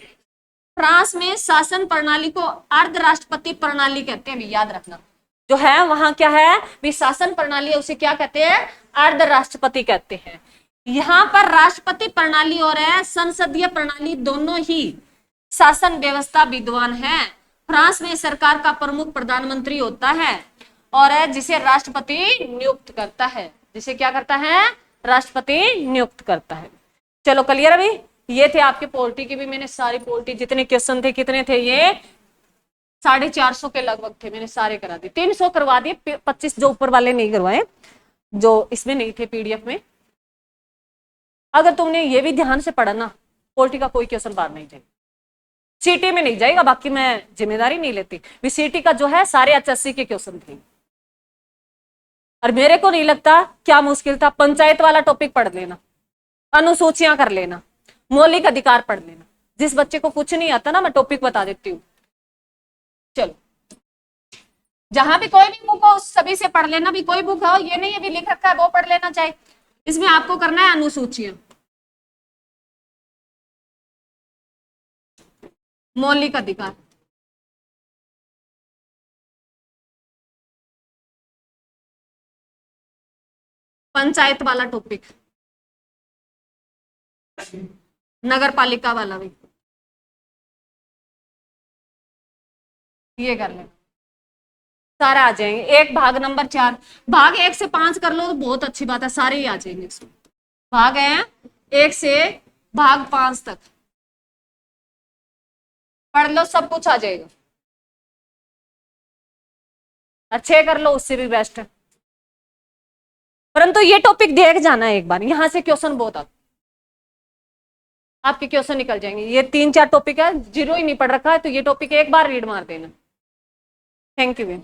फ्रांस में शासन प्रणाली को अर्ध राष्ट्रपति प्रणाली कहते हैं भी, याद रखना। जो है वहां क्या है भी शासन प्रणाली है, उसे क्या कहते हैं? अर्ध राष्ट्रपति कहते हैं। यहाँ पर राष्ट्रपति प्रणाली और है संसदीय प्रणाली, दोनों ही शासन व्यवस्था विद्वान है। फ्रांस में सरकार का प्रमुख प्रधानमंत्री होता है और है जिसे राष्ट्रपति नियुक्त करता है। जिसे क्या करता है? राष्ट्रपति नियुक्त करता है। चलो क्लियर अभी? ये थे आपके पॉलिटी की भी, मैंने सारी पॉलिटी जितने क्वेश्चन थे, कितने थे ये? 450 के लगभग थे, मैंने सारे करा दिए। 300 करवा दिए, 25 जो ऊपर वाले नहीं करवाए, जो इसमें नहीं थे पीडीएफ में। अगर तुमने ये भी ध्यान से पढ़ा ना, पॉलिटी का कोई क्वेश्चन बाहर नहीं जाएगा, सीटी में नहीं जाएगा। बाकी मैं जिम्मेदारी नहीं लेती, सीटी का जो है सारे HSC के क्वेश्चन थे। और मेरे को नहीं लगता क्या मुश्किल था। पंचायत वाला टॉपिक पढ़ लेना, अनुसूचियां कर लेना, मौलिक अधिकार पढ़ लेना। जिस बच्चे को कुछ नहीं आता ना, मैं टॉपिक बता देती हूँ। चलो, जहां भी कोई भी बुक हो सभी से पढ़ लेना भी। कोई बुक हो, ये नहीं अभी लिख रखा है वो पढ़ लेना चाहिए। इसमें आपको करना है अनुसूचियां, मौलिक अधिकार। पंचायत वाला टॉपिक, नगर पालिका वाला भी ये कर ले, सारे आ जाएंगे। एक भाग नंबर 4, भाग 1 से 5 कर लो तो बहुत अच्छी बात है, सारे ही आ जाएंगे इसमें। भाग है 1 से भाग 5 तक पढ़ लो, सब कुछ आ जाएगा। अच्छे कर लो, उससे भी बेस्ट है। परंतु ये टॉपिक देख जाना है एक बार, यहां से क्वेश्चन बहुत आते, आपके क्वेश्चन निकल जाएंगे। ये 3-4 टॉपिक है, जीरो ही नहीं पढ़ रखा है तो ये टॉपिक एक बार रीड मार देना। Thank you.